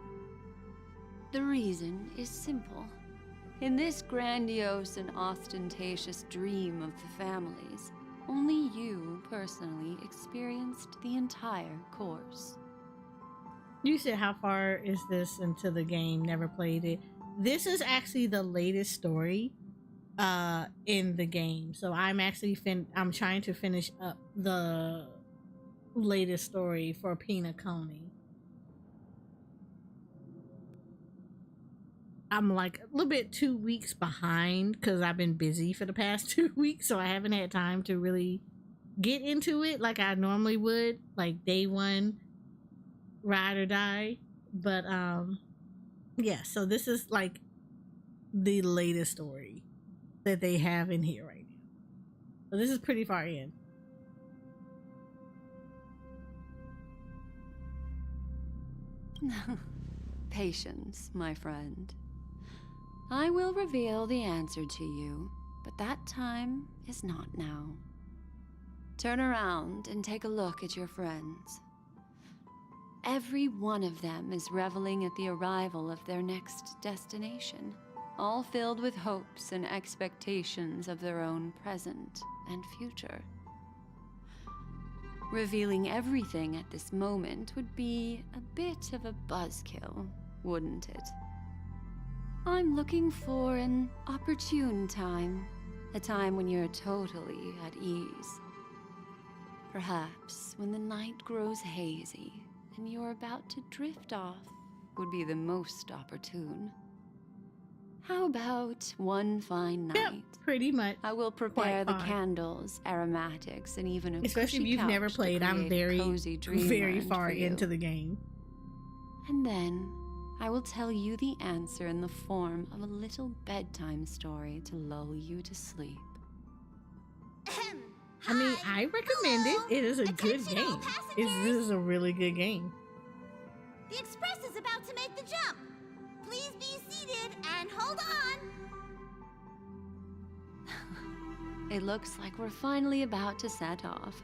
The reason is simple. In this grandiose and ostentatious dream of the families, only you personally experienced the entire course. You said how far is this into the game? Never played it. This is actually the latest story in the game. So I'm actually I'm trying to finish up the latest story for Penacony. I'm like a little bit 2 weeks behind because I've been busy for the past 2 weeks, so I haven't had time to really get into it like I normally would, like day one, ride or die. But yeah, so this is like the latest story that they have in here right now. So this is pretty far in. Patience, my friend. I will reveal the answer to you, but that time is not now. Turn around and take a look at your friends. Every one of them is reveling at the arrival of their next destination, all filled with hopes and expectations of their own present and future. Revealing everything at this moment would be a bit of a buzzkill, wouldn't it? I'm looking for an opportune time, a time when you're totally at ease. Perhaps when the night grows hazy and you're about to drift off would be the most opportune. How about one fine night? Yep, pretty much. I will prepare the fine. candles, aromatics, and even a Especially if cushy you've never couch to played, I'm create a very, cozy very dreamland far for you. into the game. And then I will tell you the answer in the form of a little bedtime story to lull you to sleep. I mean, I recommend it. It is a good game. This is a really good game. The express is about to make the jump. Please be seated and hold on. It looks like we're finally about to set off.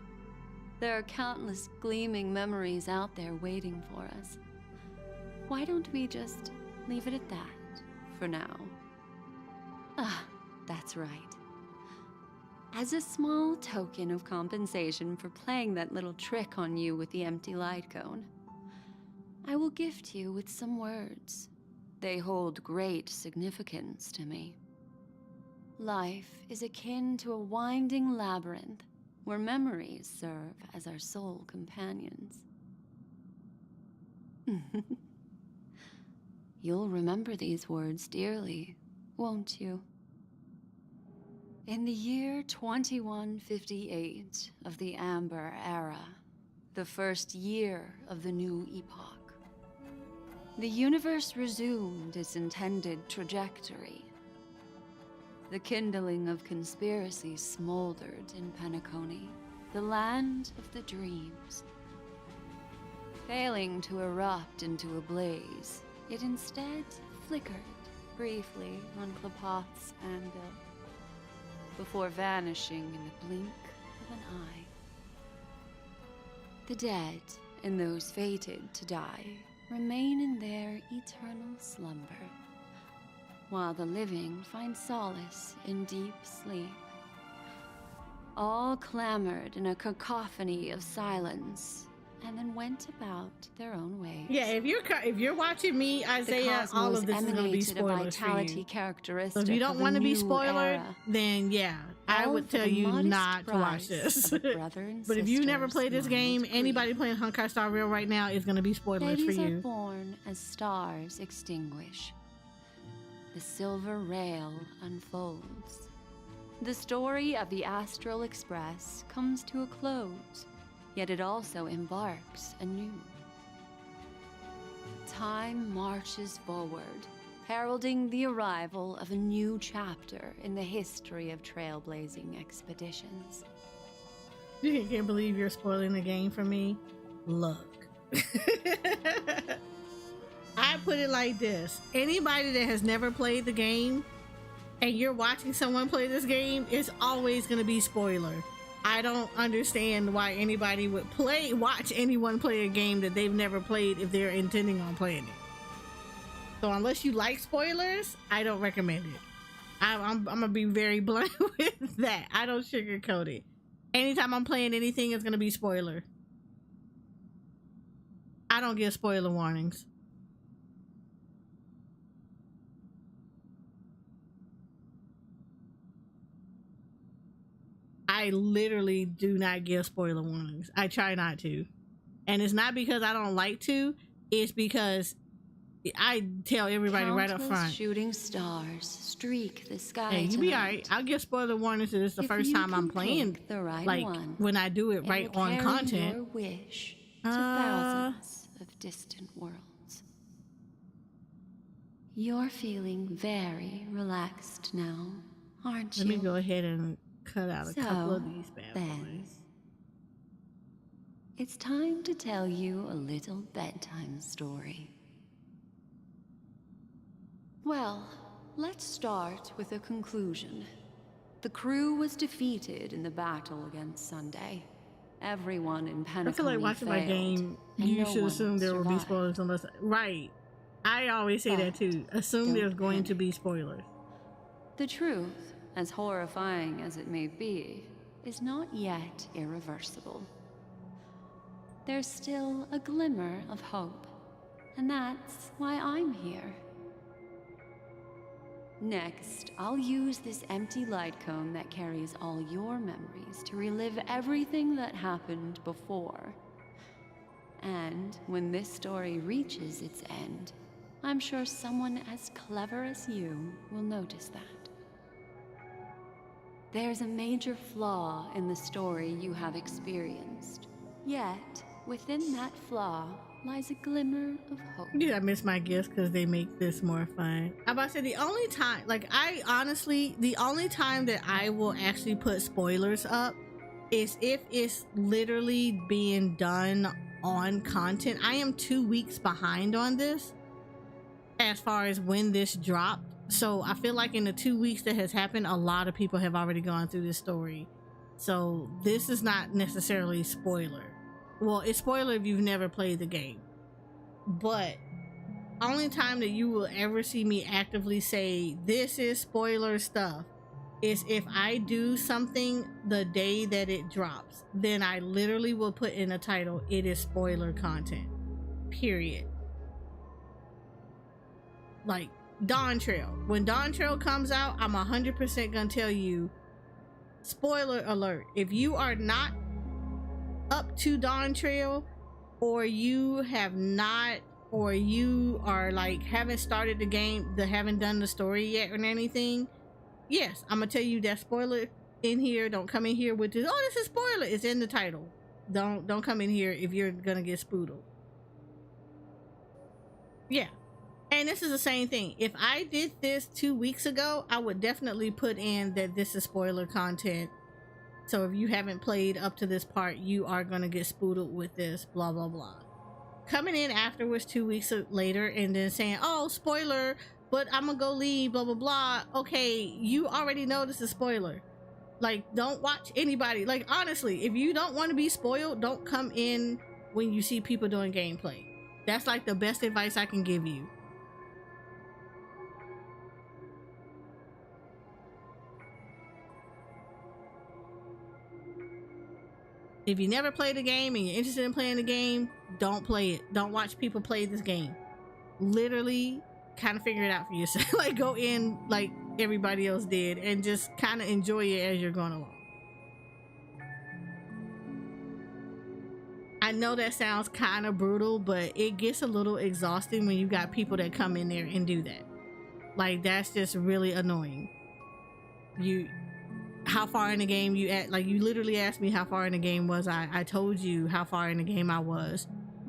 There are countless gleaming memories out there waiting for us. Why don't we just leave it at that for now? Ah, that's right. As a small token of compensation for playing that little trick on you with the empty light cone, I will gift you with some words. They hold great significance to me. Life is akin to a winding labyrinth where memories serve as our sole companions. You'll remember these words dearly, won't you? In the year 2158 of the Amber Era, the first year of the new epoch, the universe resumed its intended trajectory. The kindling of conspiracy smoldered in Penacony, the land of the dreams. Failing to erupt into a blaze, it instead flickered briefly on Klapoth's anvil, before vanishing in the blink of an eye. The dead, and those fated to die, remain in their eternal slumber, while the living find solace in deep sleep. All clamored in a cacophony of silence, and then went about their own ways. Yeah, if you're watching me, Isaiah, all of this is going to be spoilers for you. So if you don't want to be spoiled, then yeah, I would tell you not to watch this. But if you never played this game, anybody playing Honkai Star Rail right now is going to be spoilers for Babies you. are born as stars extinguish. The silver rail unfolds. The story of the Astral Express comes to a close, yet it also embarks anew. Time marches forward, heralding the arrival of a new chapter in the history of trailblazing expeditions. You can't believe you're spoiling the game for me? Look. I put it like this. Anybody that has never played the game and you're watching someone play this game, it's always going to be spoiler. I don't understand why anybody would watch anyone play a game that they've never played if they're intending on playing it. So unless you like spoilers, I don't recommend it. I'm gonna be very blunt with that. I don't sugarcoat it. Anytime I'm playing anything, it's gonna be spoiler. I don't give spoiler warnings. I literally do not give spoiler warnings. I try not to. And it's not because I don't like to, it's because I tell everybody right up front. Shooting stars streak the sky. Hey, you be alright. I'll give spoiler warnings if it's the first time I'm playing. Like when I do it right on content. Your wish to thousands of distant worlds. You're feeling very relaxed now, aren't you? Let me go ahead and cut out a couple of these bad boys. It's time to tell you a little bedtime story. Well, let's start with a conclusion. The crew was defeated in the battle against Sunday. Everyone in Penacony I feel like watching my game, you should assume there will be spoilers unless... Right. I always say that too. Assume there's going to be spoilers. The truth, as horrifying as it may be, is not yet irreversible. There's still a glimmer of hope, and that's why I'm here. Next, I'll use this empty light cone that carries all your memories to relive everything that happened before. And when this story reaches its end, I'm sure someone as clever as you will notice that. There's a major flaw in the story you have experienced. Yet, within that flaw lies a glimmer of hope. Yeah, I miss my gifts because they make this more fun. I'm about to say the only time, the only time that I will actually put spoilers up is if it's literally being done on content. I am 2 weeks behind on this as far as when this dropped. So I feel like in the 2 weeks that has happened, a lot of people have already gone through this story. So this is not necessarily spoiler. Well, it's spoiler if you've never played the game. But only time that you will ever see me actively say this is spoiler stuff is if I do something the day that it drops. Then I literally will put in a title, it is spoiler content. Period. Like Dawn Trail. When Dawn Trail comes out, I'm 100% gonna tell you, spoiler alert. If you are not up to Dawn Trail, or you have not, or you are like haven't started the game, haven't done the story yet or anything, yes, I'm gonna tell you that spoiler in here. Don't come in here with this, oh, this is spoiler. It's in the title. Don't come in here if you're gonna get spoodled. Yeah. And this is the same thing. If I did this 2 weeks ago, I would definitely put in that this is spoiler content. So if you haven't played up to this part, you are going to get spoodled with this, blah, blah, blah. Coming in afterwards 2 weeks later and then saying, oh, spoiler, but I'm going to go leave, blah, blah, blah. Okay, you already know this is spoiler. Like, don't watch anybody. Like, honestly, if you don't want to be spoiled, don't come in when you see people doing gameplay. That's like the best advice I can give you. If you never played a game and you're interested in playing the game, don't play it. Don't watch people play this game. Literally kind of figure it out for yourself. Like, go in like everybody else did and just kind of enjoy it as you're going along. I know that sounds kind of brutal, but it gets a little exhausting when you got people that come in there and do that. Like, that's just really annoying. How far in the game you at? Like, you literally asked me how far in the game was I told you how far in the game I was.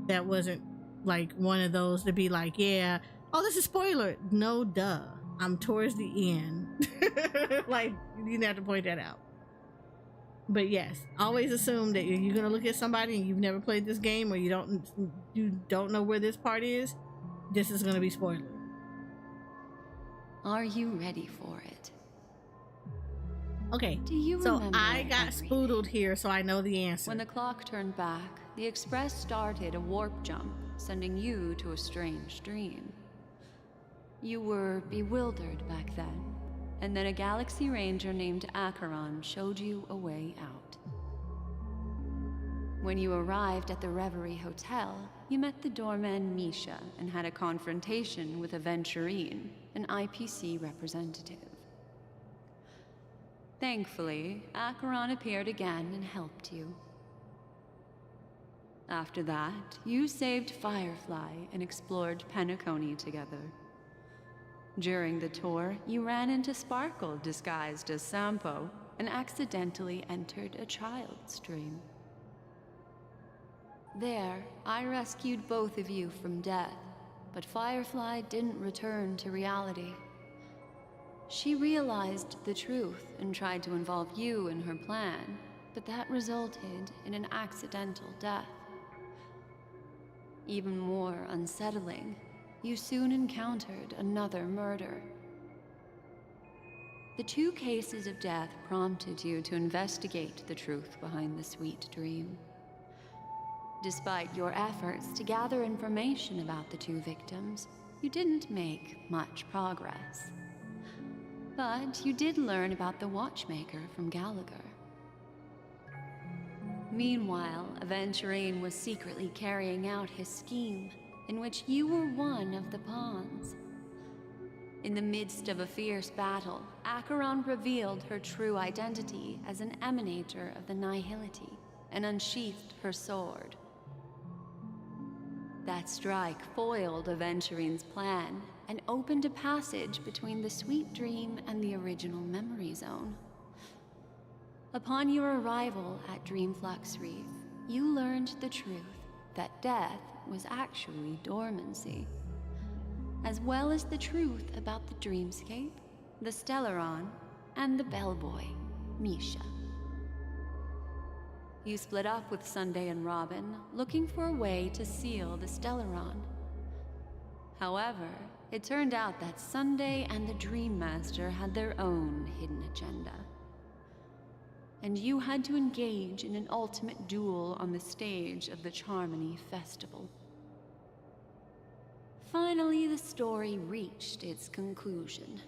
That wasn't like one of those to be like, yeah, oh, this is spoiler. No, duh, I'm towards the end. Like, you didn't have to point that out. But yes, always assume that you're gonna look at somebody and you've never played this game, or you don't know where this part is. This is gonna be spoiler. Are you ready for it? Okay, do you so remember I got spoodled here, so I know the answer. When the clock turned back, the Express started a warp jump, sending you to a strange dream. You were bewildered back then, and then a Galaxy Ranger named Acheron showed you a way out. When you arrived at the Reverie Hotel, you met the doorman Misha and had a confrontation with Aventurine, an IPC representative. Thankfully, Acheron appeared again and helped you. After that, you saved Firefly and explored Penacony together. During the tour, you ran into Sparkle disguised as Sampo and accidentally entered a child's dream. There, I rescued both of you from death, but Firefly didn't return to reality. She realized the truth and tried to involve you in her plan, but that resulted in an accidental death. Even more unsettling, you soon encountered another murder. The 2 cases of death prompted you to investigate the truth behind the sweet dream. Despite your efforts to gather information about the 2 victims, you didn't make much progress. But you did learn about the watchmaker from Gallagher. Meanwhile, Aventurine was secretly carrying out his scheme, in which you were one of the pawns. In the midst of a fierce battle, Acheron revealed her true identity as an emanator of the Nihility and unsheathed her sword. That strike foiled Aventurine's plan and opened a passage between the sweet dream and the original memory zone. Upon your arrival at Dreamflux Reef, you learned the truth that death was actually dormancy, as well as the truth about the dreamscape, the Stellaron, and the bellboy, Misha. You split up with Sunday and Robin, looking for a way to seal the Stellaron. However, it turned out that Sunday and the Dream Master had their own hidden agenda. And you had to engage in an ultimate duel on the stage of the Charmony Festival. Finally, the story reached its conclusion.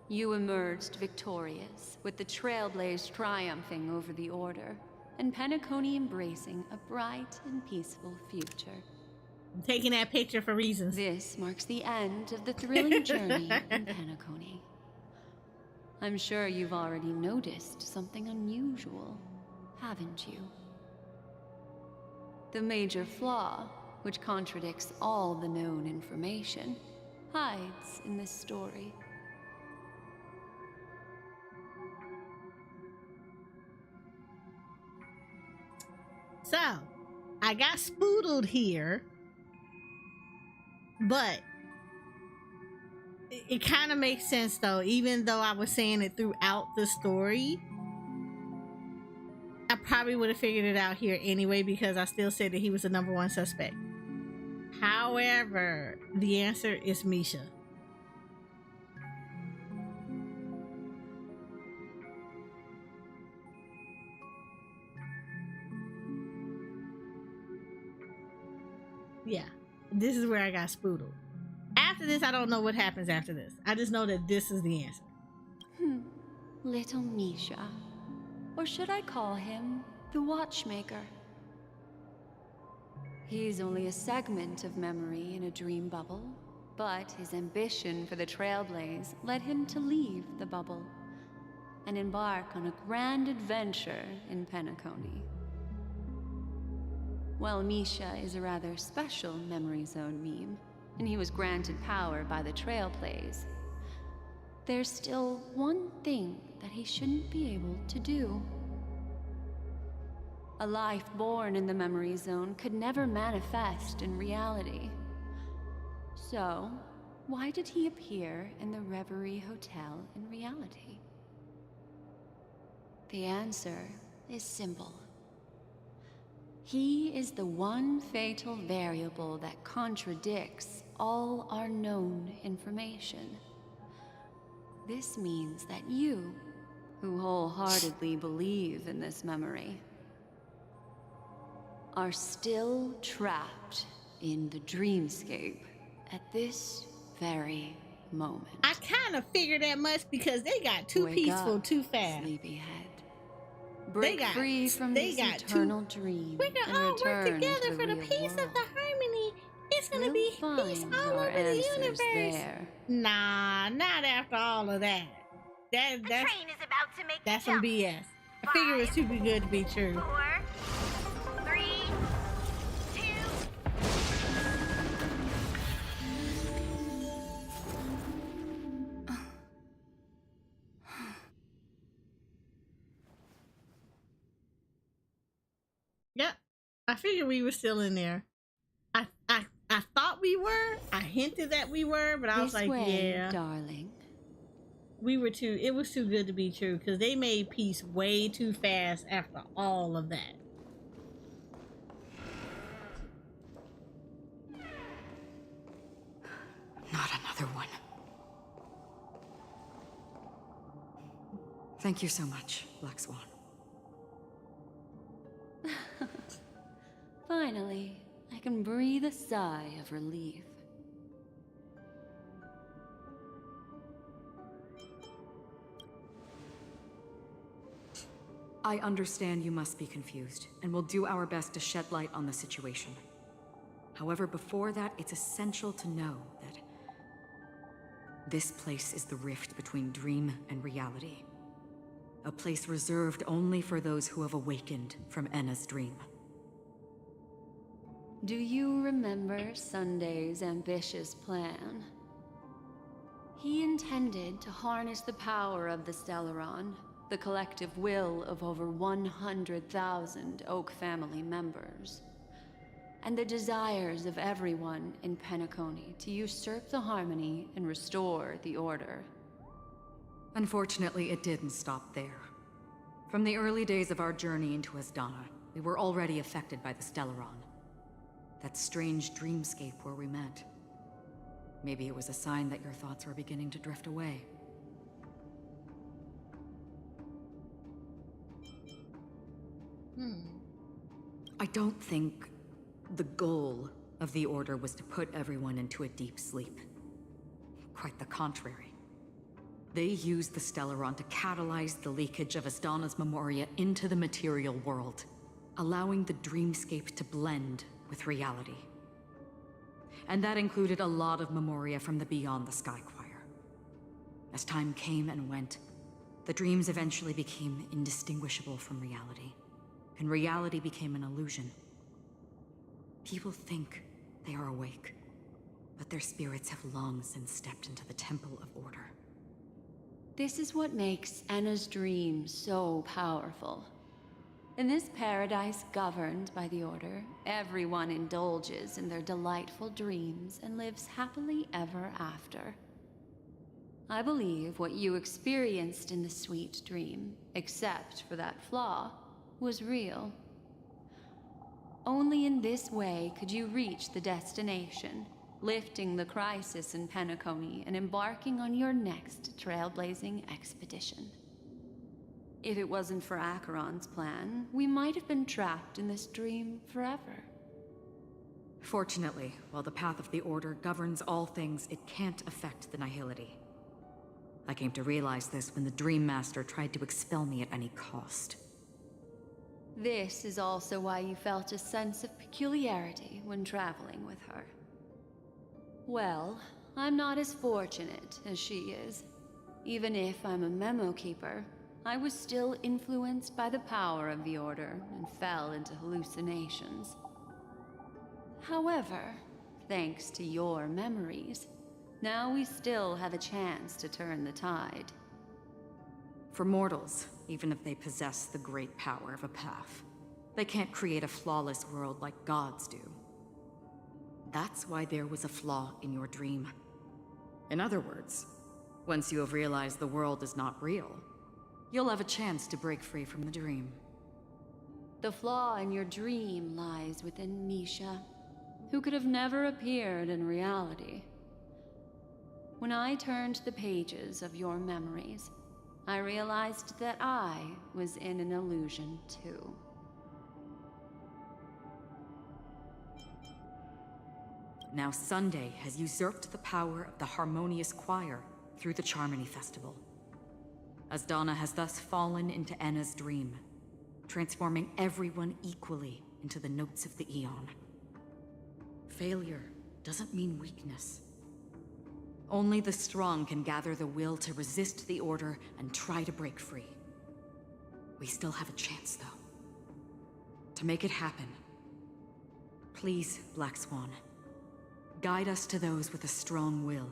You emerged victorious, with the Trailblaze triumphing over the Order, and Penacony embracing a bright and peaceful future. I'm taking that picture for reasons. This marks the end of the thrilling journey in Penacony. I'm sure you've already noticed something unusual, haven't you? The major flaw, which contradicts all the known information, hides in this story. So, I got spoodled here, but it kind of makes sense though, even though I was saying it throughout the story. I probably would have figured it out here anyway because I still said that he was the number one suspect. However, the answer is Misha. Yeah, this is where I got spoodled. After this, I don't know what happens after this. I just know that this is the answer. Little Misha. Or should I call him the Watchmaker? He's only a segment of memory in a dream bubble, but his ambition for the Trailblaze led him to leave the bubble and embark on a grand adventure in Penacony. While Misha is a rather special Memory Zone meme, and he was granted power by the Trailblaze, there's still one thing that he shouldn't be able to do. A life born in the Memory Zone could never manifest in reality. So, why did he appear in the Reverie Hotel in reality? The answer is simple. He is the one fatal variable that contradicts all our known information. This means that you, who wholeheartedly believe in this memory, are still trapped in the dreamscape at this very moment. I kind of figured that much because they got too Wake peaceful up, too fast. Sleepyhead. Break free from this got eternal dream We can and all work return together to for the real peace of world. the harmony. It's gonna We'll be peace find all our over the answers universe. there. Nah, not after all of that. That's Train is about to make that's the some jump. BS. I figure it's too good to be true. 4, 3, 2. Yep, I figured we were still in there. I thought we were. I hinted that we were, but I was This like, way, yeah, darling. we were too. It was too good to be true because they made peace way too fast after all of that. Not another one. Thank you so much, Black Swan. Finally, I can breathe a sigh of relief. I understand you must be confused, and we'll do our best to shed light on the situation. However, before that, it's essential to know that this place is the rift between dream and reality. A place reserved only for those who have awakened from Enna's dream. Do you remember Sunday's ambitious plan? He intended to harness the power of the Stellaron, the collective will of over 100,000 Oak family members, and the desires of everyone in Penacony to usurp the harmony and restore the order. Unfortunately, it didn't stop there. From the early days of our journey into Asdana, we were already affected by the Stellaron. That strange dreamscape where we met. Maybe it was a sign that your thoughts were beginning to drift away. I don't think the goal of the Order was to put everyone into a deep sleep. Quite the contrary. They used the Stellaron to catalyze the leakage of Asdana's Memoria into the material world, allowing the dreamscape to blend with reality. And that included a lot of Memoria from the Beyond the Sky Choir. As time came and went, the dreams eventually became indistinguishable from reality, and reality became an illusion. People think they are awake, but their spirits have long since stepped into the Temple of Order. This is what makes Enna's dream so powerful. In this paradise governed by the Order, everyone indulges in their delightful dreams and lives happily ever after. I believe what you experienced in the sweet dream, except for that flaw, was real. Only in this way could you reach the destination, lifting the crisis in Penacony and embarking on your next trailblazing expedition. If it wasn't for Acheron's plan, we might have been trapped in this dream forever. Fortunately, while the path of the Order governs all things, it can't affect the Nihility. I came to realize this when the Dream Master tried to expel me at any cost. This is also why you felt a sense of peculiarity when traveling with her. Well, I'm not as fortunate as she is. Even if I'm a memo keeper, I was still influenced by the power of the Order and fell into hallucinations. However, thanks to your memories, now we still have a chance to turn the tide. For mortals, even if they possess the great power of a path, they can't create a flawless world like gods do. That's why there was a flaw in your dream. In other words, once you have realized the world is not real, you'll have a chance to break free from the dream. The flaw in your dream lies within Misha, who could have never appeared in reality. When I turned the pages of your memories, I realized that I was in an illusion too. Now Sunday has usurped the power of the Harmonious Choir through the Charmony Festival. Asdana has thus fallen into Enna's dream, transforming everyone equally into the notes of the Eon. Failure doesn't mean weakness. Only the strong can gather the will to resist the Order and try to break free. We still have a chance, though. To make it happen, please, Black Swan, guide us to those with a strong will.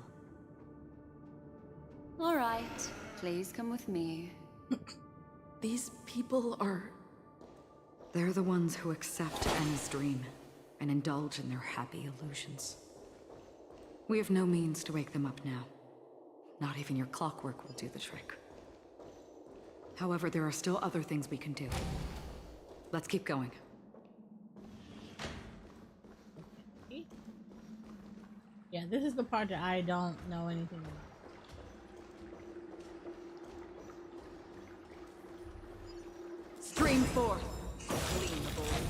All right, please come with me. These people are... They're the ones who accept Enna's dream and indulge in their happy illusions. We have no means to wake them up now. Not even your clockwork will do the trick. However, there are still other things we can do. Let's keep going. Yeah, this is the part that I don't know anything about. Stream forth! Clean the board.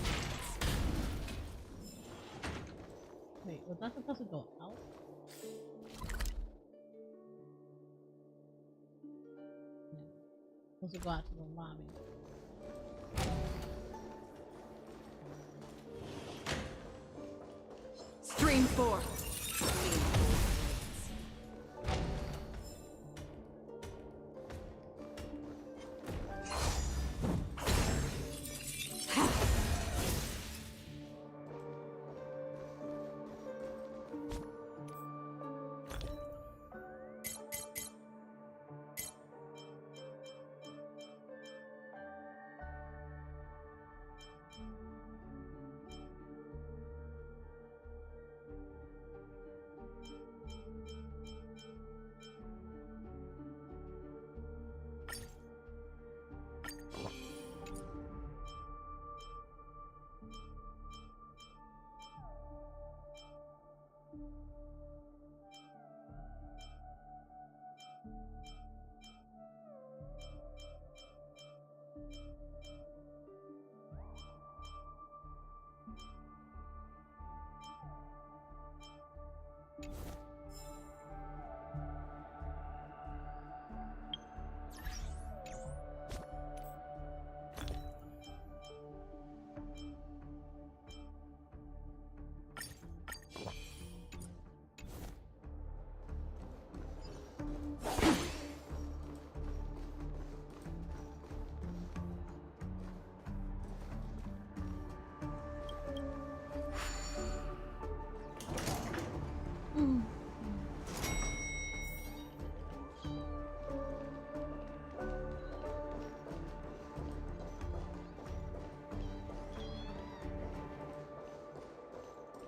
Wait, was that supposed to go out? Supposed to go out to the lobby. Stream forth!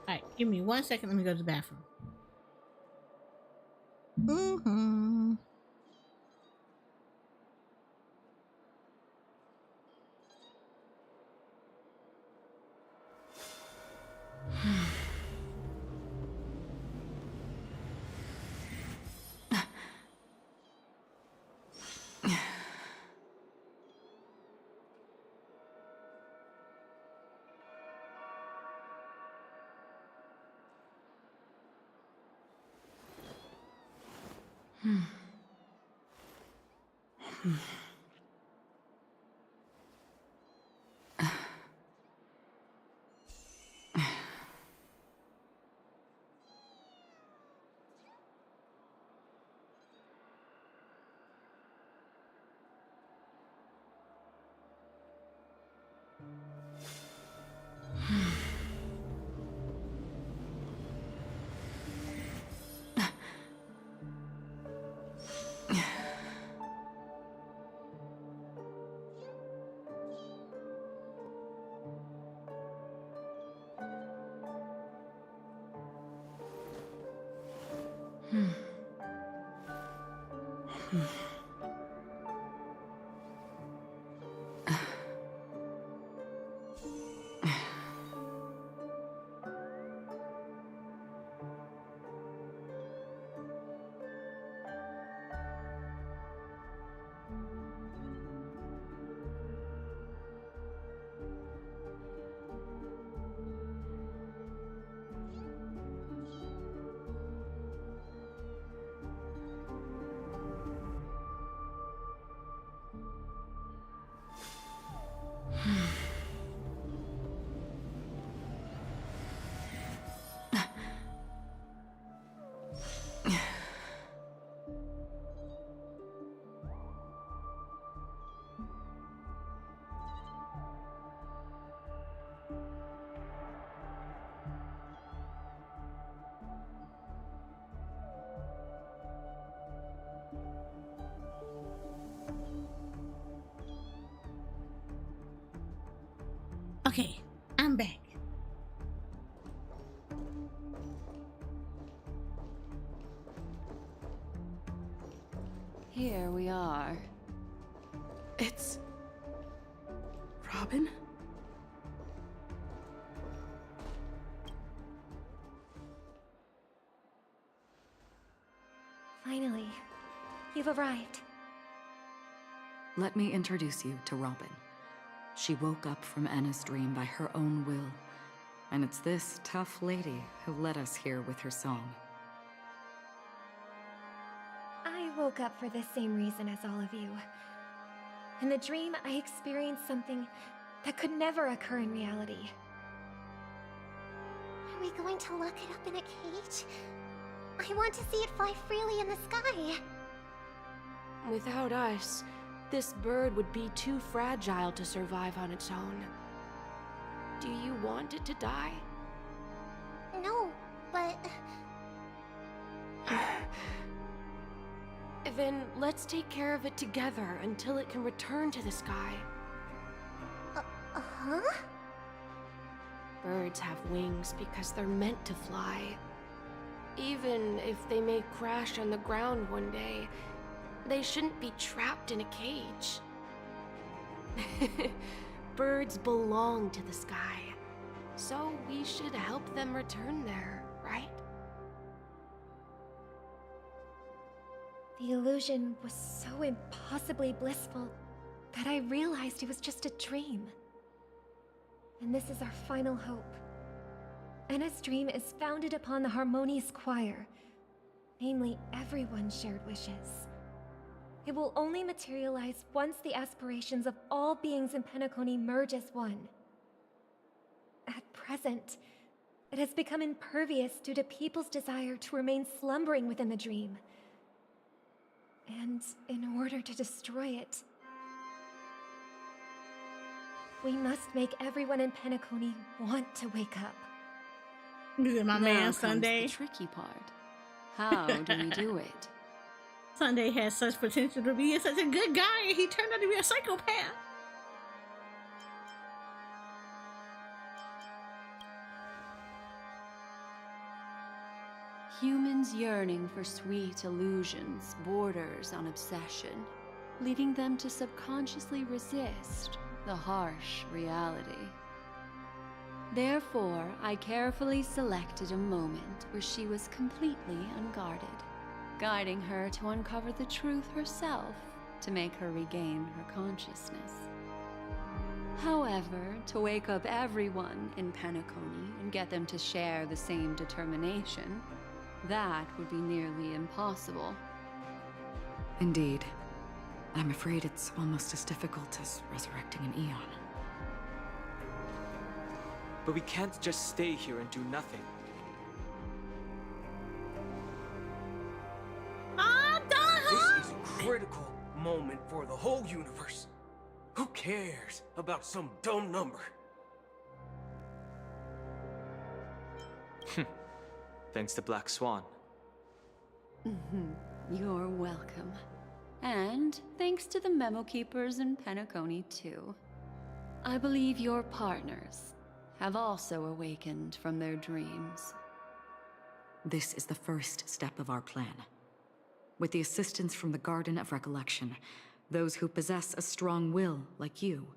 Alright, give me 1 second. Let me go to the bathroom. Okay, I'm back. Here we are. It's... Robin? Finally, you've arrived. Let me introduce you to Robin. She woke up from Anna's dream by her own will, and it's this tough lady who led us here with her song. I woke up for the same reason as all of you. In the dream, I experienced something that could never occur in reality. Are we going to lock it up in a cage? I want to see it fly freely in the sky. Without us, this bird would be too fragile to survive on its own. Do you want it to die? No, but... Then let's take care of it together until it can return to the sky. Huh? Birds have wings because they're meant to fly. Even if they may crash on the ground one day, they shouldn't be trapped in a cage. Birds belong to the sky, so we should help them return there, right? The illusion was so impossibly blissful that I realized it was just a dream. And this is our final hope. Anna's dream is founded upon the harmonious choir, namely everyone's shared wishes. It will only materialize once the aspirations of all beings in Penacony merge as one. At present, it has become impervious due to people's desire to remain slumbering within the dream. And in order to destroy it, we must make everyone in Penacony want to wake up. This is my Now man comes Sunday. the tricky part. How do we do it? Sunday has such potential to be such a good guy, and he turned out to be a psychopath. Humans yearning for sweet illusions borders on obsession, leading them to subconsciously resist the harsh reality. Therefore, I carefully selected a moment where she was completely unguarded, guiding her to uncover the truth herself to make her regain her consciousness. However, to wake up everyone in Penacony and get them to share the same determination, that would be nearly impossible. Indeed. I'm afraid it's almost as difficult as resurrecting an Eon. But we can't just stay here and do nothing. This is a critical moment for the whole universe. Who cares about some dumb number? Thanks to Black Swan. You're welcome. And thanks to the Memo Keepers in Penacony, too. I believe your partners have also awakened from their dreams. This is the first step of our plan. With the assistance from the Garden of Recollection, those who possess a strong will, like you,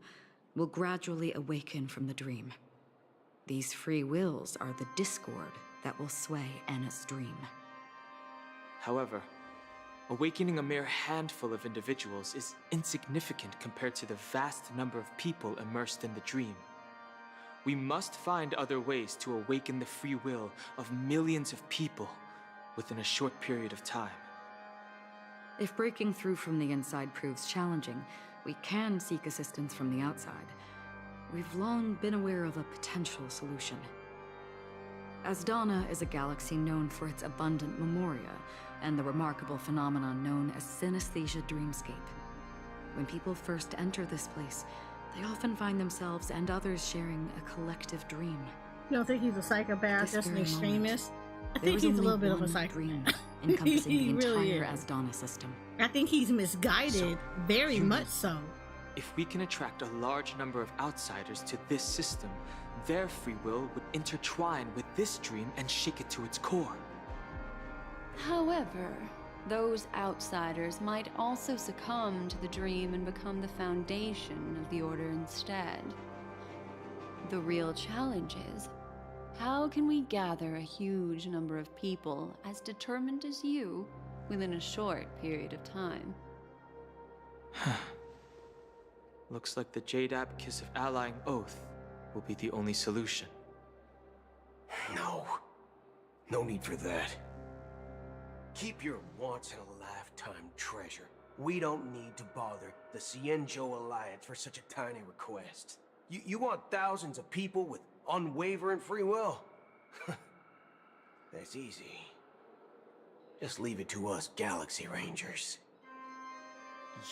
will gradually awaken from the dream. These free wills are the discord that will sway Anna's dream. However, awakening a mere handful of individuals is insignificant compared to the vast number of people immersed in the dream. We must find other ways to awaken the free will of millions of people within a short period of time. If breaking through from the inside proves challenging, we can seek assistance from the outside. We've long been aware of a potential solution. Asdana is a galaxy known for its abundant memoria and the remarkable phenomenon known as synesthesia dreamscape. When people first enter this place, they often find themselves and others sharing a collective dream. You don't think he's a psychopath, just an extremist? I think he's a little bit of a psychopath. Encompassing He the really entire is. Asdana system. I think he's misguided, very much so. If we can attract a large number of outsiders to this system, their free will would intertwine with this dream and shake it to its core. However, those outsiders might also succumb to the dream and become the foundation of the Order instead. The real challenge is, how can we gather a huge number of people as determined as you within a short period of time? Looks like the Jade Abacus of Allying Oath will be the only solution. No need for that. Keep your once-in-a-lifetime treasure. We don't need to bother the Cienjo Alliance for such a tiny request. You want thousands of people with unwavering free will? That's easy. Just leave it to us Galaxy Rangers.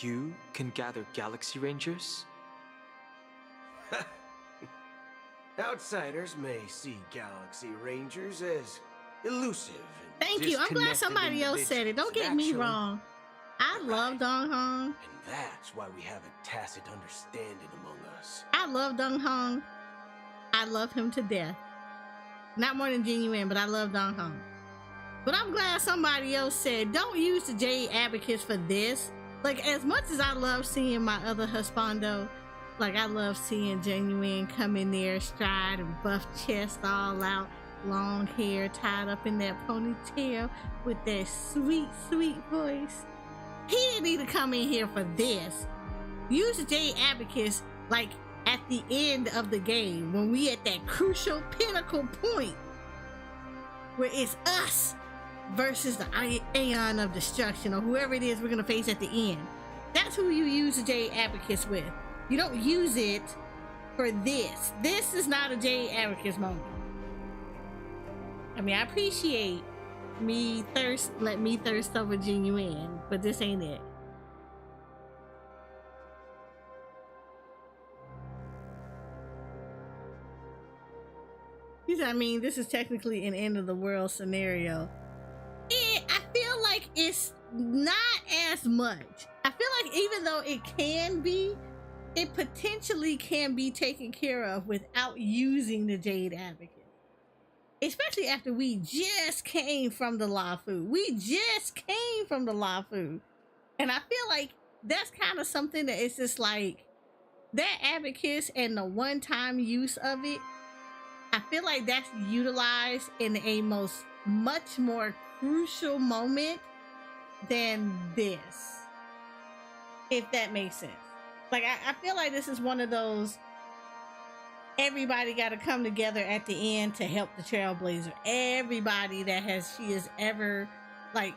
You can gather Galaxy Rangers? Outsiders may see Galaxy Rangers as elusive and Thank you. I'm glad disconnected somebody else said it. Don't get me individuals. wrong. I love Dong Hong. And that's why we have a tacit understanding among us. I love Dong Hong. I love him to death. Not more than genuine, but I love Dong Hong. But I'm glad somebody else said, don't use the Jade Abacus for this. Like, as much as I love seeing my other husbando, like, I love seeing Genuine come in there, stride and buff chest all out, long hair tied up in that ponytail with that sweet, sweet voice. He didn't need to come in here for this. Use the Jade Abacus, like, at the end of the game, when we at that crucial pinnacle point where it's us versus the Aeon of Destruction, or whoever it is we're gonna face at the end. That's who you use the Jade Abacus with. You don't use it for this. This is not a Jade Abacus moment. I mean, I appreciate let me thirst over Genuine, but this ain't it. I mean, this is technically an end of the world scenario. I feel like it's not as much. I feel like even though it can be, it potentially can be taken care of without using the Jade Abacus. Especially after we just came from the Lafu. And I feel like that's kind of something that it's just like, that Abacus and the one-time use of it, I feel like that's utilized in a much more crucial moment than this, if that makes sense. Like, I feel like this is one of those, everybody got to come together at the end to help the Trailblazer. Everybody that she has ever, like,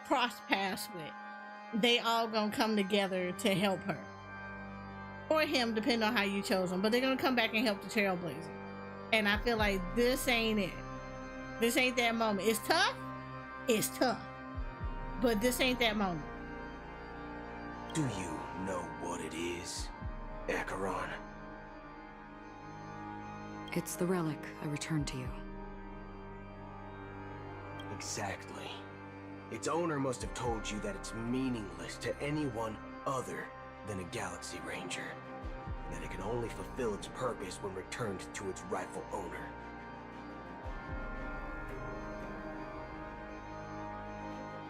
crossed paths with. they all gonna come together to help her. Or him, depending on how you chose them. But they're gonna come back and help the Trailblazer. And I feel like this ain't it. This ain't that moment. It's tough. It's tough. But this ain't that moment. Do you know what it is, Acheron? It's the relic I returned to you. Exactly. Its owner must have told you that it's meaningless to anyone other than a Galaxy Ranger. And that it can only fulfill its purpose when returned to its rightful owner.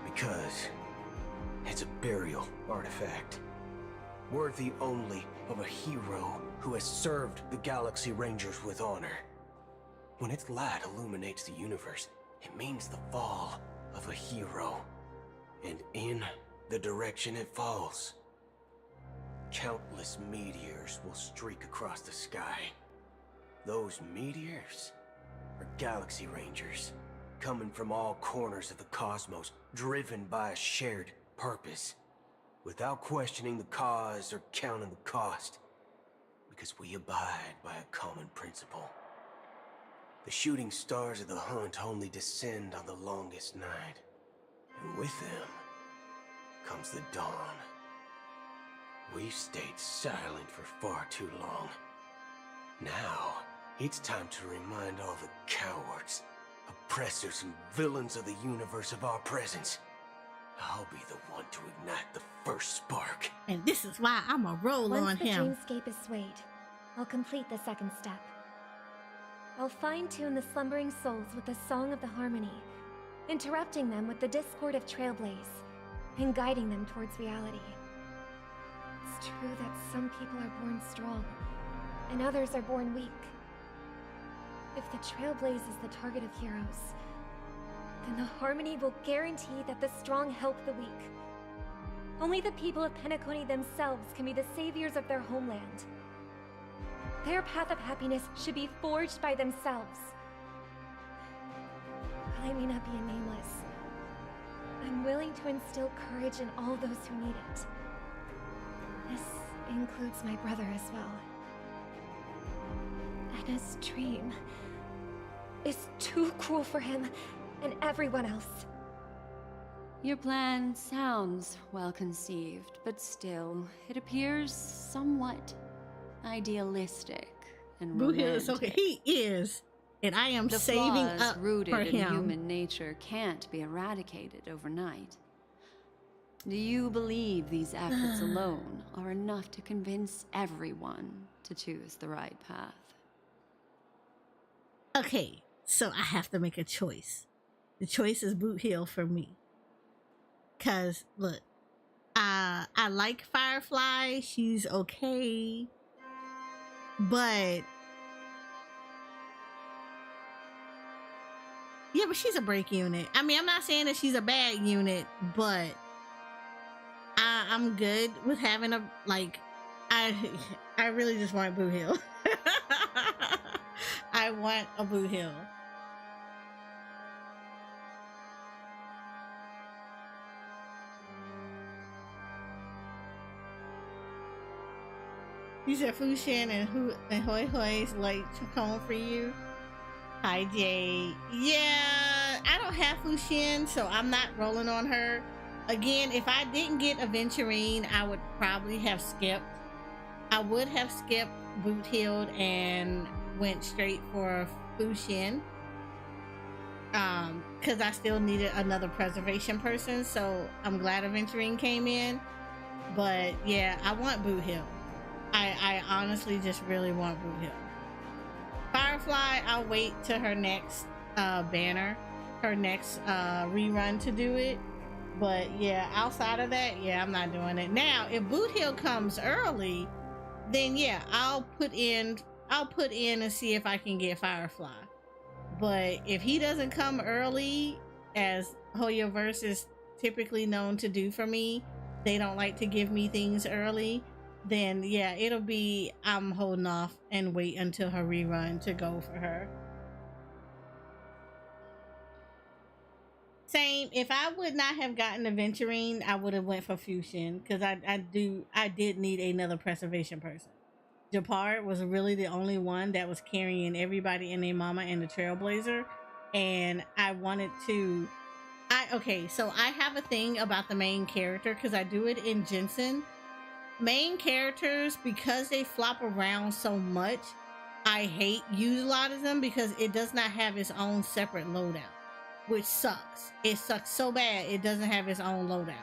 Because it's a burial artifact, worthy only of a hero who has served the Galaxy Rangers with honor. When its light illuminates the universe, it means the fall of a hero. And in the direction it falls, countless meteors will streak across the sky. Those meteors are Galaxy Rangers, coming from all corners of the cosmos, driven by a shared purpose, without questioning the cause or counting the cost, because we abide by a common principle. The shooting stars of the hunt only descend on the longest night, and with them comes the dawn. We've stayed silent for far too long. Now, it's time to remind all the cowards, oppressors, and villains of the universe of our presence. I'll be the one to ignite the first spark. And this is why I'm a roll Once on the him. dreamscape is swayed, I'll complete the second step. I'll fine-tune the slumbering souls with the Song of the Harmony, interrupting them with the discord of Trailblaze, and guiding them towards reality. It's true that some people are born strong, and others are born weak. If the Trailblaze is the target of heroes, then the Harmony will guarantee that the strong help the weak. Only the people of Penacony themselves can be the saviors of their homeland. Their path of happiness should be forged by themselves. While I may not be a nameless, I'm willing to instill courage in all those who need it. This includes my brother as well. Anna's dream is too cruel for him and everyone else. Your plan sounds well conceived, but still, it appears somewhat idealistic and Boo Hill romantic. is okay. He is. And I am The saving flaws up rooted for in him. human nature can't be eradicated overnight. Do you believe these efforts alone are enough to convince everyone to choose the right path? Okay, so I have to make a choice. The choice is Boot Hill for me. Cause look, I like Firefly. She's okay, but yeah, but she's a break unit. I mean, I'm not saying that she's a bad unit, but I'm good with having a like. I really just want Boot Hill. I want a Boot Hill. You said Fushin and Hoi Hoi's like home for you. Hi Jay. Yeah, I don't have Fushin, so I'm not rolling on her. Again, if I didn't get Aventurine, I would probably have skipped. I would have skipped Boot Hill and went straight for Fushin. Because I still needed another preservation person, so I'm glad Aventurine came in. But yeah, I want Boot Hill. I honestly just really want Boot Hill. Firefly, I'll wait to her next banner, her next rerun to do it. But yeah, outside of that, yeah, I'm not doing it. Now, if Boot Hill comes early, then yeah, I'll put in and see if I can get Firefly. But if he doesn't come early, as Hoyoverse is typically known to do for me, they don't like to give me things early, then yeah, it'll be I'm holding off and wait until her rerun to go for her. Same. If I would not have gotten Aventurine, I would have went for Fusion because I did need another preservation person. Japar was really the only one that was carrying everybody and their mama and the Trailblazer, and I wanted to. So I have a thing about the main character because I do it in Jensen. Main characters, because they flop around so much, I hate utilizing them because it does not have its own separate loadout, which sucks. It sucks so bad it doesn't have its own loadout.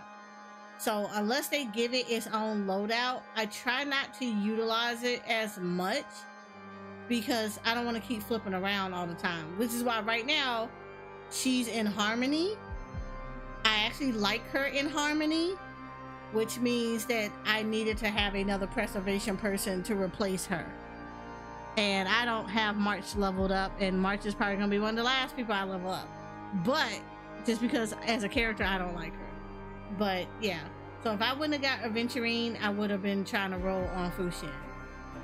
So unless they give it its own loadout, I try not to utilize it as much because I don't want to keep flipping around all the time, which is why right now she's in Harmony. I actually like her in Harmony, which means that I needed to have another preservation person to replace her. And I don't have March leveled up, and March is probably gonna be one of the last people I level up. But just because as a character I don't like her. But yeah, so if I wouldn't have got Aventurine, I would have been trying to roll on Fusion.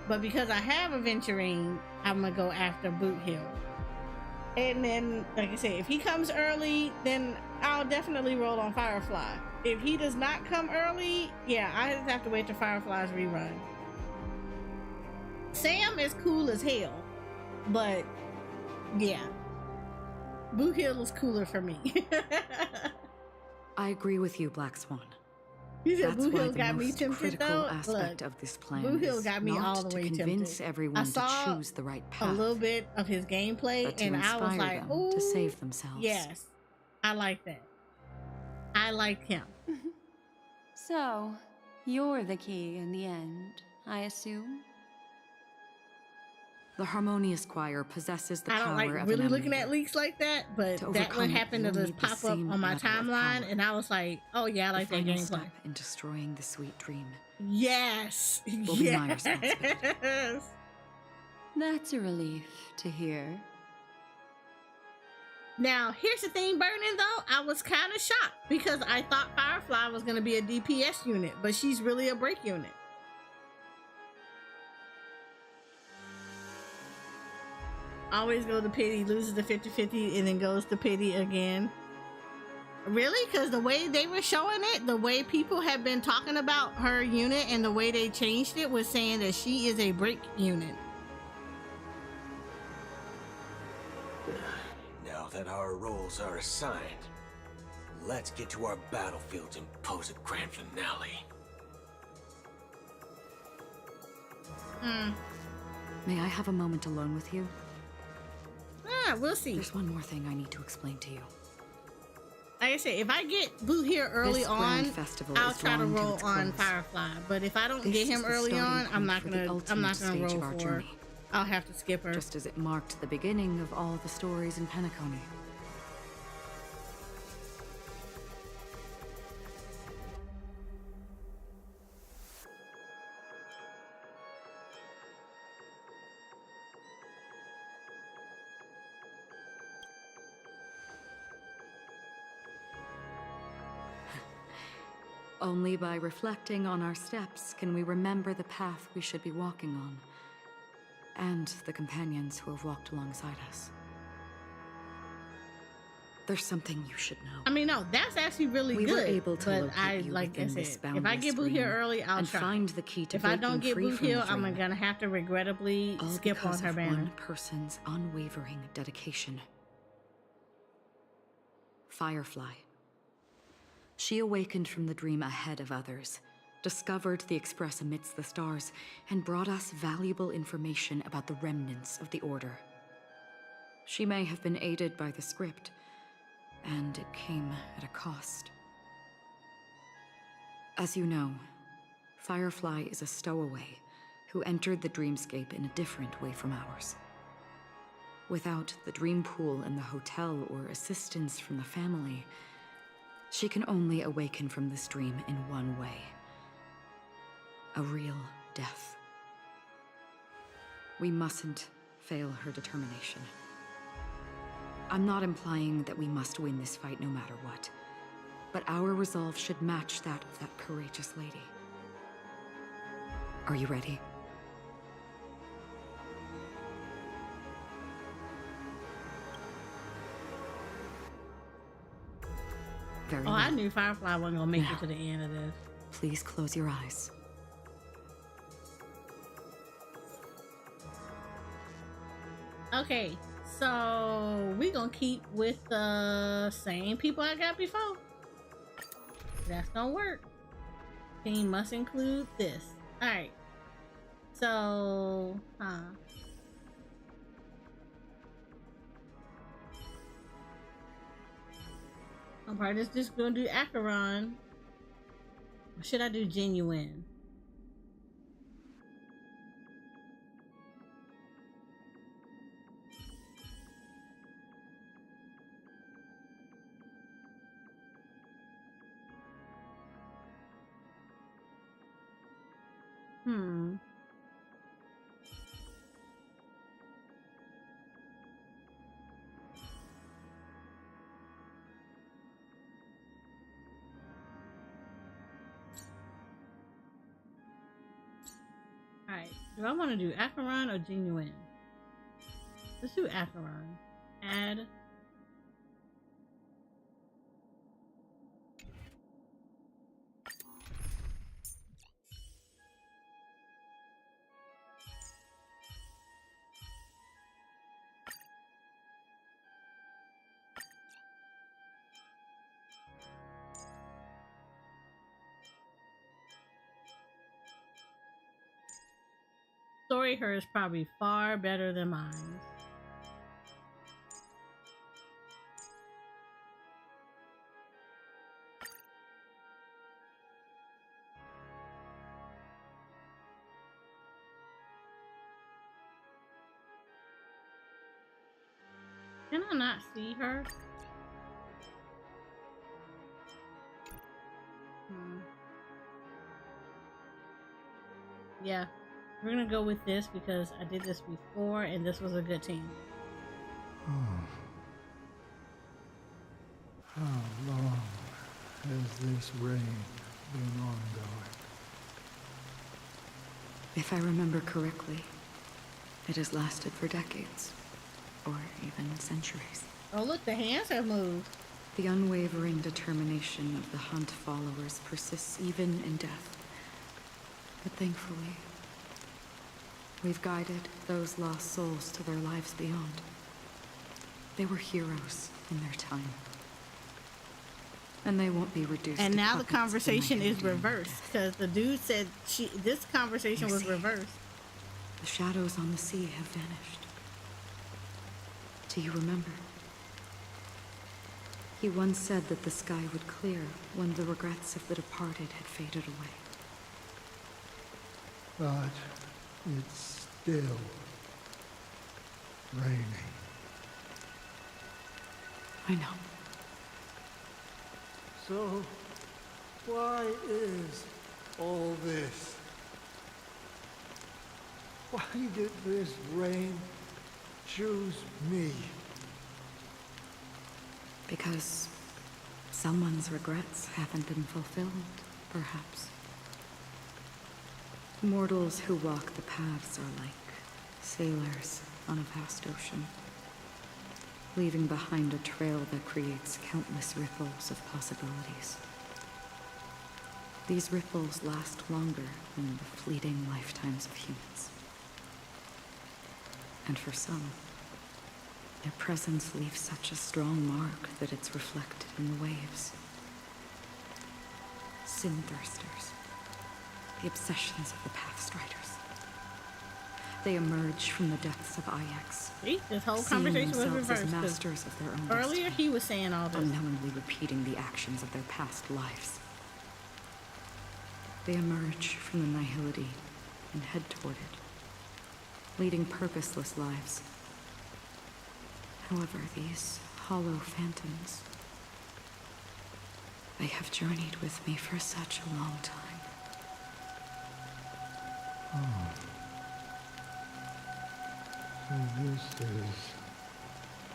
But because I have Aventurine, I'm gonna go after Boot Hill. And then, like I said, if he comes early, then I'll definitely roll on Firefly. If he does not come early, yeah, I just have to wait till Firefly's rerun. Sam is cool as hell, but yeah, Boot Hill is cooler for me. I agree with you, Black Swan. You said That's Boot why Hill the got me most tempted critical though. aspect Look, of this plan Boot Hill is got me not all the to way convince tempted. everyone I to saw choose the right path, a little bit of his gameplay, but to and I was inspire like, them to "Ooh, save themselves." yes, I like that. I like him." So, you're the key in the end, I assume? The Harmonious Choir possesses the I power don't like of really an looking at emulator. leaks like that, but To that one overcome it, happened to you'll just need the pop up same on my level of timeline, power. and I was like, "Oh yeah, I like The that final gameplay." step in destroying the sweet dream. Yes, Will be my responsibility. yes. That's a relief to hear. Now, here's the thing, Burning, though. I was kind of shocked because I thought Firefly was going to be a DPS unit, but she's really a break unit. Always go to pity, loses the 50-50, and then goes to pity again. Really? Because the way they were showing it, the way people have been talking about her unit and the way they changed it was saying that she is a break unit. Now that our roles are assigned, let's get to our battlefields and pose a grand finale. May I have a moment alone with you? We'll see. There's one more thing I need to explain to you. Like I said, if I get Boot here early This grand on, festival I'll is try to drawing to roll its on close. Firefly. But if I don't This get is him the early starting on, I'm point not for the gonna ultimate stage roll of our for her. journey. I'll have to skip her. Just as it marked the beginning of all the stories in Penacony. Only by reflecting on our steps can we remember the path we should be walking on, and the companions who have walked alongside us. There's something you should know. I mean, no, that's actually really We good. were able to but locate I you like I within this said, if I boundless get Boot here dream early, I'll and try. find the key to if I don't breaking get free Boot from here, the I'm dream. gonna have to regrettably All skip on because her of banner. one person's unwavering dedication. Firefly. She awakened from the dream ahead of others, discovered the Express amidst the stars, and brought us valuable information about the remnants of the Order. She may have been aided by the script, and it came at a cost. As you know, Firefly is a stowaway who entered the dreamscape in a different way from ours. Without the dream pool in the hotel or assistance from the family, she can only awaken from this dream in one way. A real death. We mustn't fail her determination. I'm not implying that we must win this fight no matter what, but our resolve should match that of that courageous lady. Are you ready? Very Oh, well. I knew Firefly wasn't gonna make Now, it to the end of this. Please close your eyes. Okay, so we gonna keep with the same people I got before. That's gonna work. Team must include this. All right. So, I'm probably just gonna do Acheron. Or should I do Genuine? Alright, do I want to do Acheron or Genuine? Let's do Acheron. Add. Story her is probably far better than mine. Can I not see her? Yeah, we're gonna go with this because I did this before and this was a good team. How long has this reign been ongoing? If I remember correctly, it has lasted for decades, or even centuries. Oh look, the hands have moved. The unwavering determination of the Hunt followers persists even in death. But thankfully, we've guided those lost souls to their lives beyond. They were heroes in their time. And they won't be reduced And to now the puppets conversation is demanding reversed because the dude said this conversation was reversed. The shadows on the sea have vanished. Do you remember? He once said that the sky would clear when the regrets of the departed had faded away. But it's still raining. I know. So, why is all this? Why did this rain choose me? Because someone's regrets haven't been fulfilled, perhaps. Mortals who walk the paths are like sailors on a vast ocean, leaving behind a trail that creates countless ripples of possibilities. These ripples last longer than the fleeting lifetimes of humans. And for some, their presence leaves such a strong mark that it's reflected in the waves. Sin thirsters, the obsessions of the Pathstriders. They emerge from the depths of Ix. See, this whole seeing conversation was themselves reversed. as masters of their own Earlier destiny, he was saying all this. unknowingly repeating the actions of their past lives. They emerge from the nihility and head toward it, leading purposeless lives. However, these hollow phantoms, they have journeyed with me for such a long time. Oh. So this is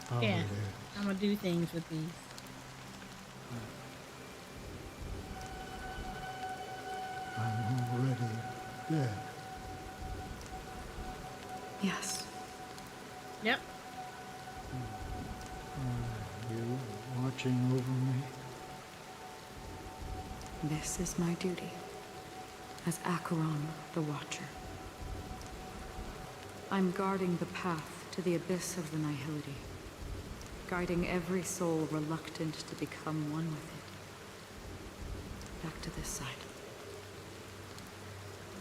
how Yeah, it is. I'm gonna do things with these. I'm already dead. Yes. Yep. Are you watching over me? This is my duty as Acheron the Watcher. I'm guarding the path to the abyss of the Nihility, guiding every soul reluctant to become one with it. Back to this side.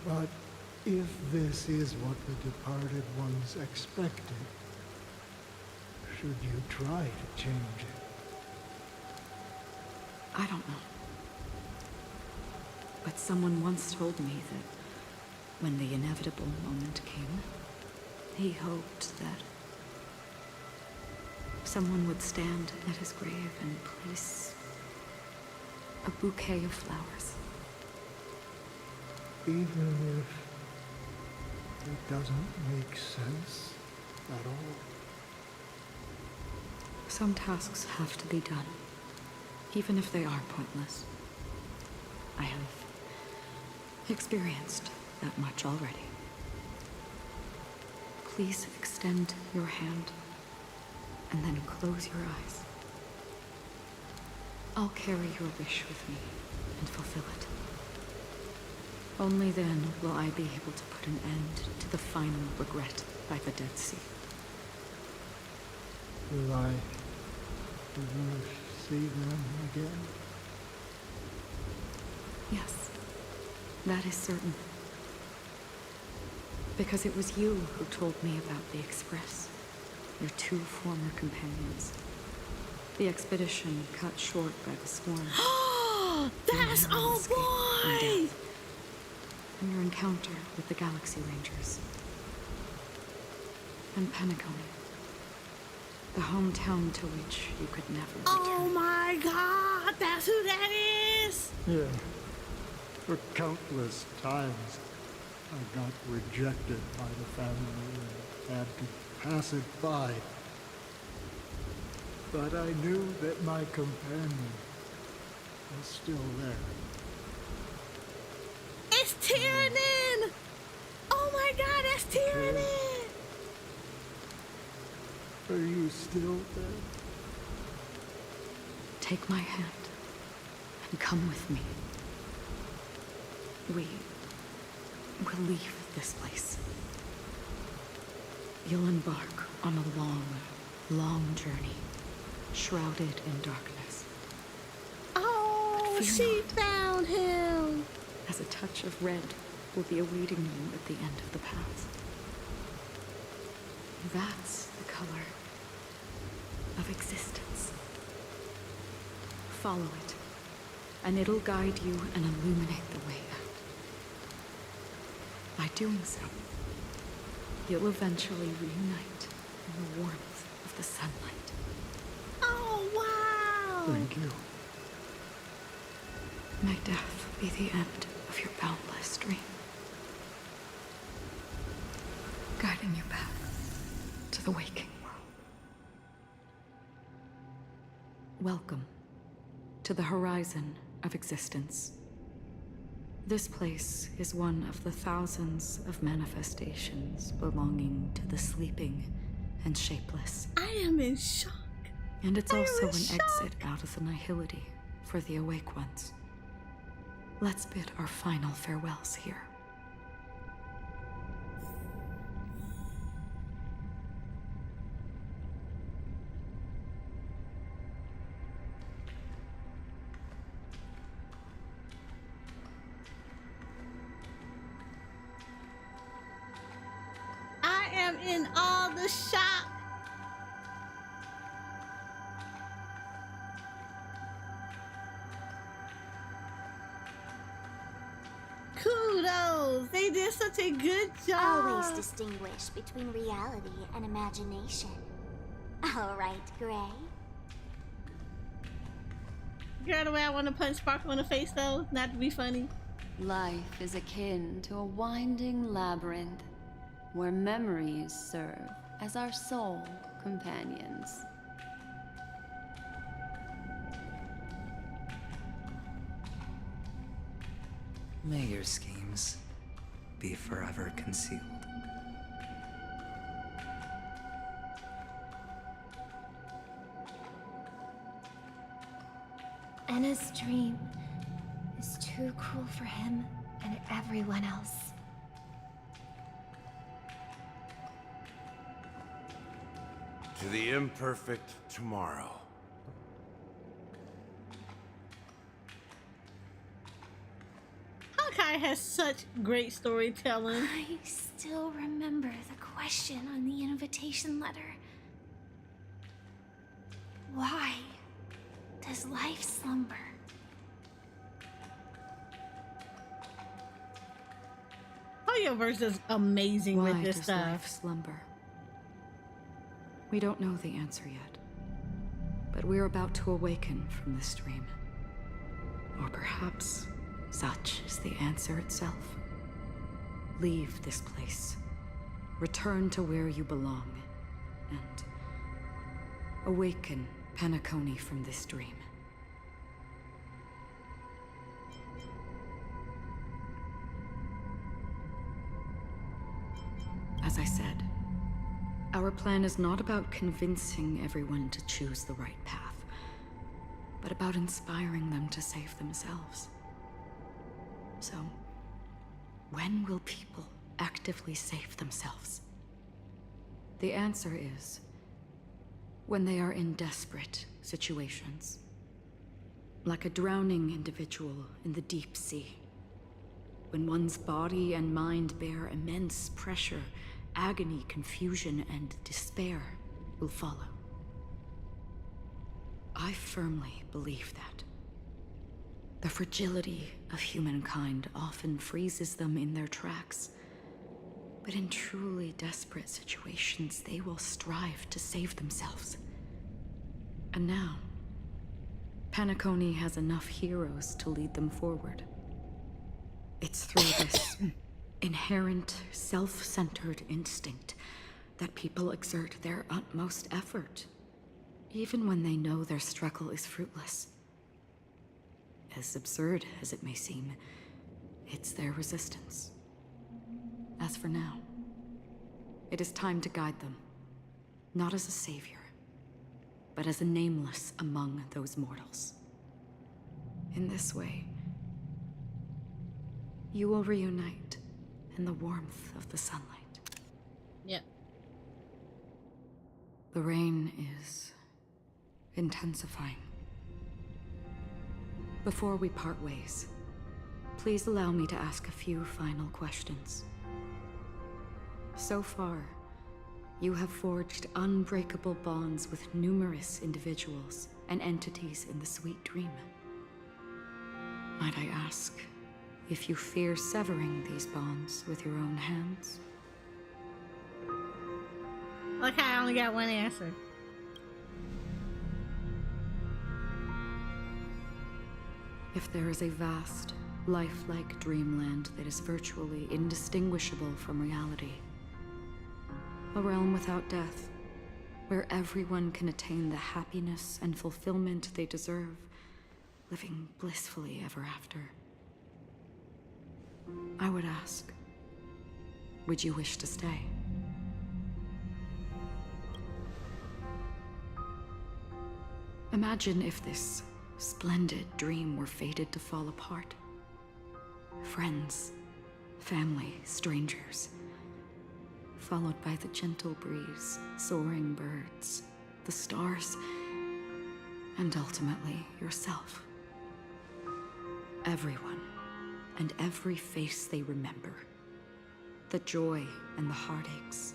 But if this is what the departed ones expected, should you try to change it? I don't know. But someone once told me that when the inevitable moment came, he hoped that someone would stand at his grave and place a bouquet of flowers. Even if it doesn't make sense at all? Some tasks have to be done, even if they are pointless. I have experienced that much already. Please extend your hand, and then close your eyes. I'll carry your wish with me and fulfill it. Only then will I be able to put an end to the final regret by the Dead Sea. Will I ever see them again? Yes, that is certain. Because it was you who told me about the Express, your two former companions. The expedition cut short by the swarm. That's oh boy! And your encounter with the Galaxy Rangers. And Penacony. The hometown to which you could never return. Oh my god, that's who that is! Yeah. For countless times, I got rejected by the family and had to pass it by. But I knew that my companion was still there. It's Tyrannin! Oh my god, that's Tyrannin! Are you still there? Take my hand and come with me. We will leave this place. You'll embark on a long, long journey, shrouded in darkness. Oh, she found him! As a touch of red will be awaiting you at the end of the path. That's the color of existence. Follow it, and it'll guide you and illuminate the way out. By doing so, you'll eventually reunite in the warmth of the sunlight. Oh, wow! Thank you. May death be the end of your boundless dream, guiding you back to the waking world. Welcome to the horizon of existence. This place is one of the thousands of manifestations belonging to the sleeping and shapeless. I am in shock. And it's also an exit out of the nihility for the awake ones. Let's bid our final farewells here. I am in all the shock. Kudos! They did such a good job. Always distinguish between reality and imagination. All right, Gray. Girl, the way I want to punch Sparkle in the face, though, not to be funny. Life is akin to a winding labyrinth where memories serve as our soul companions. May your schemes be forever concealed. Anna's dream is too cruel for him and everyone else. To the imperfect tomorrow. Honkai has such great storytelling. I still remember the question on the invitation letter. Why does life slumber? Audioverse is amazing Why with this does stuff. life slumber? We don't know the answer yet, but we're about to awaken from this dream. Or perhaps such is the answer itself. Leave this place, return to where you belong, and awaken Penacony from this dream. As I said, our plan is not about convincing everyone to choose the right path, but about inspiring them to save themselves. So, when will people actively save themselves? The answer is when they are in desperate situations. Like a drowning individual in the deep sea. When one's body and mind bear immense pressure, agony, confusion, and despair will follow. I firmly believe that. The fragility of humankind often freezes them in their tracks. But in truly desperate situations, they will strive to save themselves. And now, Penacony has enough heroes to lead them forward. It's through this inherent, self-centered instinct that people exert their utmost effort, even when they know their struggle is fruitless. As absurd as it may seem, it's their resistance. As for now, it is time to guide them, not as a savior, but as a nameless among those mortals. In this way, you will reunite in the warmth of the sunlight. Yep. The rain is intensifying. Before we part ways, please allow me to ask a few final questions. So far, you have forged unbreakable bonds with numerous individuals and entities in the Sweet Dream. Might I ask if you fear severing these bonds with your own hands? Okay, I only got one answer. If there is a vast, lifelike dreamland that is virtually indistinguishable from reality, a realm without death, where everyone can attain the happiness and fulfillment they deserve, living blissfully ever after, I would ask, would you wish to stay? Imagine if this splendid dream were fated to fall apart. Friends, family, strangers, followed by the gentle breeze, soaring birds, the stars, and ultimately yourself. Everyone, and every face they remember. The joy and the heartaches,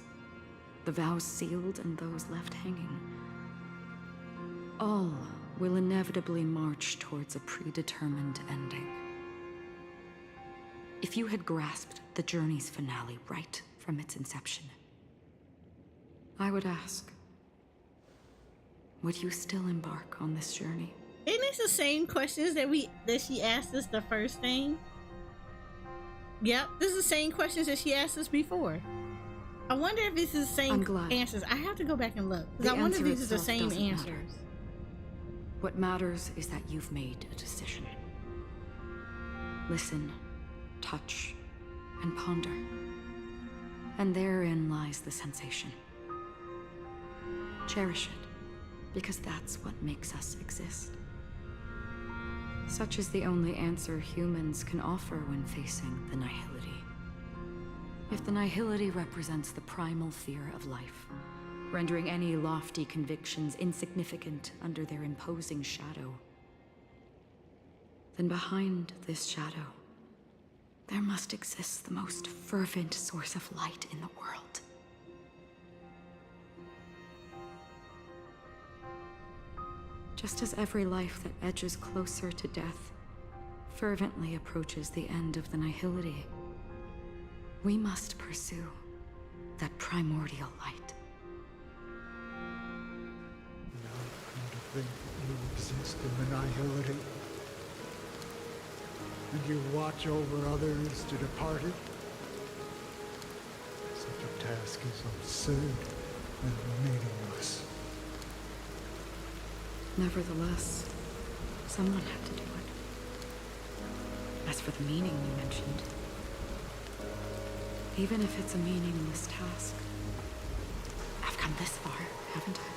the vows sealed and those left hanging. All will inevitably march towards a predetermined ending. If you had grasped the journey's finale right from its inception, I would ask, would you still embark on this journey? Isn't this the same questions that she asked us the first thing? Yep, this is the same questions that she asked us before. I wonder if this is the same answers. I have to go back and look, because I wonder if these are the same answers. What matters is that you've made a decision. Listen, touch, and ponder. And therein lies the sensation. Cherish it, because that's what makes us exist. Such is the only answer humans can offer when facing the nihility. If the nihility represents the primal fear of life, rendering any lofty convictions insignificant under their imposing shadow, then behind this shadow, there must exist the most fervent source of light in the world. Just as every life that edges closer to death fervently approaches the end of the nihility, we must pursue that primordial light. Now come to think that you exist in the nihility, and you watch over others to depart it. Such a task is absurd and meaningless. Nevertheless, someone had to do it. As for the meaning you mentioned, even if it's a meaningless task, I've come this far, haven't I?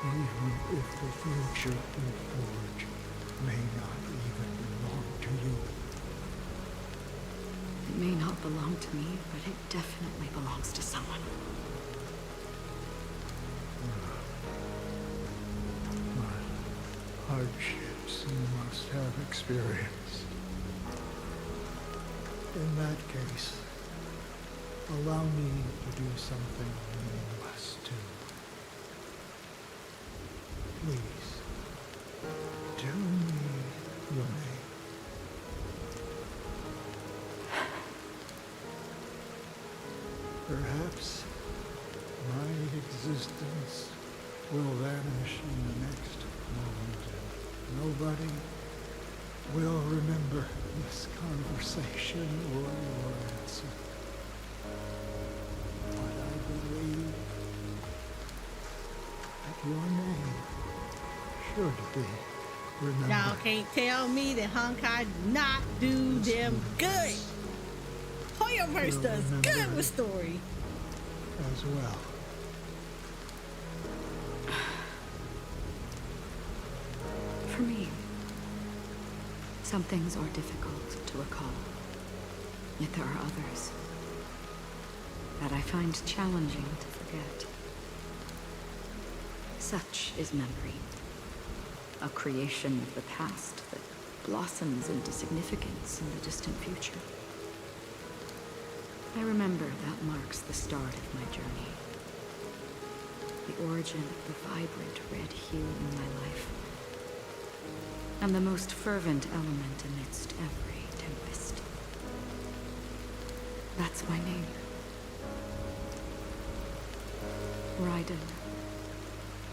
Even if the future you forge may not even belong to you. It may not belong to me, but it definitely belongs to someone. Hardships you must have experienced. In that case, allow me to do something meaningless too. Please, tell me your name. Perhaps my existence will vanish in the next moment, and nobody will remember this conversation or your answer. But I believe that your name should be remembered. Y'all can't tell me that Honkai did not do them good. Hoyoverse does good with story. As well. For me, some things are difficult to recall. Yet there are others that I find challenging to forget. Such is memory, a creation of the past that blossoms into significance in the distant future. I remember that marks the start of my journey. The origin of the vibrant red hue in my life. And the most fervent element amidst every tempest. That's my name. Raiden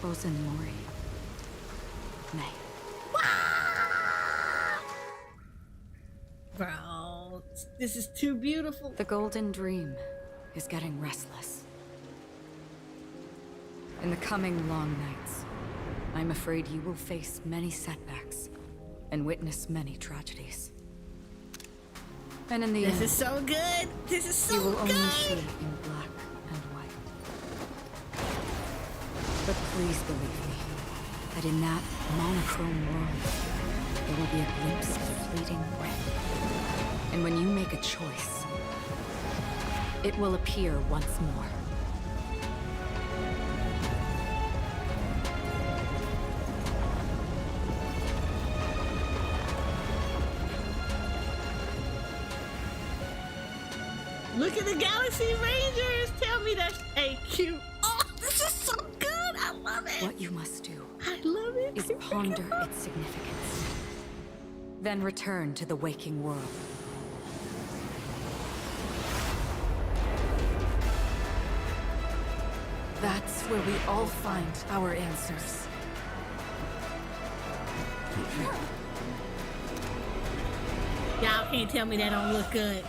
Bozenmori May. Bro, this is too beautiful. The Golden Dream is getting restless. In the coming long nights, I'm afraid you will face many setbacks and witness many tragedies. And in the end, this is so good. This is so you will good. only see in black and white. But please believe me that in that monochrome world, there will be a glimpse of fleeting red. And when you make a choice, it will appear once more. Look at the Galaxy Rangers. Tell me that's cute. Oh, this is so good. I love it. What you must do I love it. is ponder its significance. Then return to the waking world. That's where we all find our answers. Y'all can't tell me that don't look good.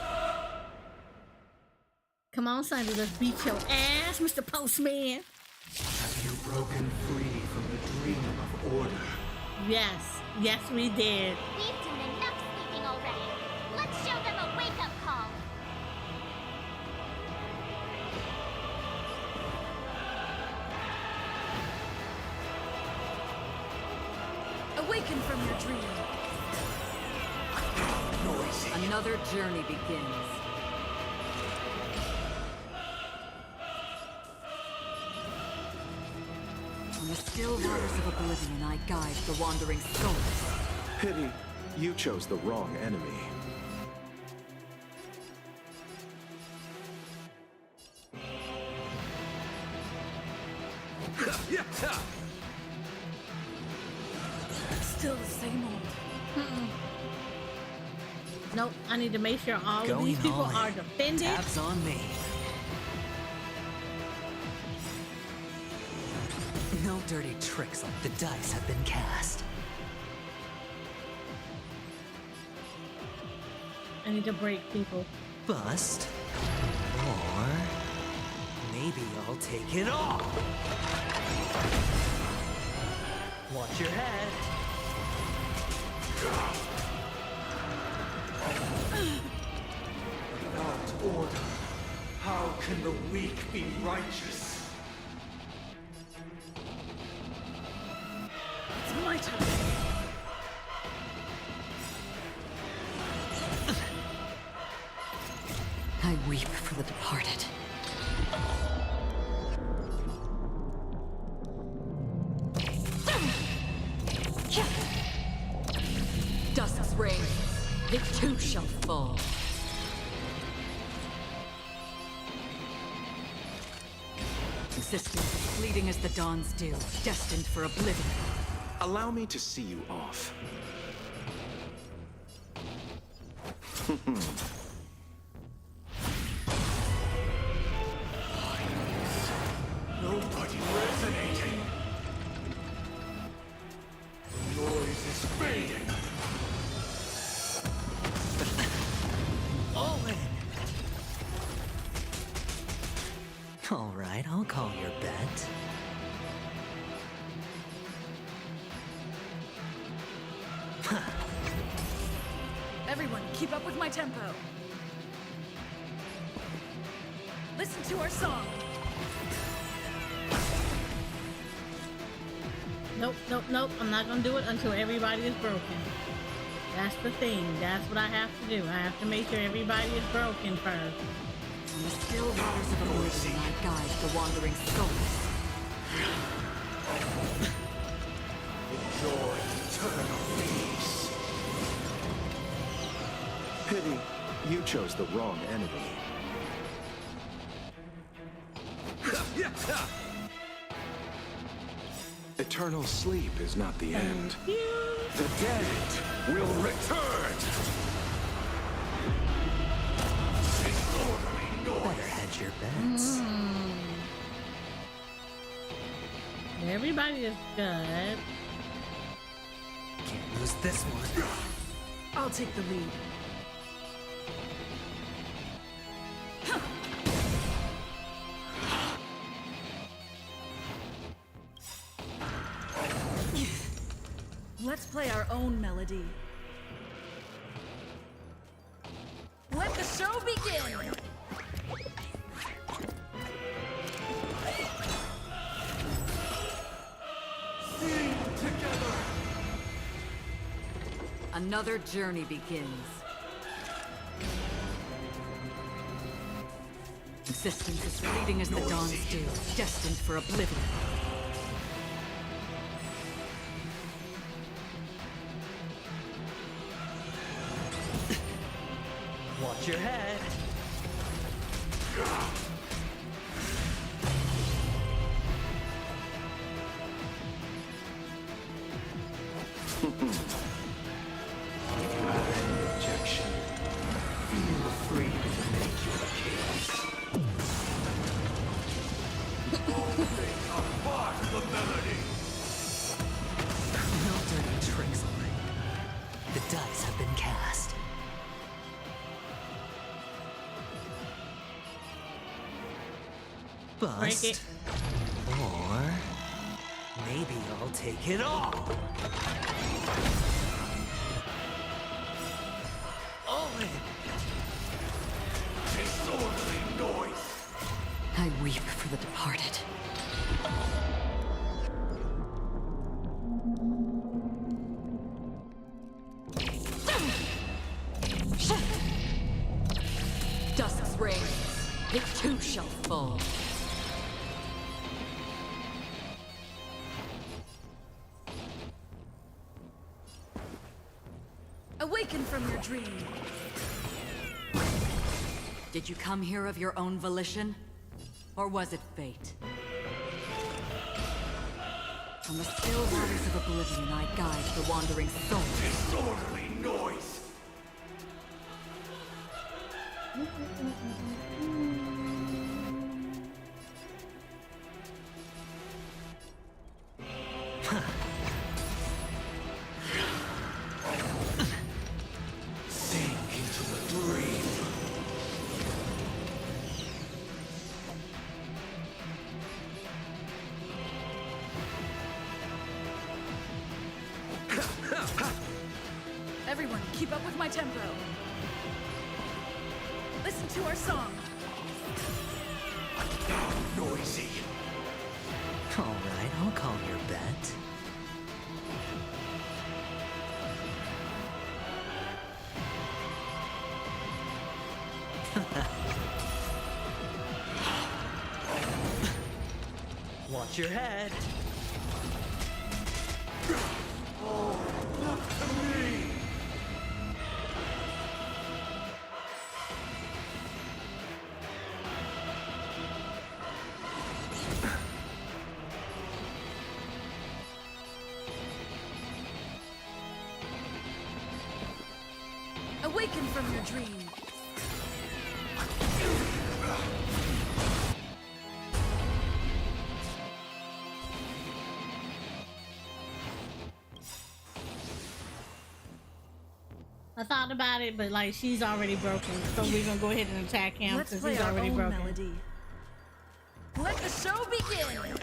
Come on, Sunday, let's beat your ass, Mr. Postman. Have you broken free from the dream of order? Yes, yes, we did. We've done enough sleeping already. Let's show them a wake-up call. Awaken from your dream. Another journey begins. On the still waters of oblivion, I guide the wandering souls. Pity, you chose the wrong enemy. Still the same old. Nope, I need to make sure all of these people are defended. Tabs on me. No dirty tricks like the dice have been cast. I need to break people. Bust. Or maybe I'll take it all. Watch your head. Without order, how can the weak be righteous? It's my turn. I weep for the departed. Dusk's reign, it too shall fall. Existence fleeting as the dawn's dew, destined for oblivion. Allow me to see you off. Nobody resonating. The noise is fading. All in. All right, I'll call your bet. Everyone, keep up with my tempo. Listen to our song. Nope, nope, nope. I'm not gonna do it until everybody is broken. That's the thing. That's what I have to do. I have to make sure everybody is broken first. On the still waters of oblivion, I guide the wandering souls. Enjoy eternal peace. Pity, you chose the wrong enemy. Eternal sleep is not the end. The dead will return! Better hedge your bets. Everybody is good. Can't lose this one. I'll take the lead. Let's play our own melody. Let the show begin! Sing together! Another journey begins. Existence is fleeting as the dawn's dew, destined for oblivion. Watch your head. Rejection. Feel free to make your case. All things are part of the melody. No dirty tricks, all right. The dice have been cast. Bust. Break it. Or maybe I'll take it all. All in. Disorderly noise. I weep for the departed. too shall fall. Awaken from your dream. Did you come here of your own volition? Or was it fate? From the still waters of oblivion, I guide the wandering soul. Disorderly noise! Sink into the dream. Everyone, keep up with my tempo. Listen to our song. Now noisy. Alright, I'll call your bet. Watch your head. Oh, look to me! Awaken from your dream. I thought about it, but like she's already broken, so we're gonna go ahead and attack him Let's since play he's our already own broken. melody. Let the show begin.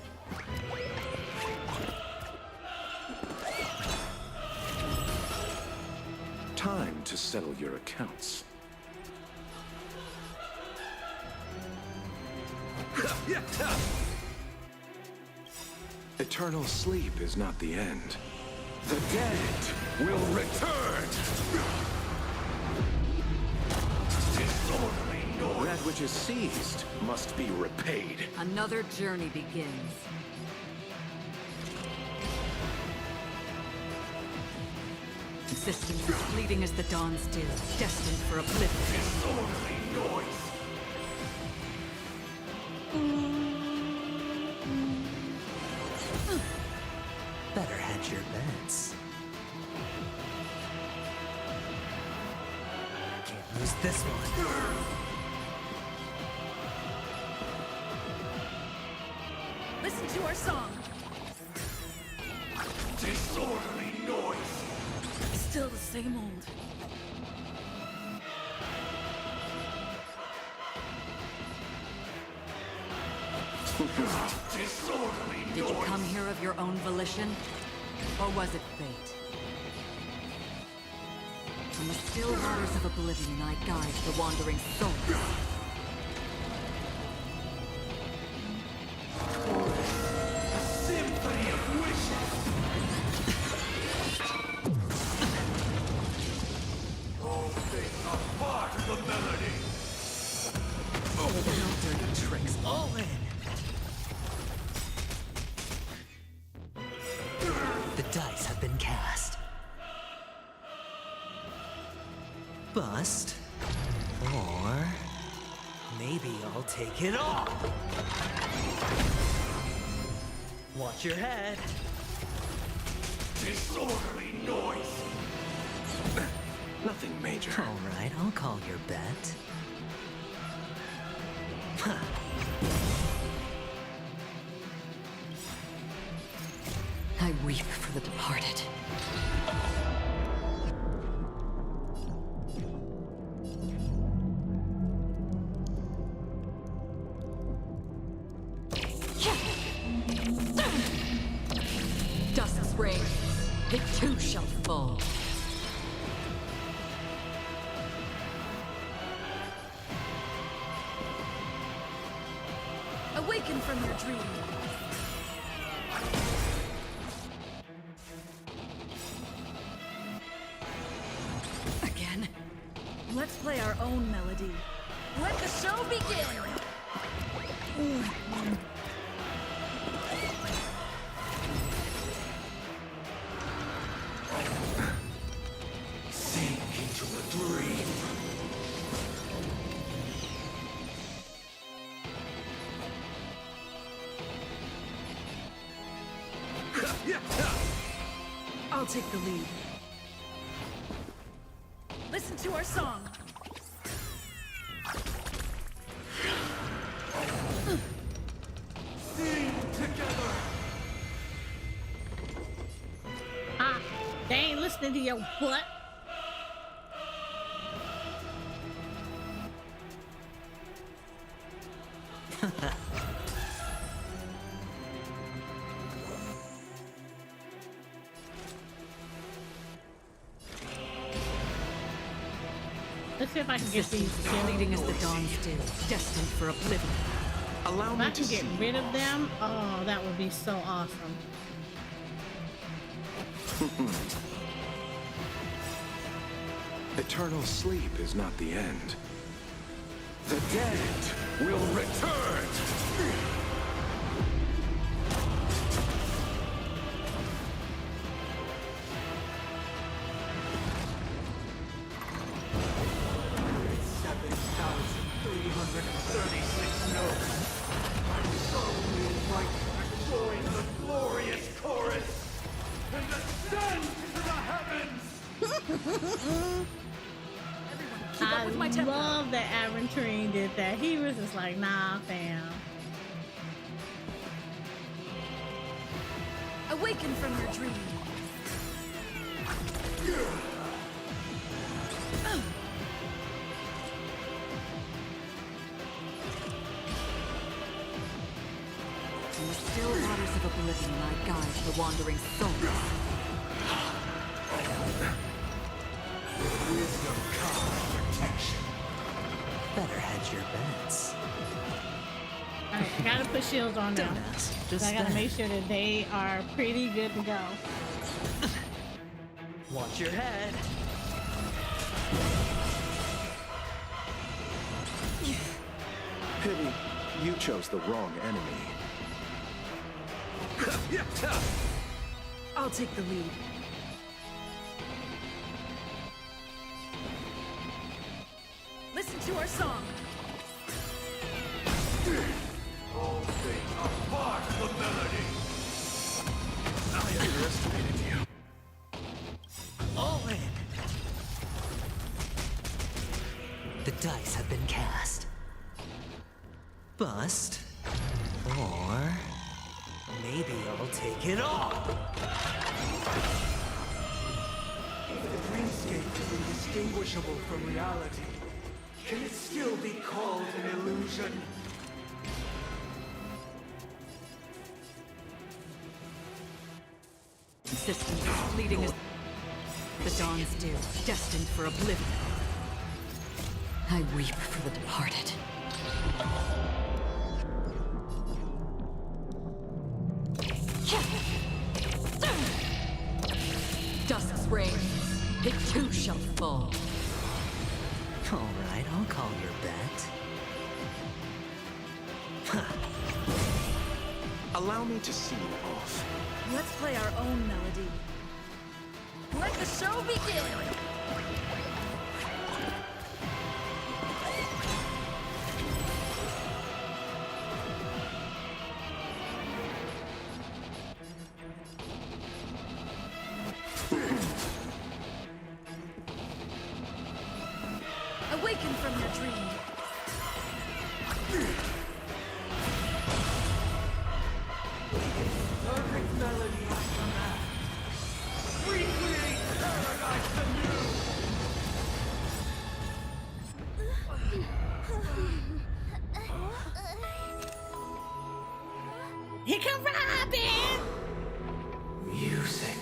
Time to settle your accounts. Eternal sleep is not the end. The dead will return! Disorderly noise! That which is seized must be repaid. Another journey begins. Existence is fleeting as the dawn's dew, destined for oblivion. Disorderly noise! Better hedge your bets. Can't lose this one. Listen to our song. Disorderly noise! Still the same old. Disorderly Did you noise! come here of your own volition? Or was it fate? From the still waters of oblivion, I guide the wandering soul. A symphony of wishes! All things are part of the melody! No dirty tricks, all in. The dice have been cast. Bust. Or maybe I'll take it all. Watch your head. Disorderly noise! Nothing major. Alright, I'll call your bet. I weep for the departed. Dust's reign, it too shall fall. Awaken from your dream. Again? Let's play our own melody. Let the show begin. Sink into a dream. I'll take the lead. Listen to our song. Sing together. Ah, they ain't listening to your butt. Let's see if I can get these fleeting as the dawn's dew, destined for oblivion. Allow me to get rid of them. Oh, that would be so awesome. Eternal sleep is not the end. The dead will return! I love that Aventurine did that. He was just like, nah, fam. Awaken from your dream. In the still waters of oblivion, I guide the wandering souls. Wisdom comes protection. Better hedge your bets. Alright, I gotta put shields on now. Just I gotta make sure that they are pretty good to go. Watch your head. Pity, you chose the wrong enemy. I'll take the lead. Listen to our song. All things are part of the melody. I underestimated you. All in. The dice have been cast. Bust. Or maybe I'll take it all. If the dreamscape is indistinguishable from reality, can it still be called an illusion? Existence is fleeting as the dawn's dew, destined for oblivion. I weep for the departed. Dusk's reign, it too shall fall. All right, I'll call your bet. Allow me to see you off. Let's play our own melody. Let the show begin! Awaken from your dream. Perfect melody I command. We create paradise anew. Here come Robin! Music.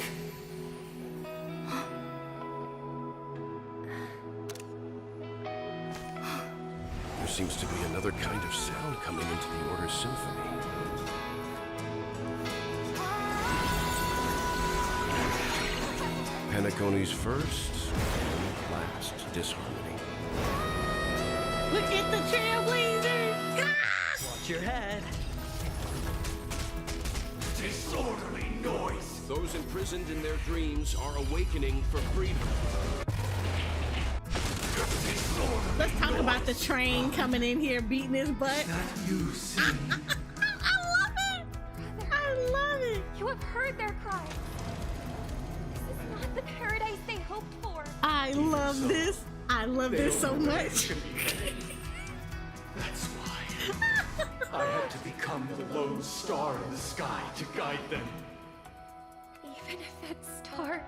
There seems to be another kind of sound coming into the Order's symphony. Penacony's first and last disharmony. Look at the trailblazers! Ah! Watch Watch your head. Disorderly noise! Those imprisoned in their dreams are awakening for freedom. Let's talk about the train coming in here beating his butt. You see? I love it! I love it! You have heard their cries. This is not the paradise they hoped for. I love this. I love this so much. That's why I had to become the lone star in the sky to guide them. Even if that star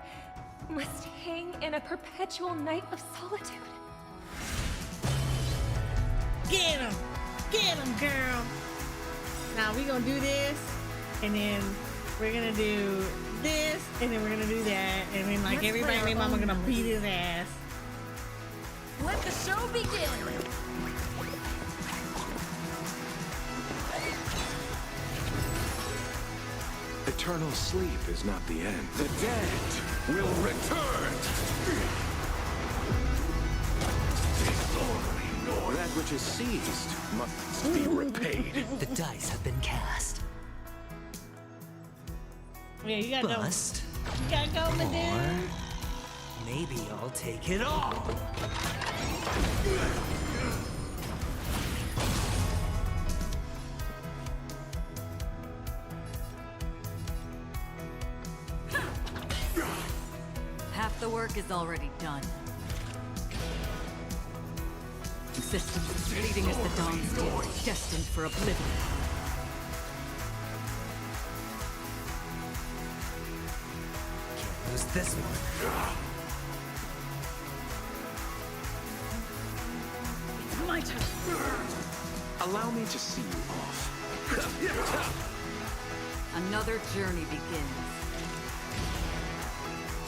must hang in a perpetual night of solitude. Get him! Get him, girl! Now we're gonna do this, and then we're gonna do this, and then we're gonna do that, and then like everybody and their mama gonna beat his ass. Let the show begin! Eternal sleep is not the end. The dead will return! That which is seized must be repaid. The dice have been cast. Yeah, you gotta Bust. go. You gotta go, my dude. Maybe I'll take it all. Half the work is already done. Existence is fleeting as the dawn's day, destined for oblivion. Can't lose this one. It's my turn. Allow me to see you off. Another journey begins.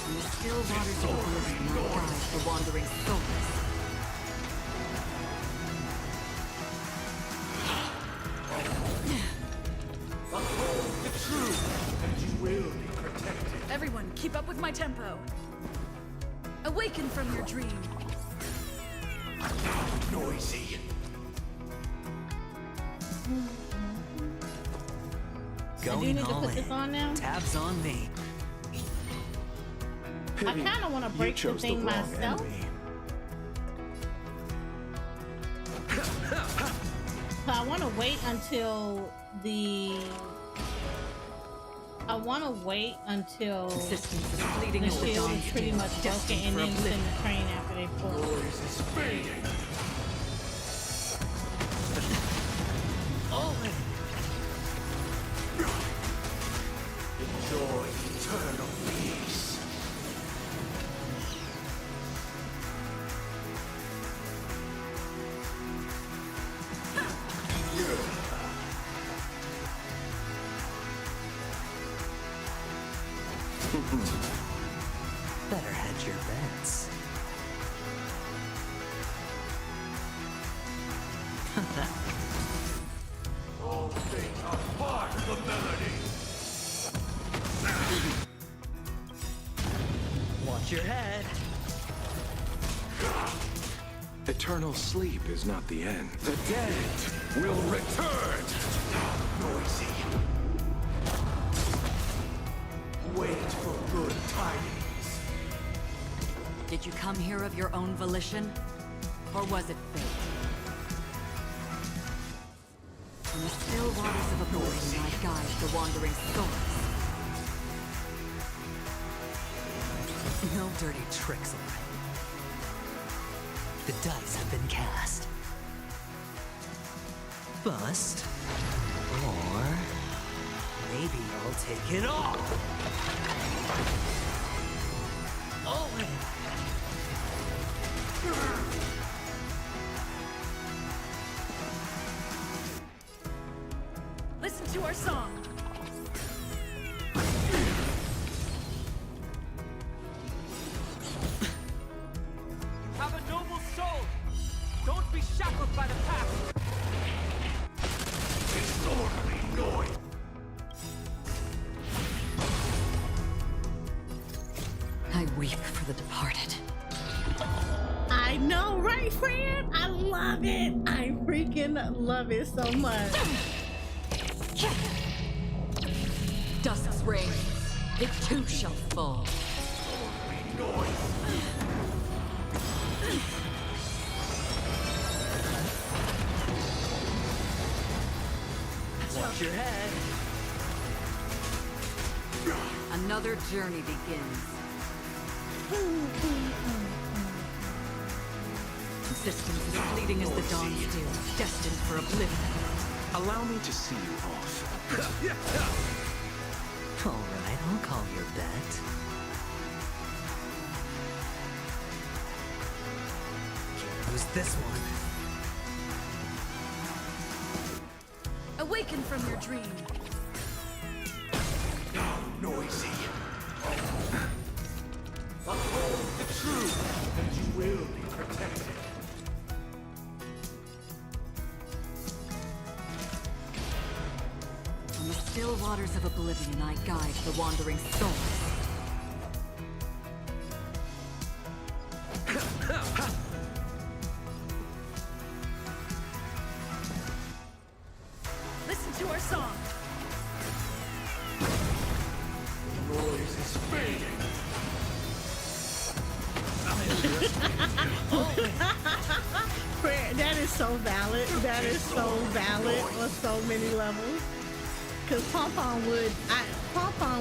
In the still waters of oblivion now guides the wandering souls. Uphold the truth, and you will be protected. Everyone, keep up with my tempo. Awaken from your dream. Noisy. I do need to put this on now. Tabs on me. I kind of want to break the thing myself. So I want to wait until the. I want to wait until the shield is pretty much broken and then send the train after they pull. Noise is fading. Enjoy eternal peace. Better hedge your bets. All things are part of the melody. Watch your head. Eternal sleep is not the end. The dead will return! Noisy. Wait for good tidings. Did you come here of your own volition? Or was it fate? In the still waters of oblivion, I guide the wandering souls. No dirty tricks, alright. The dice have been cast. Bust. Or maybe I'll take it all. Oh, Listen to our song. Have a noble soul. Don't be shackled by the past. Disorderly noise. I weep for the departed. I I know, right, friend? I love it. I freaking love it so much. Dusk's reign, it too shall fall. Watch your head. Another journey begins. Existence is fleeting as the dawn's dew, destined for oblivion. Allow me to see you off. All right, I'll call your bet. Who's this one? Awaken from your dream. Now, noisy. Uphold the truth, and you will be protected. On the still waters of oblivion, I guide the wandering souls. Listen to our song. The noise is fading. Friend, that is so valid. That is so valid on so many levels. Cause Pom-Pom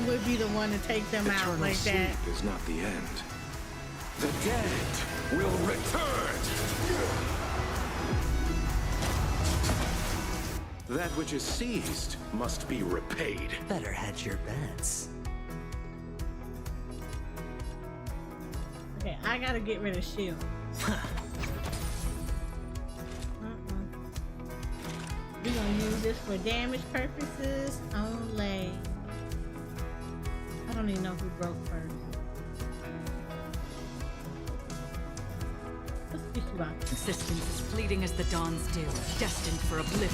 would be the one to take them out Eternal like that. sleep is not the end. The dead will return. That which is seized must be repaid. Better hedge your bets. Okay, I gotta get rid of shield. We're gonna use this for damage purposes only. I don't even know who broke first. Let's get you out. Existence is fleeting as the dawn's dew, destined for oblivion.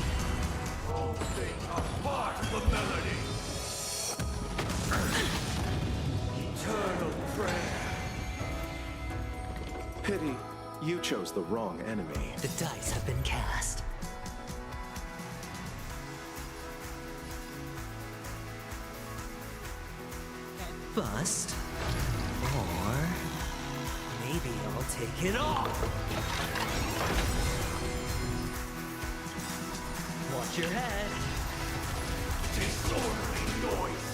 All things are part of the melody. Eternal prayer. Pity, you chose the wrong enemy. The dice have been cast. Bust. Or maybe I'll take it off. Watch your head. Disorderly noise.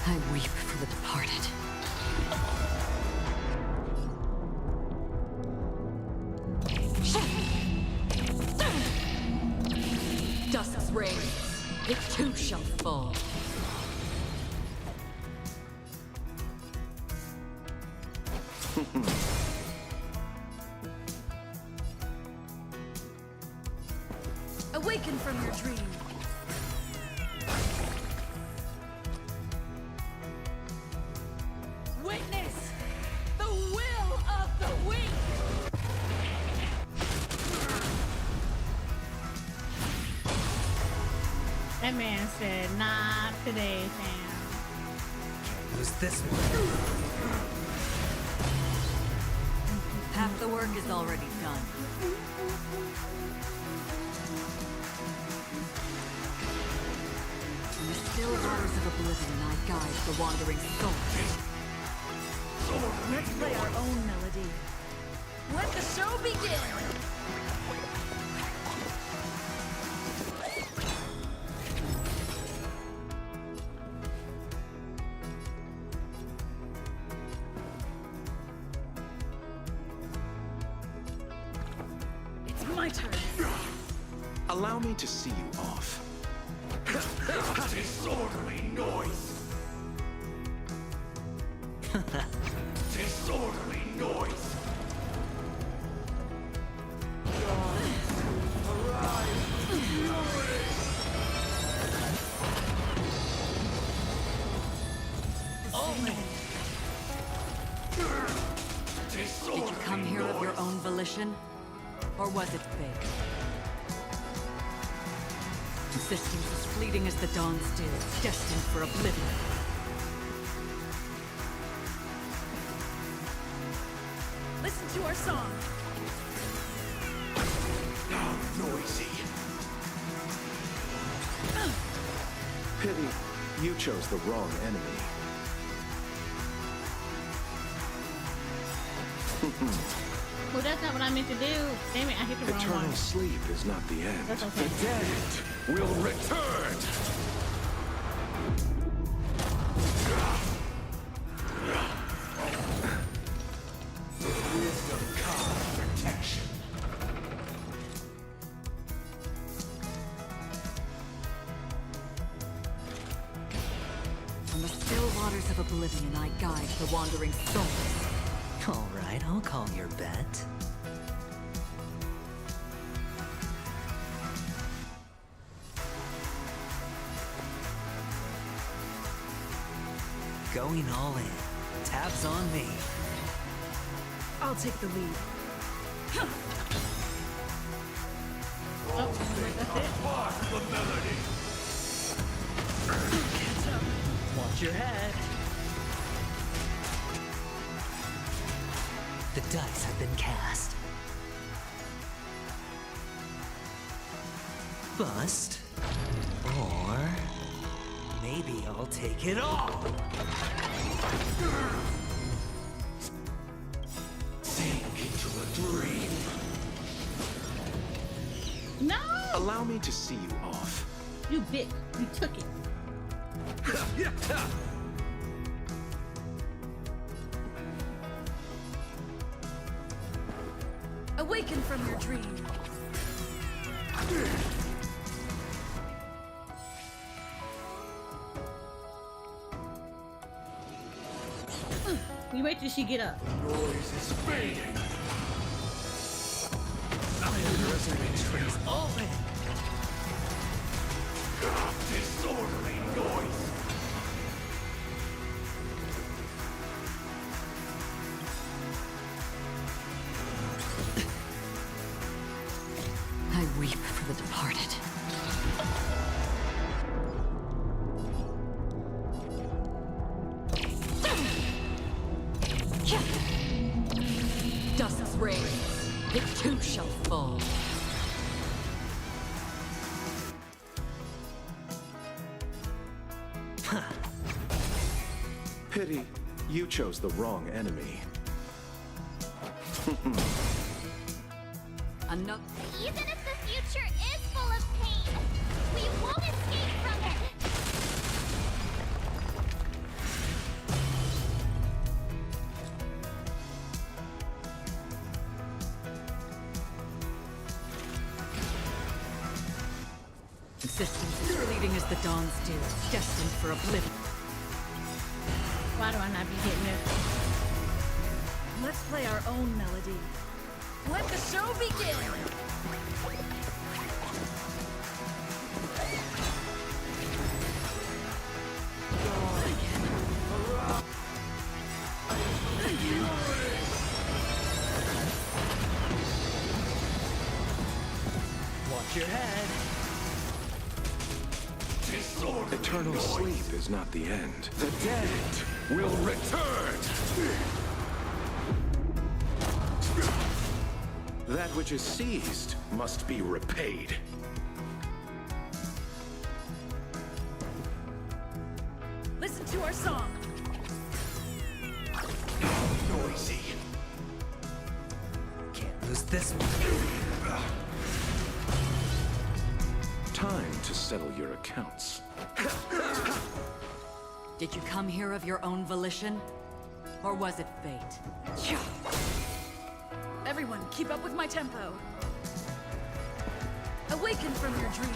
I weep for the departed. Dusk's reign, it too shall fall. Awaken from your dream. Witness the will of the weak. That man said, "Not today, fam." Who's this one? Half the work is already done. In the still waters of oblivion, I guide the wandering soul. Let's play our own melody. Let the show begin. It's my turn. Allow me to see you off. Disorderly noise. Disorderly noise. Did you come here of your own volition? Or was it fate? Existence is fleeting as the dawn's dew, destined for oblivion. Listen to our song. How noisy. Pity, you chose the wrong enemy. Well, that's not what I meant to do. Damn it, I hit the wrong Eternal one. sleep is not the end. That's okay. The dead will return! Wisdom comes protection. From the still waters of oblivion, I guide the wandering souls. All right, I'll call your bet. Going all in. Tabs on me. I'll take the lead. Oh, that's it. Part of the melody. Watch your head. The dice have been cast. Bust. Or maybe I'll take it all. Sink into a dream. No! Allow me to see you off. You bitch. You took it. Awaken from your dream. You wait till she get up. Noise is fading. Open. Disorderly noise. I weep for the departed. Dust's rain, it too shall fall. Pity, you chose the wrong enemy. Enough. Even if the future is full of pain, we won't escape from it. Existence is fleeting as the dawn's dew, destined for oblivion. Why do I not be getting this? Let's play our own melody. Let the show begin! Watch your head. Eternal sleep is not the end. The dead will return! That which is seized must be repaid. Listen to our song. Noisy. Can't lose this one. Time to settle your accounts. Did you come here of your own volition? Or was it fate? Everyone, keep up with my tempo. Awaken from your dream.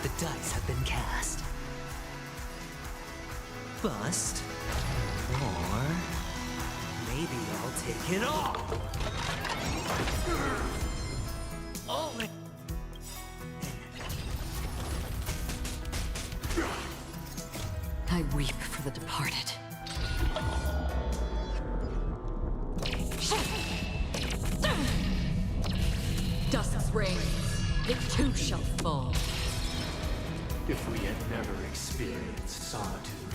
The dice have been cast. Bust. Or maybe I'll take it all. All in. I weep for the departed. Dusk's reign, it too shall fall. If we had never experienced solitude,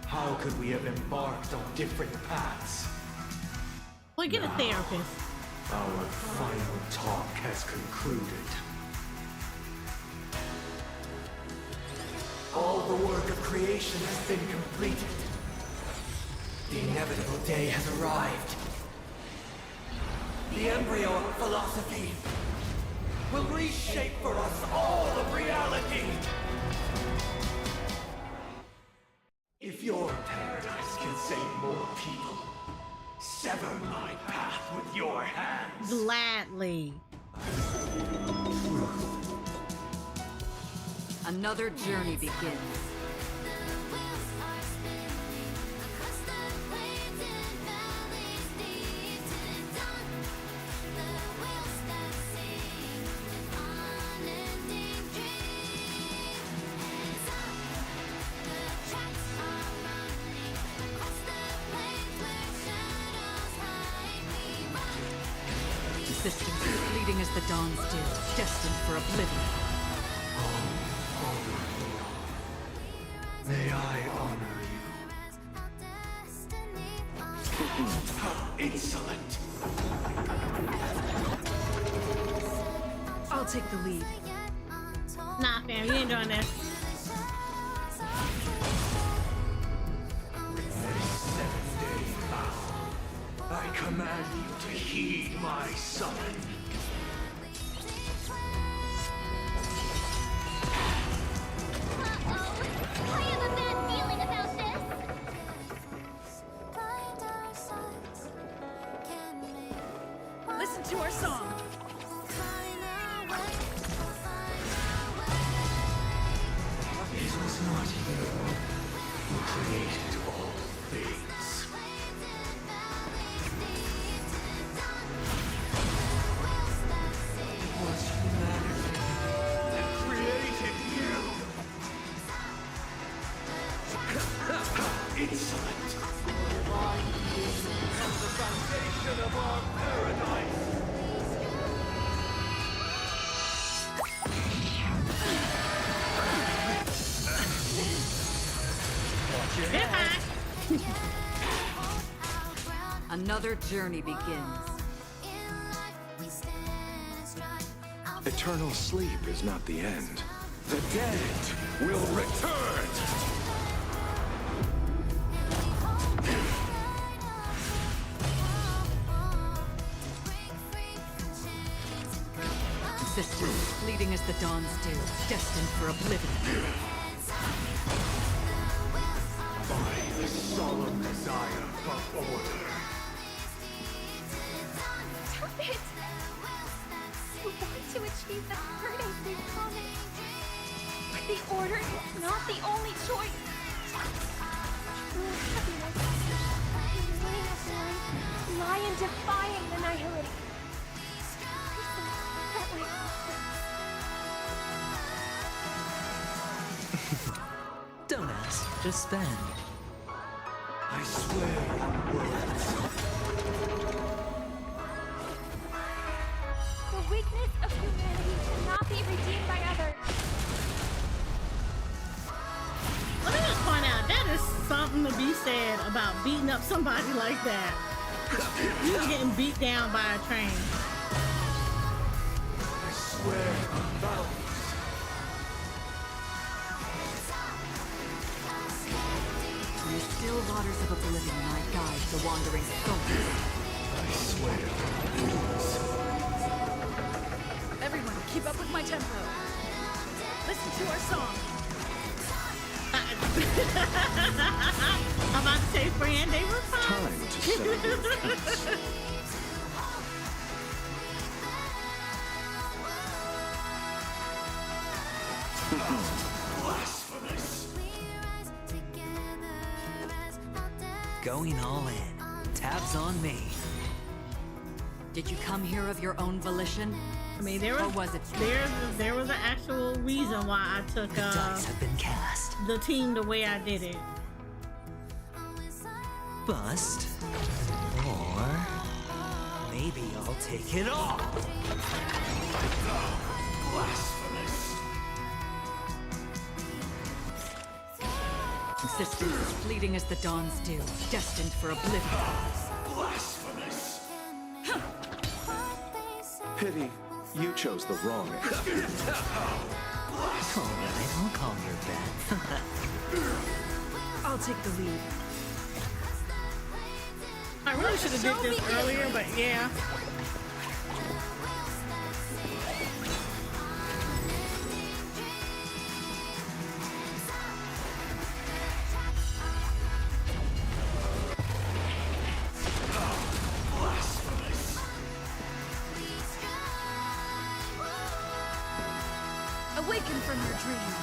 how could we have embarked on different paths? Well, get a therapist. Our final talk has concluded. All the work of creation has been completed. The inevitable day has arrived. The embryo of philosophy will reshape for us all of reality. If your paradise can save more people, sever my path with your hands. Gladly. Another journey begins. Existence fleeting as the dawn's dew, destined for oblivion. May I honor you? How insolent! I'll take the lead. Nah, fam, you ain't doing this. I command you to heed my summon. I have a bad feeling about this. Listen to our song. It was not you who created all things. It was humanity that created you. Insolent. Divine being and the foundation of our paradise. Another journey begins. Eternal sleep is not the end. The dead will return! Existence fleeting as the dawn's dew, destined for oblivion. By the solemn desire for order. Stop it! You want to achieve the paradise they promised. But the order is not the only choice. True happiness and winning us life lie in defying the nihility. Don't ask, just spend. I swear on words. The weakness of humanity cannot be redeemed by others. Let me just point out, that is something to be said about beating up somebody like that. You getting beat down by a train. I swear on values. In the still waters of oblivion, I guide the wandering souls. I swear on rules. Everyone, keep up with my tempo. Listen to our song. I'm about to say, friend, they were fine. Time to celebrate peace. Blasphemous. Going all in. Tabs on me. Did you come here of your own volition? I mean, there Or was was it there was an actual reason why I took dice have been cast. the team the way I did it. Bust. Or maybe I'll take it all. Blasphemous. Existence as fleeting as the dawn's dew, destined for oblivion. Blasphemous. Pity you chose the wrong answer. Alright, I'll call your bet. I'll take the lead. I really should have did this earlier, but yeah. Awaken from your dream.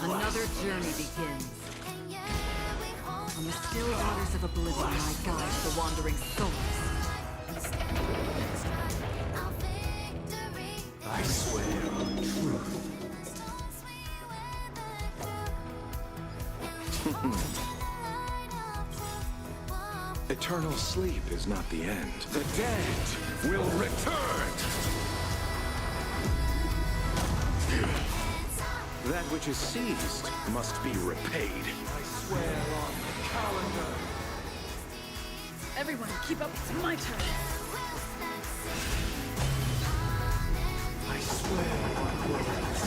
Another journey begins. On the still waters of oblivion, I guide the wandering souls. I swear on truth. Eternal sleep is not the end. The dead will return! That which is seized must be repaid. I swear on the calendar. Everyone, keep up. It's my turn. I swear on words.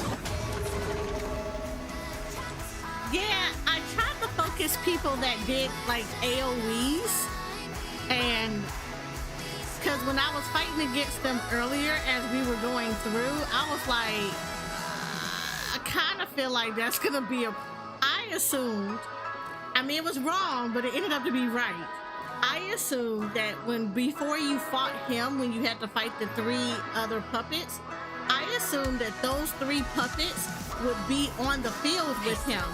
Yeah, I tried to focus people that did like AoEs, and because when I was fighting against them earlier as we were going through, I was like, I kind of feel like that's gonna be I assumed, I mean it was wrong, but it ended up to be right. I assumed that before you fought him, when you had to fight the 3 other puppets, I assumed that those 3 puppets would be on the field with him.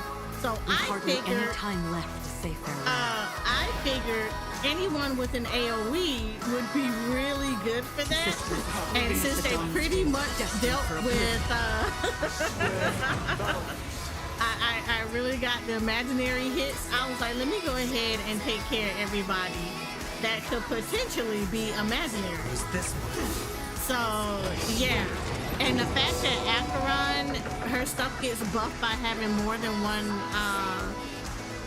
So I figured any time left to say farewell. I figured anyone with an AoE would be really good for that. And since they pretty much dealt with I really got the imaginary hits, I was like, let me go ahead and take care of everybody that could potentially be imaginary. Who's this one? So yeah. And the fact that Acheron, her stuff gets buffed by having more than one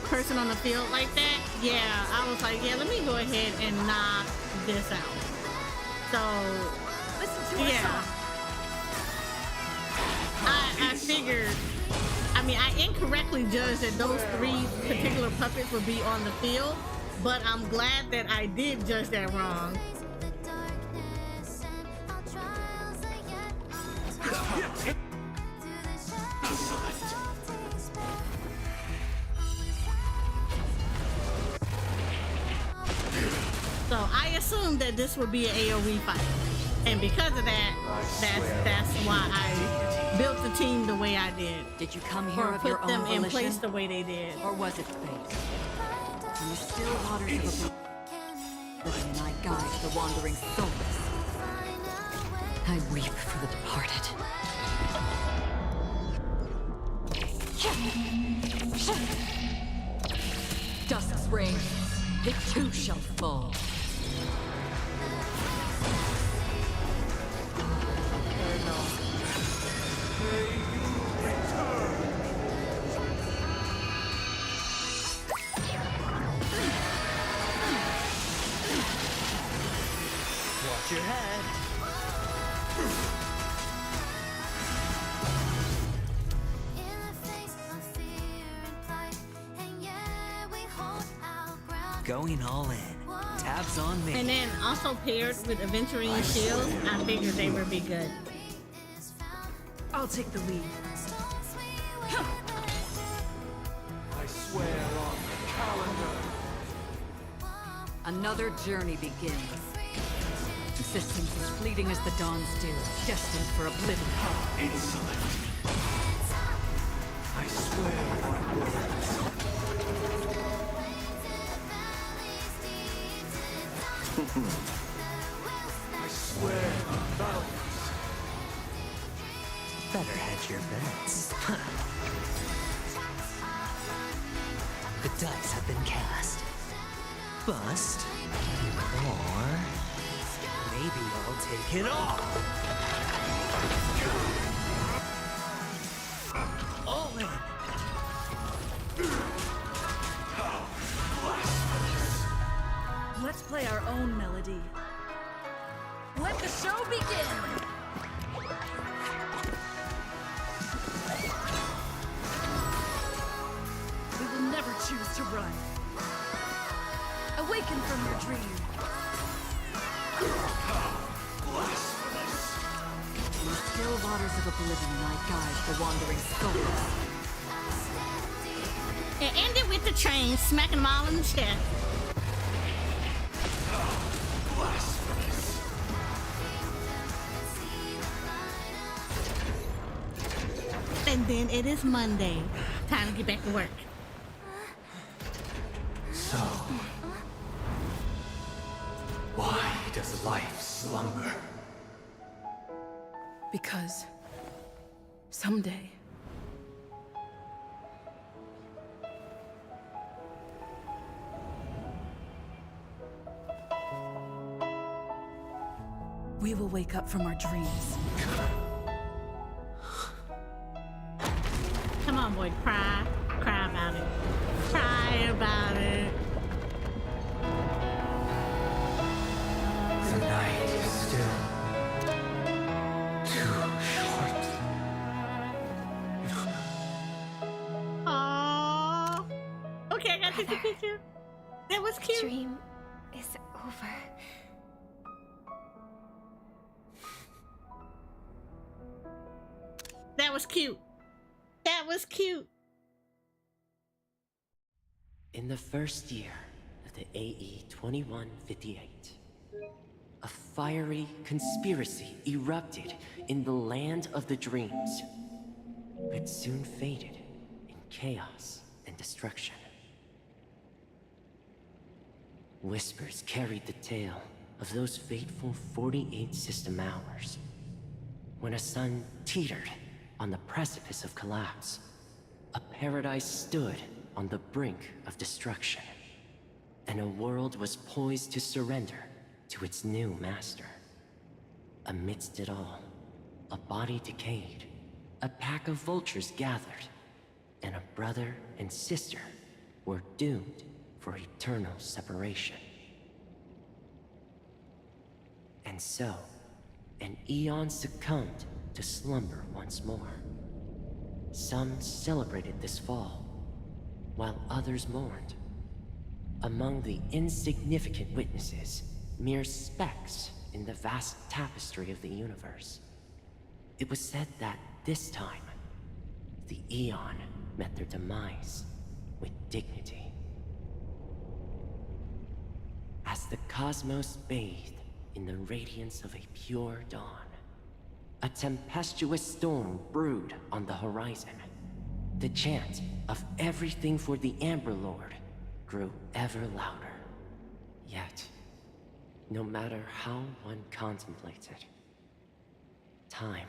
person on the field like that, yeah, I was like, yeah, let me go ahead and knock this out. So, yeah. I figured, I mean, I incorrectly judged that those 3 particular puppets would be on the field, but I'm glad that I did judge that wrong. So I assumed that this would be an AoE fight, and because of that, that's why I built the team the way I did. Did you come here or of put your own them in volition? place the way they did, Or was it fate? In the still waters of oblivion, I guide the wandering souls. I weep for the departed. Dusk's reign, it too shall fall. Watch your head. Going all in. Tabs on me. and then also paired with Aventurine Shield, I figured they would be good. I'll take the lead. I swear on the calendar. Another journey begins. Existence as fleeting as the dawn's dew, destined for oblivion. Insolent. I swear on words. I swear on values. Better hedge your bets. The dice have been cast. Bust. Or maybe I'll take it all. All in. Let's play our own melody. Let the show begin! We will never choose to run. Awaken from your dream. The still waters of oblivion might guide the wandering souls. It ended with the train smacking them all in the chest. And then it is Monday. Time to get back to work. So, why does life slumber? Because someday we will wake up from our dreams. Come on, boy, cry. Cry about it. Cry about it. The night is still too short. Aww. Okay, I gotta take a picture. That was cute. The dream is over. That was cute. That was cute. In the first year of the AE 2158, a fiery conspiracy erupted in the land of the dreams, but soon faded in chaos and destruction. Whispers carried the tale of those fateful 48 system hours, when a sun teetered on the precipice of collapse. A paradise stood on the brink of destruction, and a world was poised to surrender to its new master. Amidst it all, a body decayed, a pack of vultures gathered, and a brother and sister were doomed for eternal separation. And so, an eon succumbed to slumber once more. Some celebrated this fall, while others mourned. Among the insignificant witnesses, mere specks in the vast tapestry of the universe, it was said that this time, the Eon met their demise with dignity. As the cosmos bathed in the radiance of a pure dawn, a tempestuous storm brewed on the horizon. The chant of everything for the Amber Lord grew ever louder. Yet, no matter how one contemplates it, time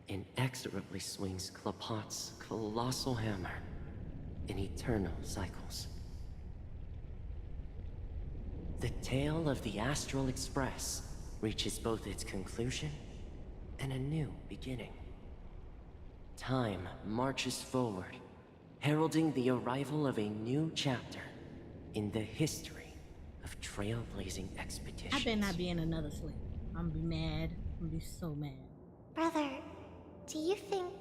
inexorably swings Klapot's colossal hammer in eternal cycles. The tale of the Astral Express reaches both its conclusion and a new beginning. Time marches forward, heralding the arrival of a new chapter in the history of trailblazing expeditions. I better not be in another sleep. I'm gonna be mad. I'm gonna be so mad. Brother, do you think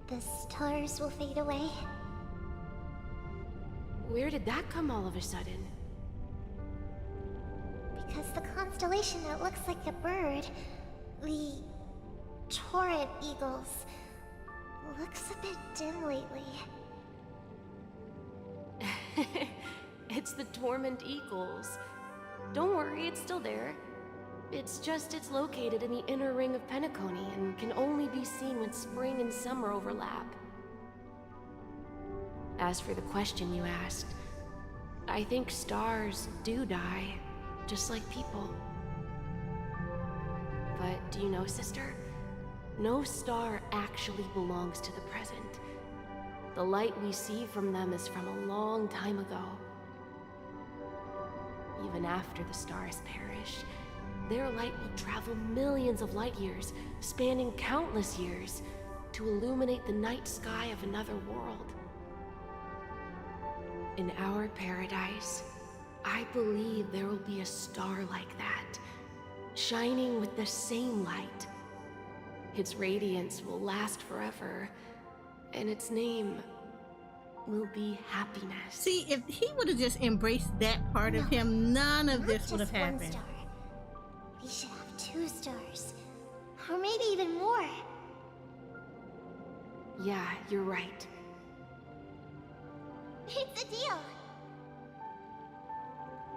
the stars will fade away? Where did that come all of a sudden? Because the constellation that looks like a bird, the Torrid Eagles, looks a bit dim lately. It's the Torment Eagles. Don't worry, it's still there. It's located in the inner ring of Penacony and can only be seen when spring and summer overlap. As for the question you asked, I think stars do die, just like people. But do you know, sister? No star actually belongs to the present. The light we see from them is from a long time ago. Even after the stars perish, their light will travel millions of light years, spanning countless years, to illuminate the night sky of another world. In our paradise, I believe there will be a star like that, shining with the same light. Its radiance will last forever, and its name will be happiness. See, if he would have just embraced that part of him, none of this would have happened. Star. We should have 2 stars. Or maybe even more. Yeah, you're right. It's a deal.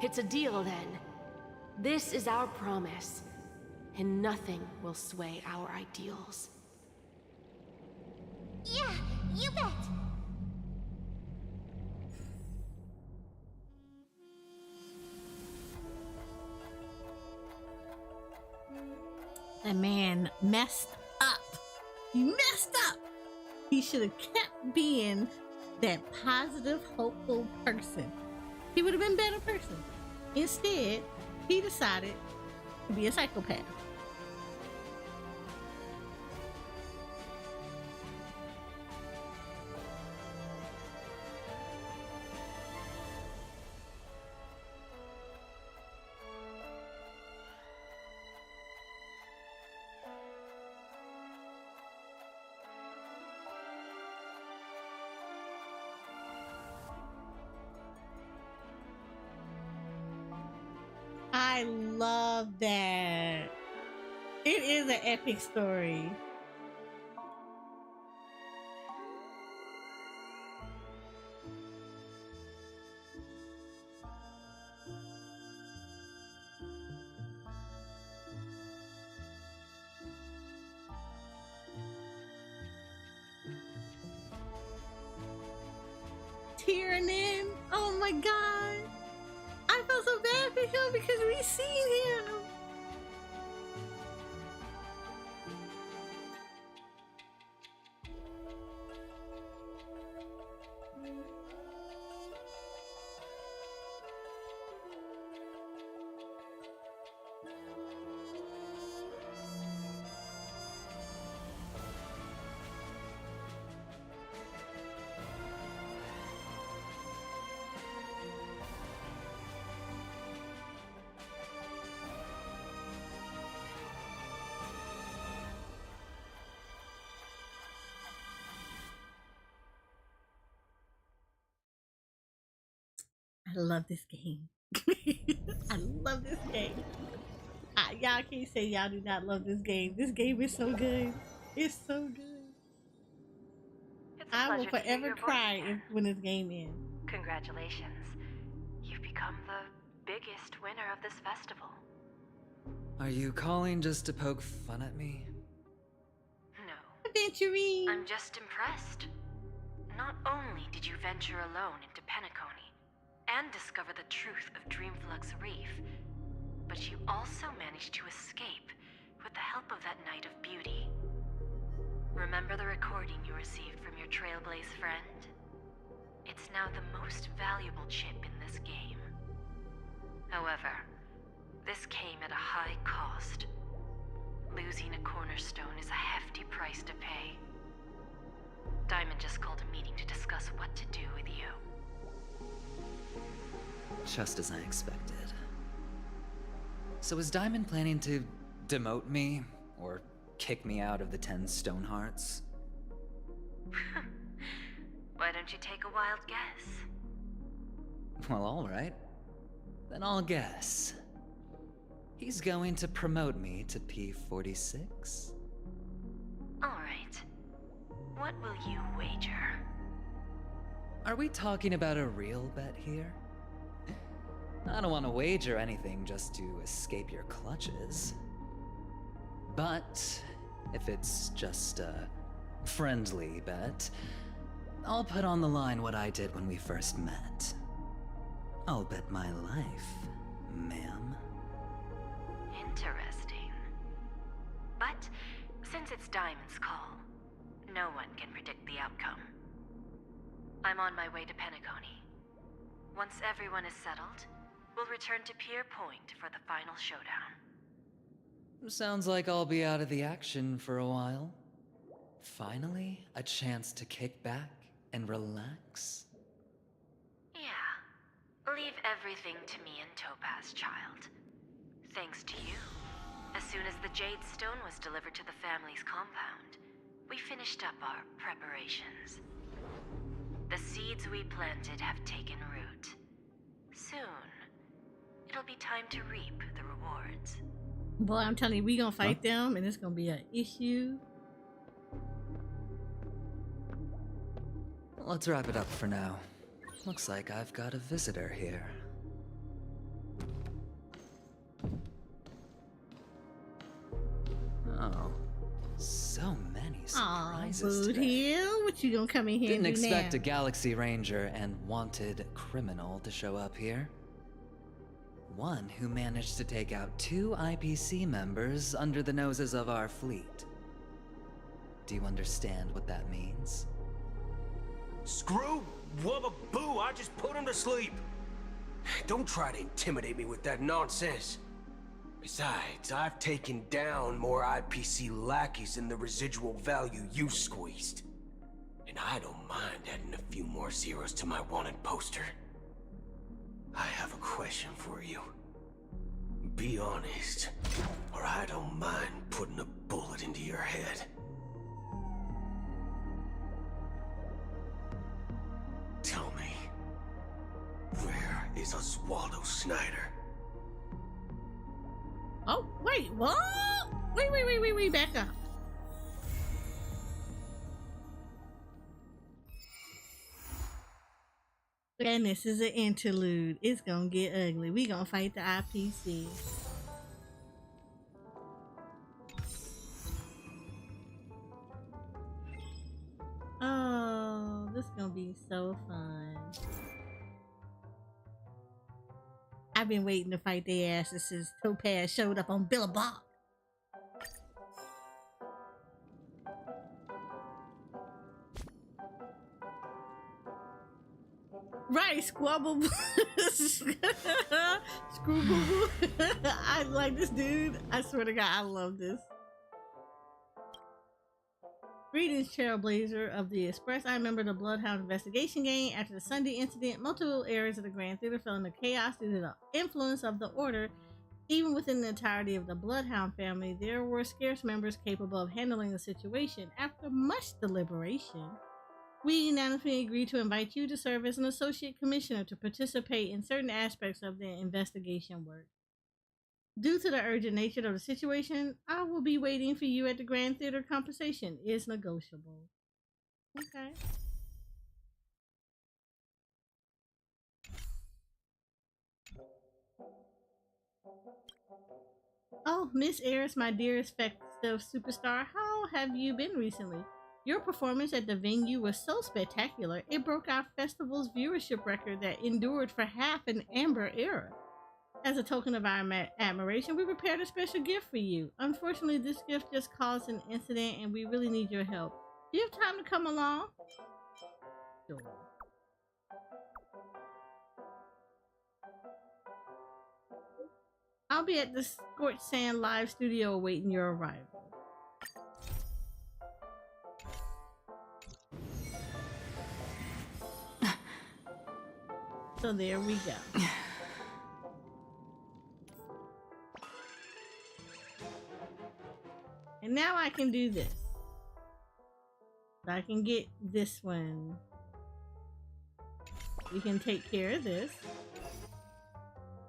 It's a deal, then. This is our promise, and nothing will sway our ideals. Yeah, you bet. That man messed up. He messed up. He should have kept being that positive, hopeful person. He would have been a better person. Instead, he decided to be a psychopath. I love that. It is an epic story. Tearing in. Oh my god. I felt so bad for him because we seen him. I love this game. I love this game. Y'all can't say y'all do not love this game. This game is so good. It's so good. I will forever cry when this game ends. Congratulations. You've become the biggest winner of this festival. Are you calling just to poke fun at me? No. Adventurine. I'm just impressed. Not only did you venture alone into Penacony and discover the truth of Dreamflux Reef, but you also managed to escape with the help of that Knight of Beauty. Remember the recording you received from your Trailblaze friend? It's now the most valuable chip in this game. However, this came at a high cost. Losing a cornerstone is a hefty price to pay. Diamond just called a meeting to discuss what to do with you. Just as I expected. So is Diamond planning to demote me or kick me out of the 10 Stonehearts? Why don't you take a wild guess? Well, alright. Then I'll guess. He's going to promote me to P46? Alright. What will you wager? Are we talking about a real bet here? I don't want to wager anything just to escape your clutches. But if it's just a friendly bet, I'll put on the line what I did when we first met. I'll bet my life, ma'am. Interesting. But Since it's Diamond's call, no one can predict the outcome. I'm on my way to Penacony. Once everyone is settled, we'll return to Pier Point for the final showdown. Sounds like I'll be out of the action for a while. Finally, a chance to kick back and relax. Yeah. Leave everything to me and Topaz, child. Thanks to you. As soon as the Jade Stone was delivered to the family's compound, we finished up our preparations. The seeds we planted have taken root. Soon, it'll be time to reap the rewards. Boy, I'm telling you, we gonna fight them, and it's gonna be an issue. Let's wrap it up for now. Looks like I've got a visitor here. Oh, so many surprises Boot today. Hill, what you gonna come in here Didn't and do expect now? a Galaxy Ranger and wanted criminal to show up here. One who managed to take out 2 IPC members under the noses of our fleet. Do you understand what that means? Screw wubba boo, I just put him to sleep. Don't try to intimidate me with that nonsense. Besides, I've taken down more IPC lackeys than the residual value you squeezed. And I don't mind adding a few more zeros to my wanted poster. I have a question for you. Be honest, or I don't mind putting a bullet into your head. Tell me, where is Oswaldo Snyder? Oh, wait, what? Wait, back up. And this is an interlude. It's gonna get ugly. We gonna fight the IPC. Oh, this is gonna be so fun. I've been waiting to fight their asses since Topaz showed up on Billabong. Right, squabble. Screwball. I like this dude. I swear to God, I love this. Greetings, Trailblazer of the Express. I remember the Bloodhound investigation game. After the Sunday incident, multiple areas of the Grand Theater fell into chaos due to the influence of the Order. Even within the entirety of the Bloodhound family, there were scarce members capable of handling the situation. After much deliberation, we unanimously agreed to invite you to serve as an associate commissioner to participate in certain aspects of the investigation work. Due to the urgent nature of the situation, I will be waiting for you at the Grand Theater. Compensation is negotiable. Okay. Oh, Miss Eris, my dearest festive superstar, how have you been recently? Your performance at the venue was so spectacular, it broke our festival's viewership record that endured for half an Amber era. As a token of our admiration, we prepared a special gift for you. Unfortunately, this gift just caused an incident and we really need your help. Do you have time to come along? Sure. I'll be at the Scorched Sand Live Studio awaiting your arrival. So there we go. And now I can do this. So I can get this one. We can take care of this.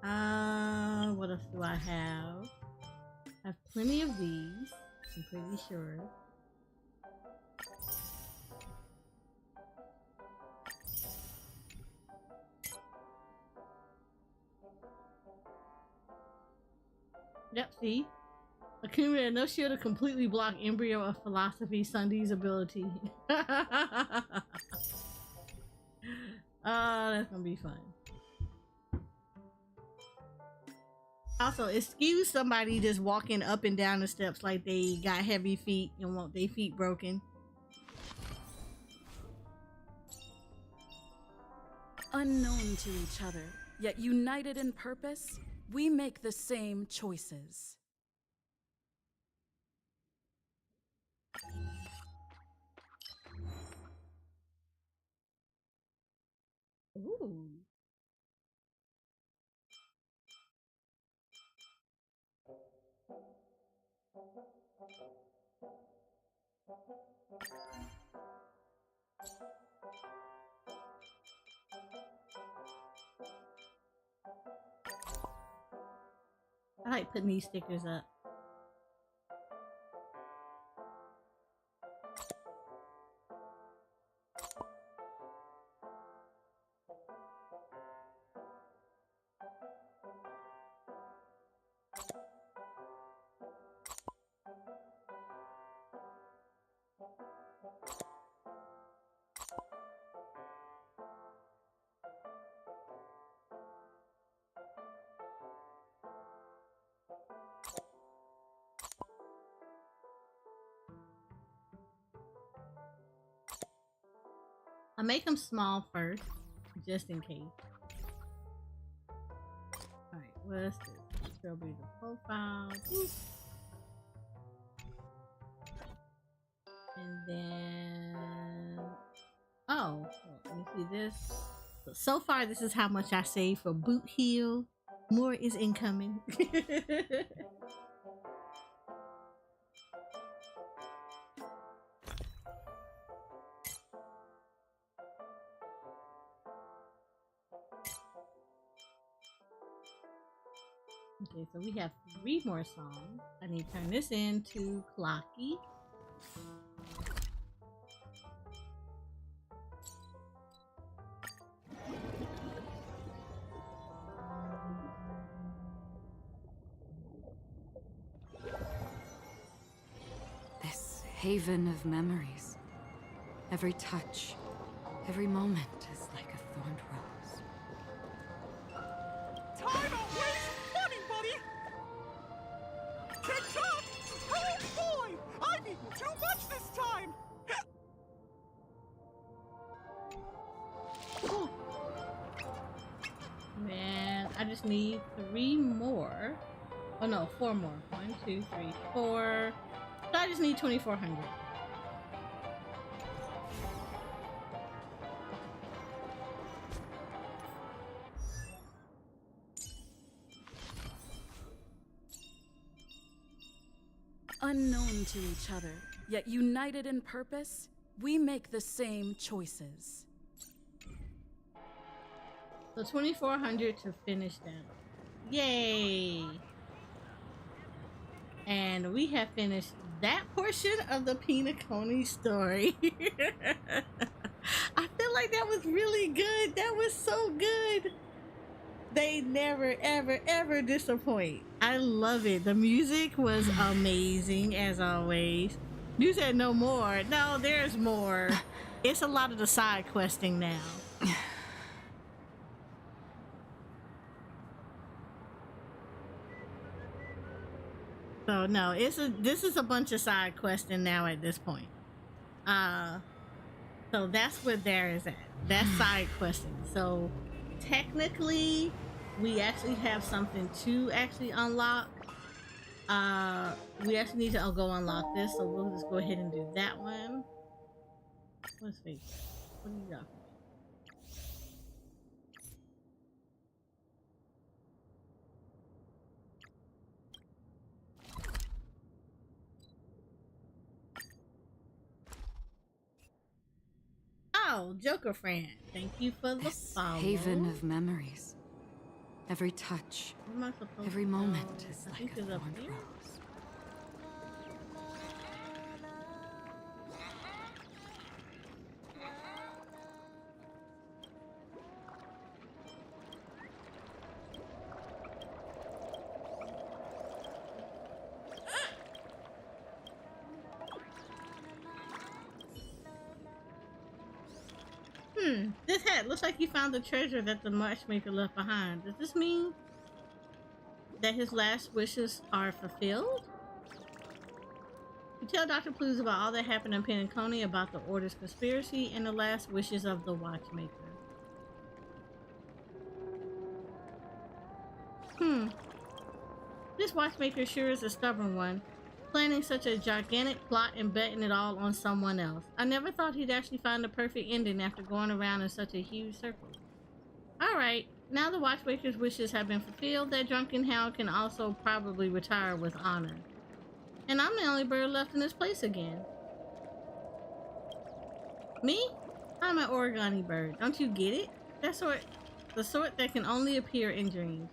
What else do I have? I have plenty of these, I'm pretty sure. Yep, see? Accumulated no shield to completely block Embryo of Philosophy, Sunday's ability. That's gonna be fun. Also, excuse somebody just walking up and down the steps like they got heavy feet and want their feet broken. Unknown to each other, yet united in purpose, we make the same choices. Ooh. I like putting these stickers up. I make them small first, just in case. Alright, what's this? There'll be the profile. Boop. And then... Oh, well, let me see this. So far, this is how much I saved for boot heel. More is incoming. Okay, so we have 3 more songs. I need to turn this into Clocky. This haven of memories. Every touch, every moment is like a thorned rose. Time out wasting money, buddy! TikTok! Oh boy! I've eaten too much this time! Man, I just need 3 more. Oh no, 4 more. 1, 2, 3, 4. So I just need 2,400. Unknown to each other, yet united in purpose, we make the same choices. So 2,400 to finish them. Yay! And we have finished that portion of the Penacony story. I feel like that was really good. That was so good. They never, ever, ever disappoint. I love it. The music was amazing, as always. You said no more. No, there's more. It's a lot of the side questing now. So no, this is a bunch of side questing now at this point. So that's where there is at. That's side questing. So technically, we actually have something to actually unlock. We actually need to go unlock this, so we'll just go ahead and do that one. Let's face it. What do you got? Oh, Joker friend. Thank you for the follow. Haven of memories. Every touch, every moment is like a thorned rose. This hat looks like you found the treasure that the matchmaker left behind. Does this mean that his last wishes are fulfilled? You tell Dr. Clues about all that happened in Penacony, about the Order's conspiracy, and the last wishes of the Watchmaker. This Watchmaker sure is a stubborn one, planning such a gigantic plot and betting it all on someone else. I never thought he'd actually find the perfect ending after going around in such a huge circle. Alright, now the Watchmaker's wishes have been fulfilled, that drunken hound can also probably retire with honor. And I'm the only bird left in this place again. Me? I'm an origami bird. Don't you get it? The sort that can only appear in dreams.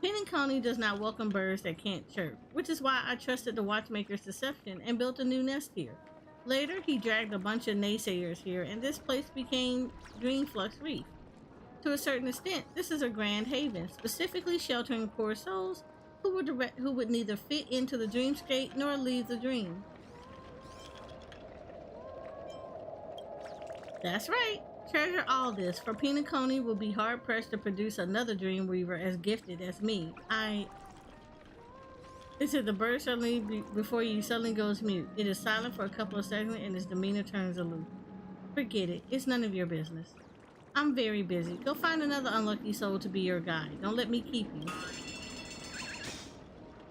Penacony does not welcome birds that can't chirp, which is why I trusted the Watchmaker's deception and built a new nest here. Later, he dragged a bunch of naysayers here, and this place became Dreamflux Reef. To a certain extent, this is a grand haven, specifically sheltering poor souls who would neither fit into the dreamscape nor leave the dream. That's right. Treasure all this, for Penacony will be hard-pressed to produce another Dreamweaver as gifted as me. It said the bird suddenly, before you, suddenly goes mute. It is silent for a couple of seconds and its demeanor turns aloof. Forget it. It's none of your business. I'm very busy. Go find another unlucky soul to be your guide. Don't let me keep you.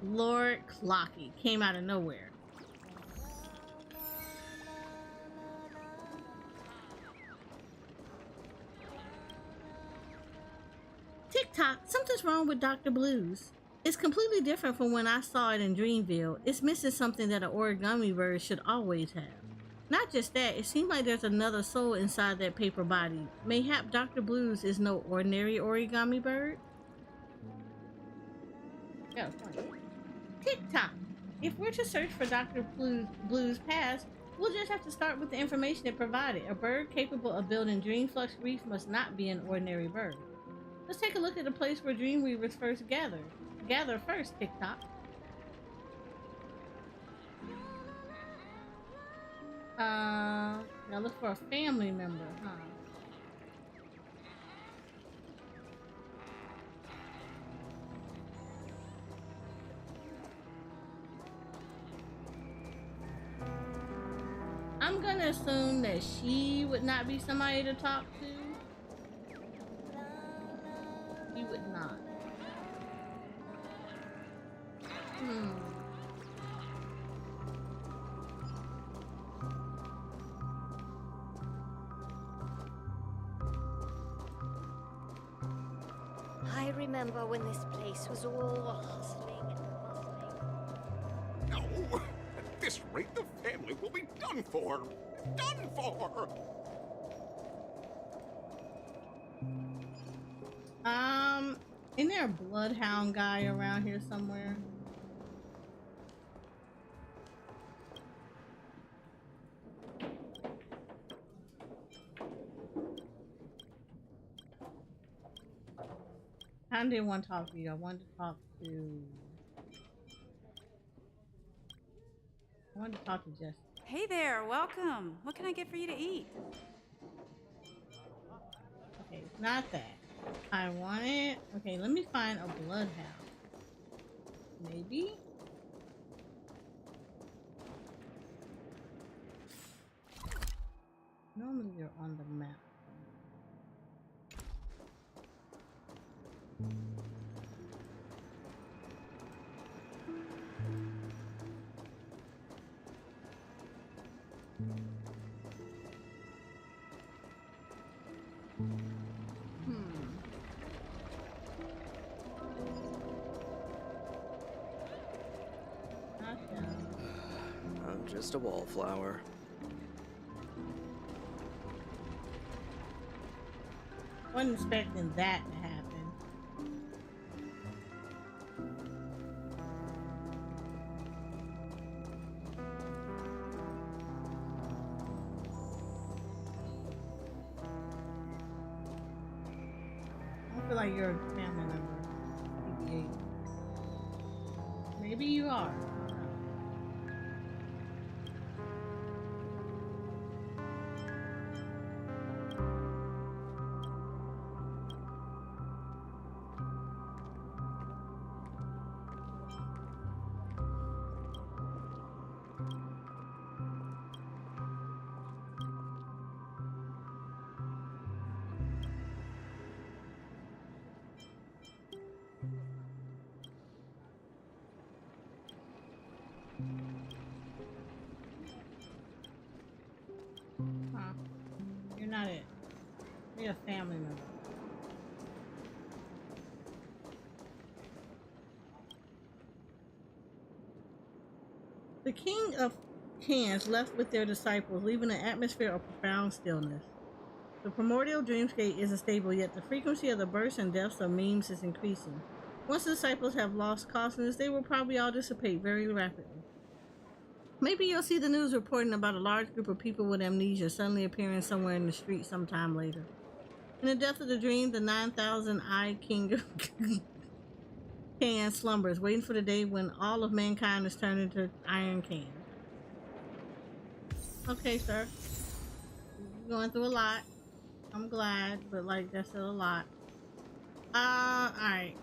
Lord Clocky came out of nowhere. TikTok, something's wrong with Dr. Blues. It's completely different from when I saw it in Dreamville. It's missing something that an origami bird should always have. Not just that, it seems like there's another soul inside that paper body. Mayhap Dr. Blues is no ordinary origami bird? Yeah, TikTok, if we're to search for Dr. Blues' past, we'll just have to start with the information it provided. A bird capable of building Dreamflux Reef must not be an ordinary bird. Let's take a look at the place where Dreamweavers first gather. Gather first, TikTok. Now look for a family member, huh? I'm gonna assume that she would not be somebody to talk to. He would not. I remember when this place was all hustling and bustling. No! At this rate, the family will be done for! Done for! Isn't there a bloodhound guy around here somewhere? I didn't want to talk to you. I wanted to talk to Jesse. Hey there, welcome. What can I get for you to eat? Okay, it's not that. I want it. Okay, let me find a bloodhound. Maybe? Normally they're on the map. I'm just a wallflower. Wasn't expecting that to happen. I feel like you're a family member. PBA. Maybe you are. They're a family member. The King of Cans left with their disciples, leaving an atmosphere of profound stillness. The primordial dreamscape is unstable, yet the frequency of the births and deaths of memes is increasing. Once the disciples have lost consciousness, they will probably all dissipate very rapidly. Maybe you'll see the news reporting about a large group of people with amnesia suddenly appearing somewhere in the street sometime later. In the depth of the dream, the 9,000-eyed King of Can slumbers, waiting for the day when all of mankind is turned into iron can. Okay, sir. You're going through a lot. I'm glad, but like that's still a lot. Alright.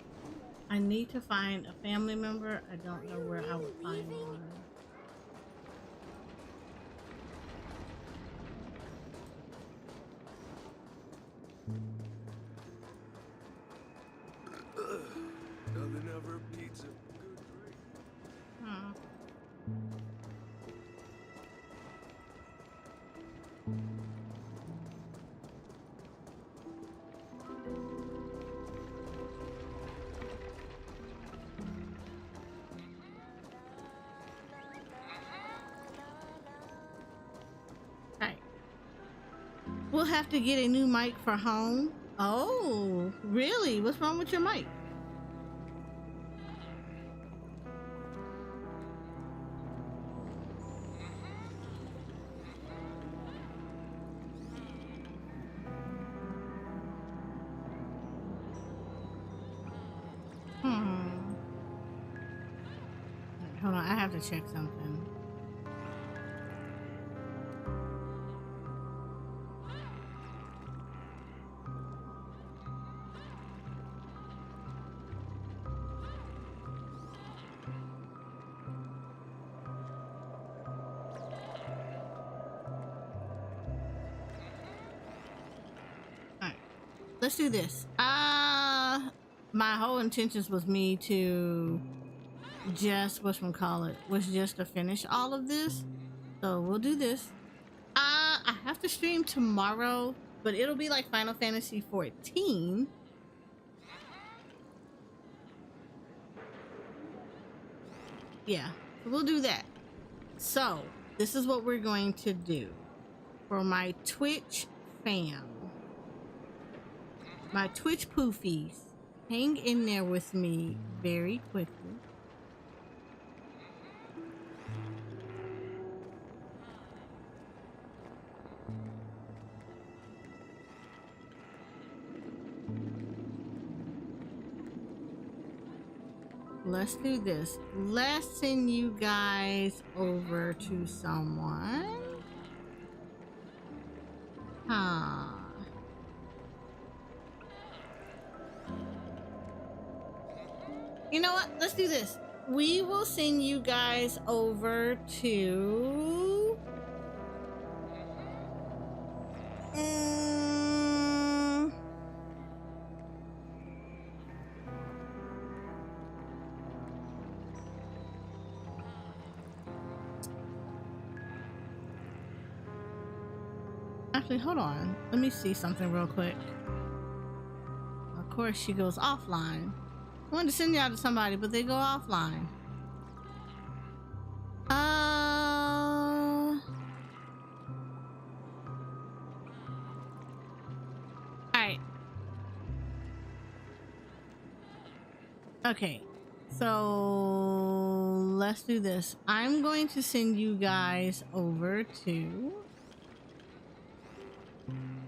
I need to find a family member. I don't know where I would find one. Nothing ever beats a good drink. Alright. We'll have to get a new mic for home. Oh, really? What's wrong with your mic? Hold on, I have to check something. Alright, let's do this. My whole intentions was me to just was just to finish all of this, so we'll do this. I have to stream tomorrow, but it'll be like Final Fantasy 14. Yeah, we'll do that. So this is what we're going to do for my Twitch fam, my Twitch poofies. Hang in there with me very quickly. Let's do this. Let's send you guys over to someone. You know what? Let's do this. We will send you guys over to... Actually, hold on. Let me see something real quick. Of course, she goes offline. I wanted to send you out to somebody, but they go offline. Alright. Okay. So let's do this. I'm going to send you guys over to...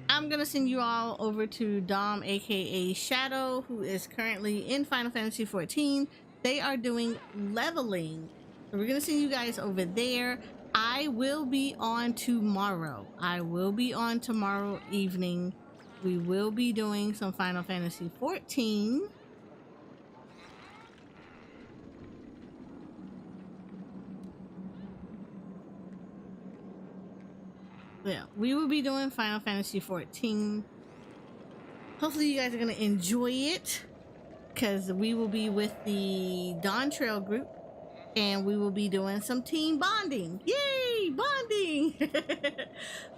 I'm gonna send you all over to Dom, aka Shadow, who is currently in Final Fantasy 14. They are doing leveling, so we're gonna send you guys over there. I will be on tomorrow. I will be on tomorrow evening. We will be doing some Final Fantasy 14. Yeah, we will be doing Final Fantasy 14. Hopefully you guys are going to enjoy it, because we will be with the Dawn Trail group and we will be doing some team bonding. Yay, bonding!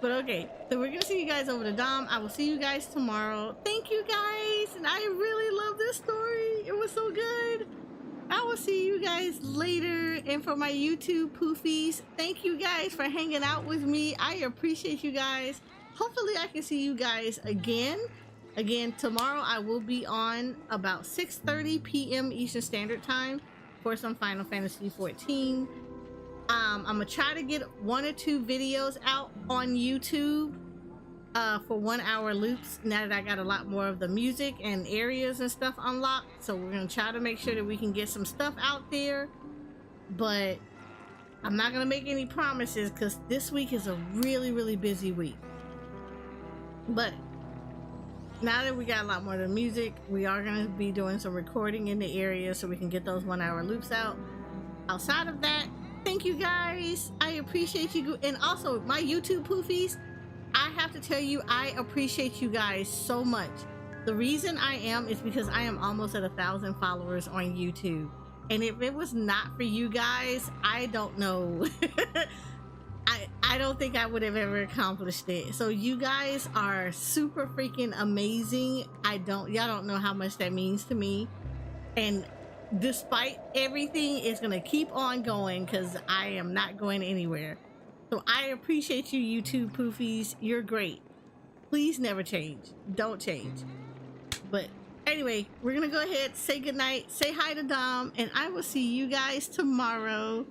But okay, so we're gonna see you guys over to Dom. I will see you guys tomorrow. Thank you guys, and I really love this story. It was so good. I will see you guys later. And for my YouTube poofies, thank you guys for hanging out with me. I appreciate you guys. Hopefully I can see you guys again. Tomorrow I will be on about 6:30 p.m. Eastern Standard Time for some Final Fantasy XIV. I'm gonna try to get 1 or 2 videos out on YouTube for 1 hour loops now that I got a lot more of the music and areas and stuff unlocked. So we're gonna try to make sure that we can get some stuff out there, but I'm not gonna make any promises because this week is a really busy week. But now that we got a lot more of the music, we are gonna be doing some recording in the area so we can get those 1 hour loops out. Outside of that, thank you guys. I appreciate you. And also my YouTube poofies, I have to tell you, I appreciate you guys so much. The reason I am is because I am almost at 1,000 followers on YouTube. And if it was not for you guys, I don't know. I don't think I would have ever accomplished it. So you guys are super freaking amazing. Y'all don't know how much that means to me. And despite everything, it's gonna keep on going because I am not going anywhere. So I appreciate you, YouTube poofies. You're great. Please never change. Don't change. But anyway, we're gonna go ahead, say goodnight, say hi to Dom, and I will see you guys tomorrow.